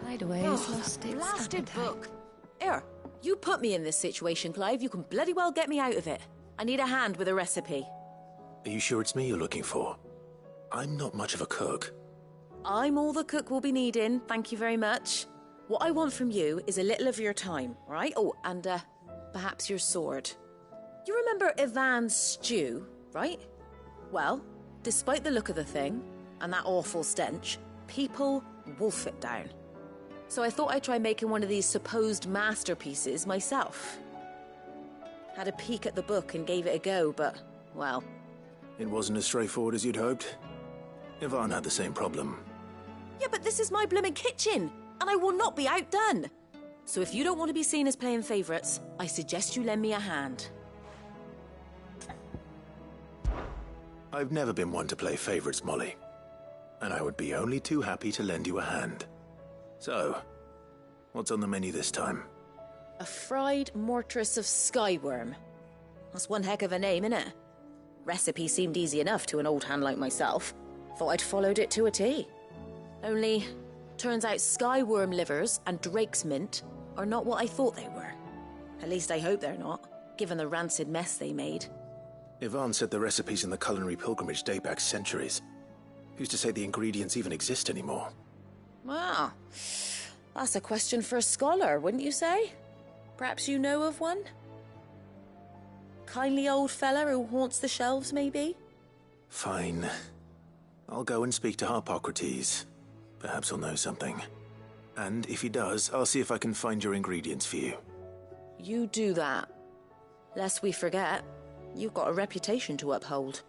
Speaker 6: Hideaway's lost its
Speaker 1: Blasted
Speaker 6: appetite.
Speaker 1: book. Here, you put me in this situation, Clive. You can bloody well get me out of it. I need a hand with a recipe.
Speaker 15: Are you sure it's me you're looking for? I'm not much of a cook.
Speaker 1: I'm all the cook will be needing, thank you very much. What I want from you is a little of your time, right? Oh, and perhaps your sword. You remember Ivan's stew, right? Well, despite the look of the thing, and that awful stench, people wolf it down. So I thought I'd try making one of these supposed masterpieces myself. Had a peek at the book and gave it a go, but, well...
Speaker 15: It wasn't as straightforward as you'd hoped. Ivan had the same problem.
Speaker 1: Yeah, but this is my blimmin' kitchen, and I will not be outdone. So if you don't want to be seen as playing favourites, I suggest you lend me a hand.
Speaker 15: I've never been one to play favourites, Molly. And I would be only too happy to lend you a hand. So, what's on the menu this time?
Speaker 1: A fried mortress of skyworm. That's one heck of a name, innit? Recipe seemed easy enough to an old hand like myself. Thought I'd followed it to a T. Only, turns out skyworm livers and drake's mint are not what I thought they were. At least I hope they're not, given the rancid mess they made.
Speaker 15: Yvonne said the recipes in the culinary pilgrimage date back centuries. Who's to say the ingredients even exist anymore?
Speaker 1: Well, that's a question for a scholar, wouldn't you say? Perhaps you know of one? Kindly old fella who haunts the shelves, maybe?
Speaker 15: Fine. I'll go and speak to Harpocrates. Perhaps he'll know something. And if he does, I'll see if I can find your ingredients for you.
Speaker 1: You do that. Lest we forget, you've got a reputation to uphold.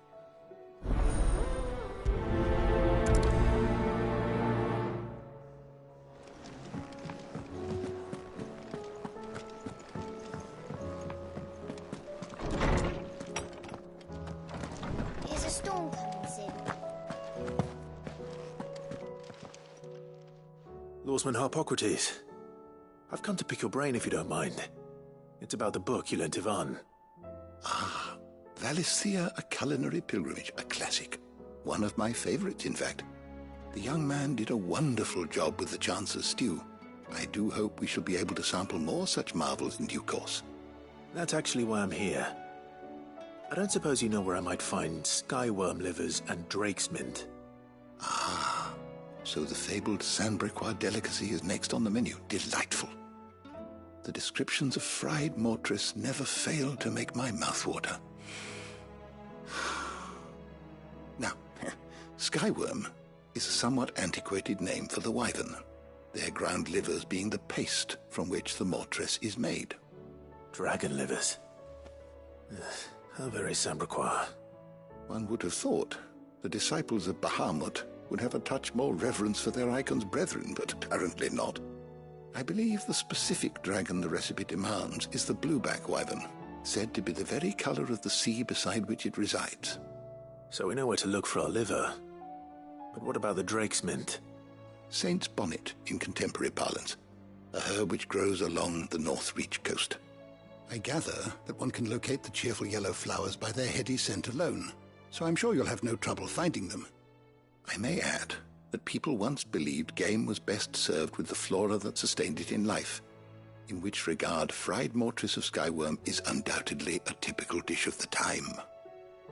Speaker 11: Is a storm coming soon?
Speaker 15: Lawsman Harpocrates. I've come to pick your brain if you don't mind. It's about the book you lent Yvonne.
Speaker 19: Ah, Valisthea, a culinary pilgrimage, a classic. One of my favorites, in fact. The young man did a wonderful job with the Chance's stew. I do hope we shall be able to sample more such marvels in due course.
Speaker 15: That's actually why I'm here. I don't suppose you know where I might find skyworm livers and drake's mint.
Speaker 19: Ah, so the fabled Sandbrequois delicacy is next on the menu. Delightful. The descriptions of fried mortress never fail to make my mouth water. Now, skyworm is a somewhat antiquated name for the wyvern, their ground livers being the paste from which the mortress is made.
Speaker 15: Dragon livers. How very Sandbrequois.
Speaker 19: One would have thought the disciples of Bahamut would have a touch more reverence for their icon's brethren, but apparently not. I believe the specific dragon the recipe demands is the blueback wyvern, said to be the very color of the sea beside which it resides.
Speaker 15: So we know where to look for our liver. But what about the drake's mint?
Speaker 19: Saint's bonnet in contemporary parlance, a herb which grows along the North Reach coast. I gather that one can locate the cheerful yellow flowers by their heady scent alone, so I'm sure you'll have no trouble finding them. I may add that people once believed game was best served with the flora that sustained it in life, in which regard fried mortress of skyworm is undoubtedly a typical dish of the time.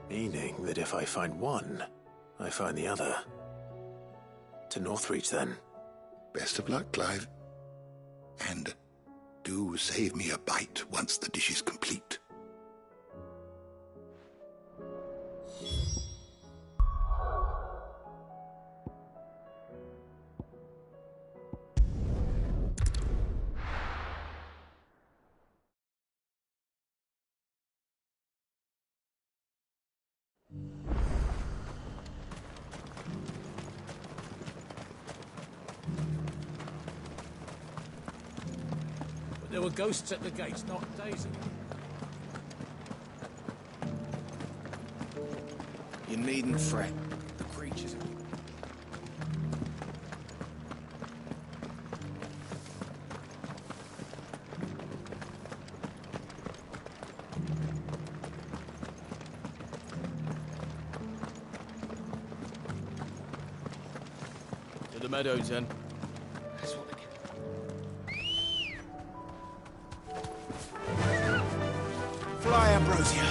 Speaker 15: Meaning that if I find one, I find the other. To Northreach, then.
Speaker 19: Best of luck, Clive. And do save me a bite once the dish is complete.
Speaker 17: There were ghosts at the gates not days ago.
Speaker 7: You needn't fret. The creatures are...
Speaker 17: To the meadows, then.
Speaker 7: That's what they get.
Speaker 14: Fly, Ambrosia.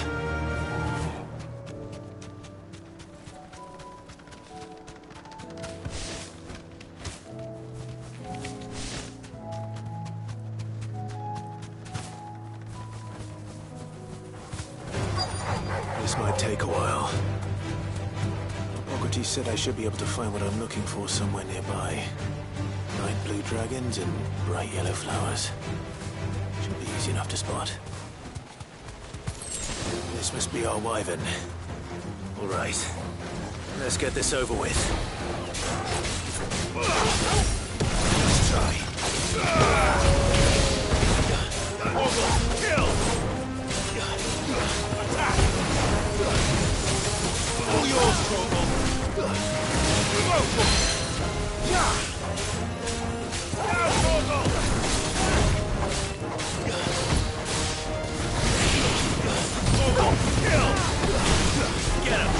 Speaker 15: This might take a while. Hippocrates said I should be able to find what I'm looking for somewhere nearby. Night blue dragons and bright yellow flowers. Should be easy enough to spot. This must be our wyvern. All right. Let's get this over with. Let's try.
Speaker 24: Kill! Attack! All yours, Torgal! Go for it! Yeah! Now, Torgal! Torgal, kill! Get him!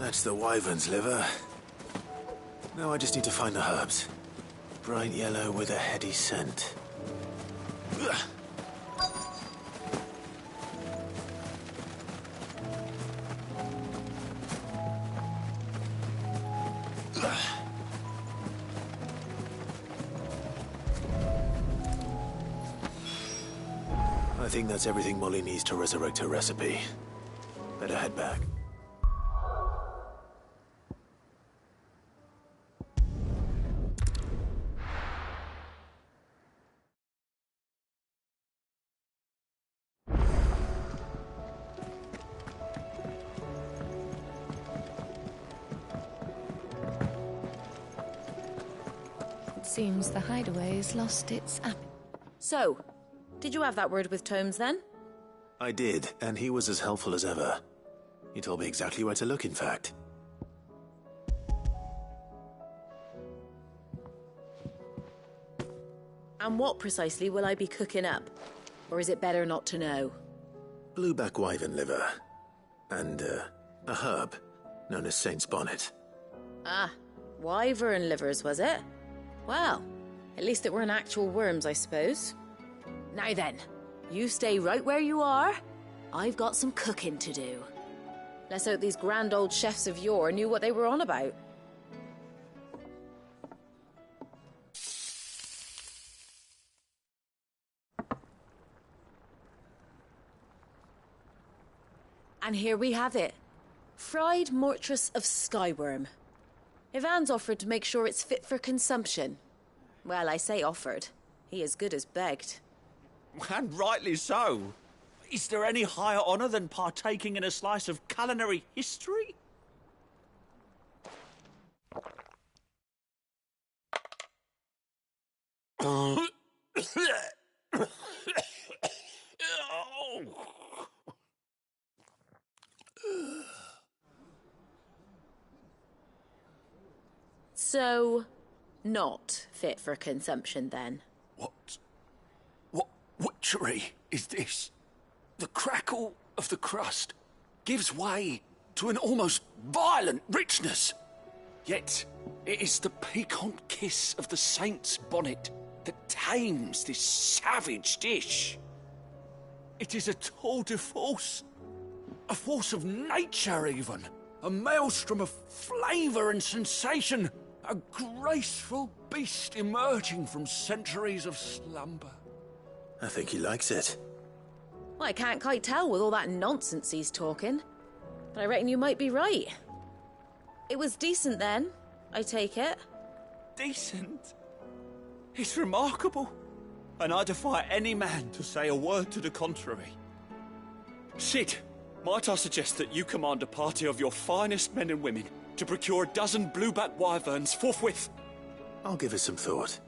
Speaker 15: That's the wyvern's liver. Now I just need to find the herbs. Bright yellow with a heady scent. Ugh. I think that's everything Molly needs to resurrect her recipe. Better head back.
Speaker 6: It seems the hideaway's lost its appetite.
Speaker 1: So, did you have that word with Tomes then?
Speaker 15: I did, and he was as helpful as ever. He told me exactly where to look, in fact.
Speaker 1: And what precisely will I be cooking up? Or is it better not to know?
Speaker 15: Blueback wyvern liver. And, a herb known as Saint's Bonnet.
Speaker 1: Ah, wyvern livers, was it? Well, at least it weren't actual worms, I suppose. Now then, you stay right where you are. I've got some cooking to do. Let's hope these grand old chefs of yore knew what they were on about. And here we have it. Fried mortress of skyworm. Ivan's offered to make sure it's fit for consumption. Well, I say offered. He as good as begged.
Speaker 4: And rightly so. Is there any higher honour than partaking in a slice of culinary history?
Speaker 1: So, not fit for consumption then?
Speaker 23: What witchery is this? The crackle of the crust gives way to an almost violent richness. Yet, it is the piquant kiss of the saint's bonnet that tames this savage dish. It is a tour de force. A force of nature, even. A maelstrom of flavour and sensation. A graceful beast emerging from centuries of slumber.
Speaker 15: I think he likes it.
Speaker 1: Well, I can't quite tell with all that nonsense he's talking. But I reckon you might be right. It was decent then, I take it.
Speaker 4: Decent? It's remarkable. And I defy any man to say a word to the contrary. Sid, might I suggest that you command a party of your finest men and women to procure a dozen blueback wyverns forthwith?
Speaker 15: I'll give it some thought.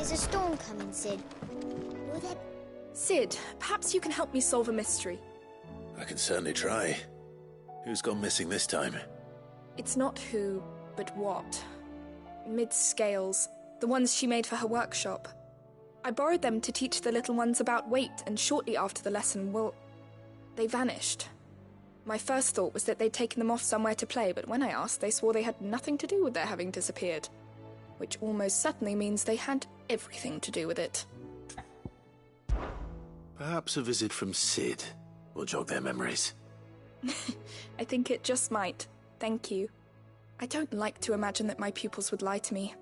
Speaker 11: Is a storm coming, Sid? Will there...
Speaker 9: Sid, perhaps you can help me solve a mystery.
Speaker 15: I can certainly try. Who's gone missing this time?
Speaker 9: It's not who, but what. Mid's scales, the ones she made for her workshop. I borrowed them to teach the little ones about weight, and shortly after the lesson, well, they vanished. My first thought was that they'd taken them off somewhere to play, but when I asked, they swore they had nothing to do with their having disappeared. Which almost certainly means they had everything to do with it.
Speaker 15: Perhaps a visit from Sid will jog their memories.
Speaker 9: I think it just might. Thank you. I don't like to imagine that my pupils would lie to me.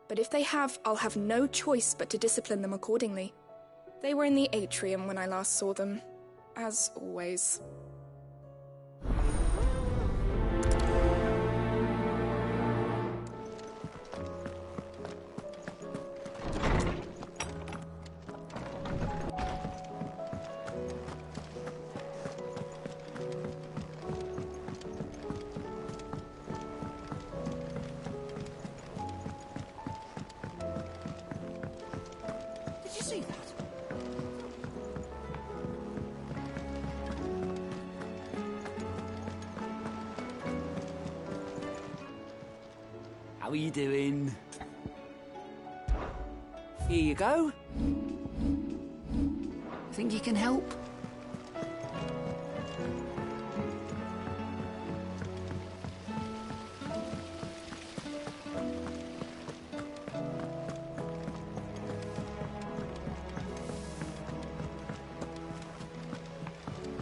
Speaker 9: But if they have, I'll have no choice but to discipline them accordingly. They were in the atrium when I last saw them, as always.
Speaker 3: How are you doing? Here you go.
Speaker 2: Think you can help?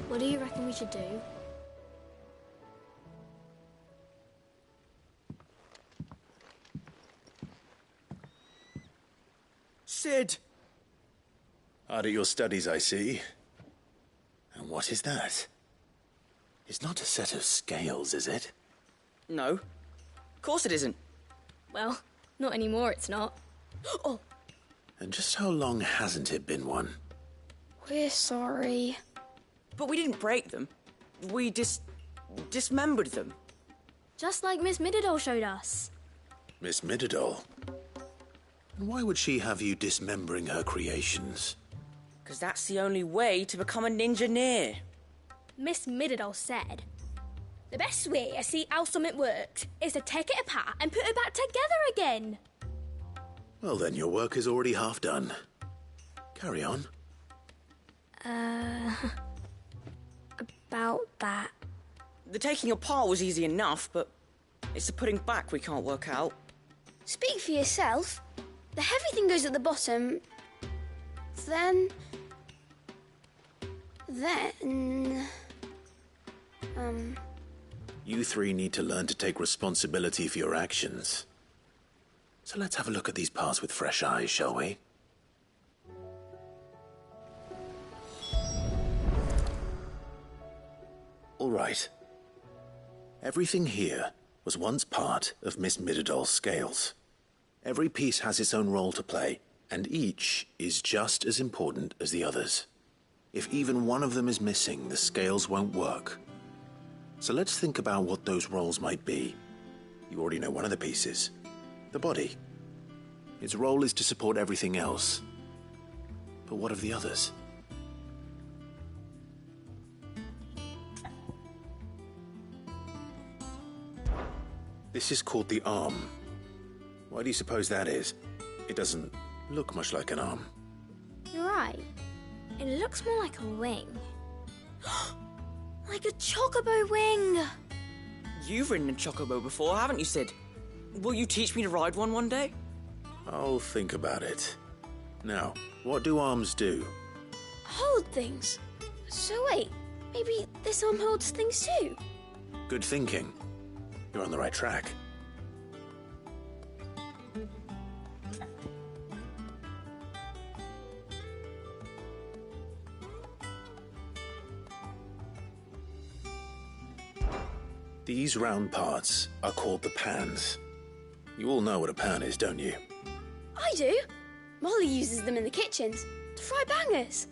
Speaker 10: What do you reckon we should do?
Speaker 4: Sid!
Speaker 15: Hard at your studies, I see. And what is that? It's not a set of scales, is it?
Speaker 8: No. Of course it isn't.
Speaker 10: Well, not anymore, it's not. Oh,
Speaker 15: And just how long hasn't it been one?
Speaker 10: we're sorry.
Speaker 8: But we didn't break them. We dismembered them.
Speaker 10: Just like Miss Mididol showed us.
Speaker 15: Miss Mididol? And why would she have you dismembering her creations?
Speaker 8: Because that's the only way to become a ninja-neer.
Speaker 10: Miss Mididol said, the best way I see how something works is to take it apart and put it back together again.
Speaker 15: Well then, your work is already half done. Carry on.
Speaker 10: About that.
Speaker 8: The taking apart was easy enough, but it's the putting back we can't work out.
Speaker 10: Speak for yourself. The heavy thing goes at the bottom. Then...
Speaker 15: You three need to learn to take responsibility for your actions. So let's have a look at these parts with fresh eyes, shall we? All right. Everything here was once part of Miss Mididol's scales. Every piece has its own role to play, and each is just as important as the others. If even one of them is missing, the scales won't work. So let's think about what those roles might be. You already know one of the pieces. The body. Its role is to support everything else. But what of the others? This is called the arm. Why do you suppose that is? It doesn't look much like an arm.
Speaker 10: You're right. It looks more like a wing. Like a chocobo wing!
Speaker 8: You've ridden a chocobo before, haven't you, Sid? Will you teach me to ride one day?
Speaker 15: I'll think about it. Now, what do arms do?
Speaker 10: Hold things. So wait, maybe this arm holds things too?
Speaker 15: Good thinking. You're on the right track. These round parts are called the pans. You all know what a pan is, don't you?
Speaker 10: I do. Molly uses them in the kitchens to fry bangers.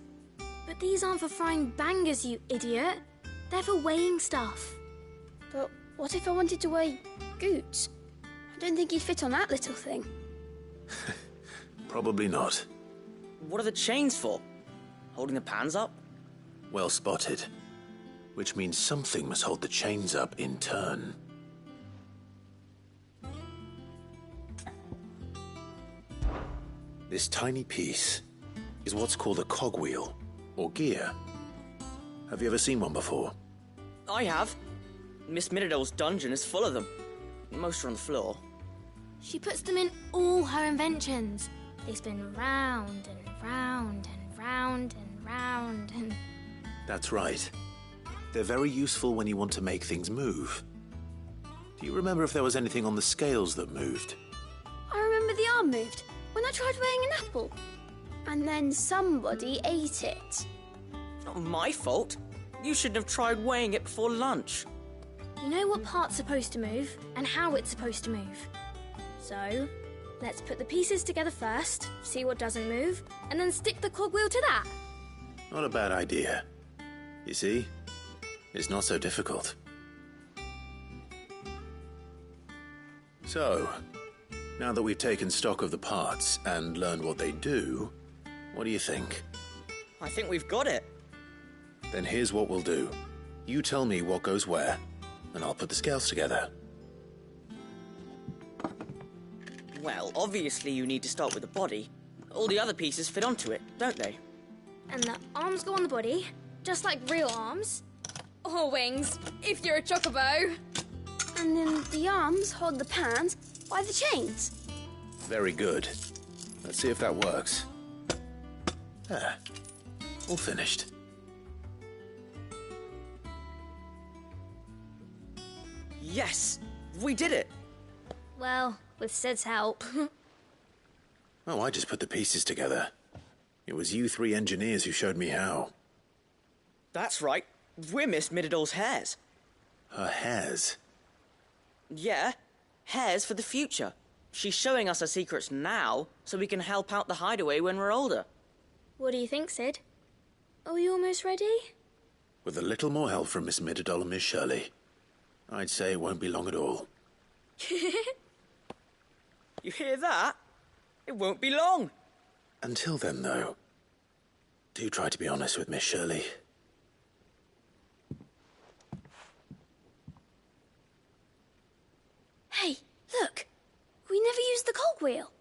Speaker 10: But these aren't for frying bangers, you idiot. They're for weighing stuff. But what if I wanted to weigh goods? I don't think he'd fit on that little thing.
Speaker 15: Probably not.
Speaker 8: What are the chains for? Holding the pans up?
Speaker 15: Well spotted. Which means something must hold the chains up in turn. This tiny piece is what's called a cogwheel, or gear. Have you ever seen one before?
Speaker 8: I have. Miss Mididol's dungeon is full of them. Most are on the floor.
Speaker 10: She puts them in all her inventions. They spin round and round and round and round and...
Speaker 15: That's right. They're very useful when you want to make things move. Do you remember if there was anything on the scales that moved?
Speaker 10: I remember the arm moved when I tried weighing an apple. And then somebody ate it.
Speaker 8: It's not my fault. You shouldn't have tried weighing it before lunch.
Speaker 10: You know what part's supposed to move and how it's supposed to move. So, let's put the pieces together first, see what doesn't move, and then stick the cogwheel to that.
Speaker 15: Not a bad idea. You see? It's not so difficult. So, now that we've taken stock of the parts and learned what they do, what do you think?
Speaker 8: I think we've got it.
Speaker 15: Then here's what we'll do. You tell me what goes where, and I'll put the scales together.
Speaker 8: Well, obviously you need to start with the body. All the other pieces fit onto it, don't they?
Speaker 10: And the arms go on the body, just like real arms. Or wings, if you're a chocobo. And then the arms hold the pans by the chains.
Speaker 15: Very good. Let's see if that works. There. All finished.
Speaker 8: Yes! We did it!
Speaker 10: Well, with Sid's help.
Speaker 15: Oh, I just put the pieces together. It was you three engineers who showed me how.
Speaker 8: That's right. We're Miss Mididol's hairs.
Speaker 15: Her hairs?
Speaker 8: Yeah, hairs for the future. She's showing us her secrets now, so we can help out the hideaway when we're older.
Speaker 10: What do you think, Sid? Are we almost ready?
Speaker 15: With a little more help from Miss Mididol and Miss Shirley, I'd say it won't be long at all.
Speaker 8: You hear that? It won't be long.
Speaker 15: Until then, though, do try to be honest with Miss Shirley.
Speaker 10: Hey, look! We never used the cogwheel.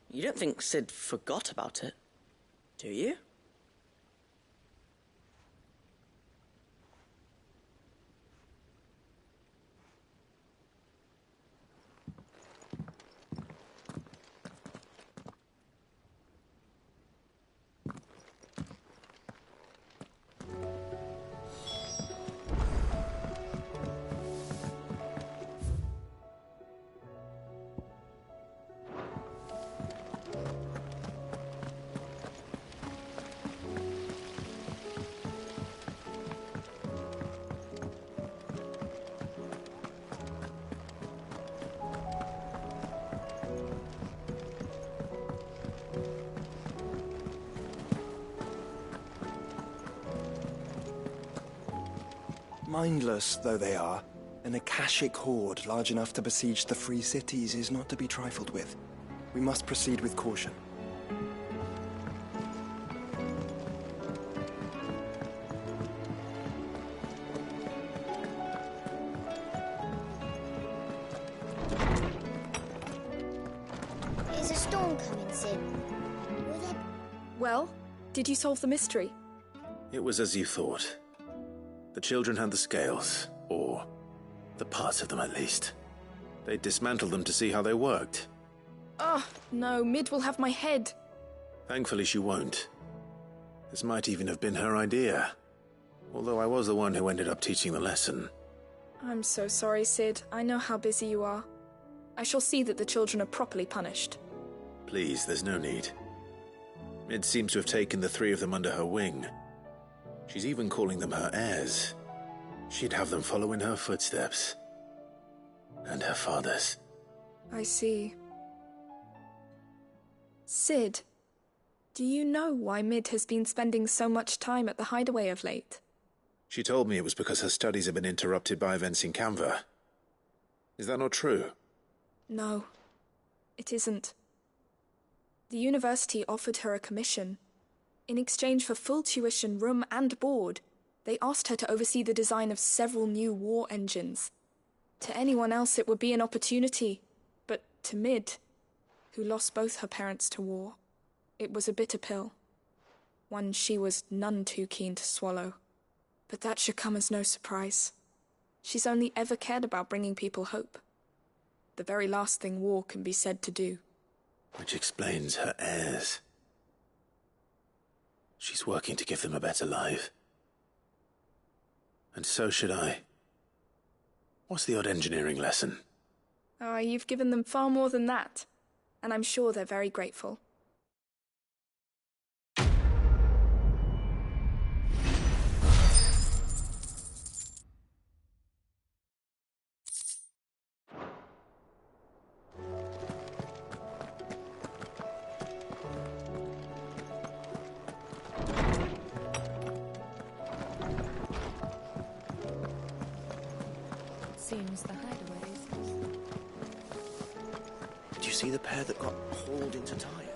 Speaker 8: You don't think Sid forgot about it, do you?
Speaker 13: Mindless though they are, an Akashic horde large enough to besiege the free cities is not to be trifled with. We must proceed with caution.
Speaker 11: Is a storm coming, Sid?
Speaker 9: Well, did you solve the mystery?
Speaker 15: It was as you thought. The children had the scales, or the parts of them at least. They dismantled them to see how they worked.
Speaker 9: Oh, no, Mid will have my head.
Speaker 15: Thankfully she won't. This might even have been her idea. Although I was the one who ended up teaching the lesson.
Speaker 9: I'm so sorry, Sid. I know how busy you are. I shall see that the children are properly punished.
Speaker 15: Please, there's no need. Mid seems to have taken the three of them under her wing. She's even calling them her heirs. She'd have them follow in her footsteps. And her father's.
Speaker 9: I see. Sid, do you know why Mid has been spending so much time at the hideaway of late?
Speaker 15: She told me it was because her studies have been interrupted by events in Canva. Is that not true?
Speaker 9: No, it isn't. The university offered her a commission. In exchange for full tuition, room and board, they asked her to oversee the design of several new war engines. To anyone else it would be an opportunity, but to Mid, who lost both her parents to war, it was a bitter pill. One she was none too keen to swallow. But that should come as no surprise. She's only ever cared about bringing people hope. The very last thing war can be said to do.
Speaker 15: Which explains her heirs. She's working to give them a better life. And so should I. What's the odd engineering lesson?
Speaker 9: Ah, you've given them far more than that. And I'm sure they're very grateful.
Speaker 6: Seems the hideaway is...
Speaker 20: Did you see the pair that got hauled into Tyre?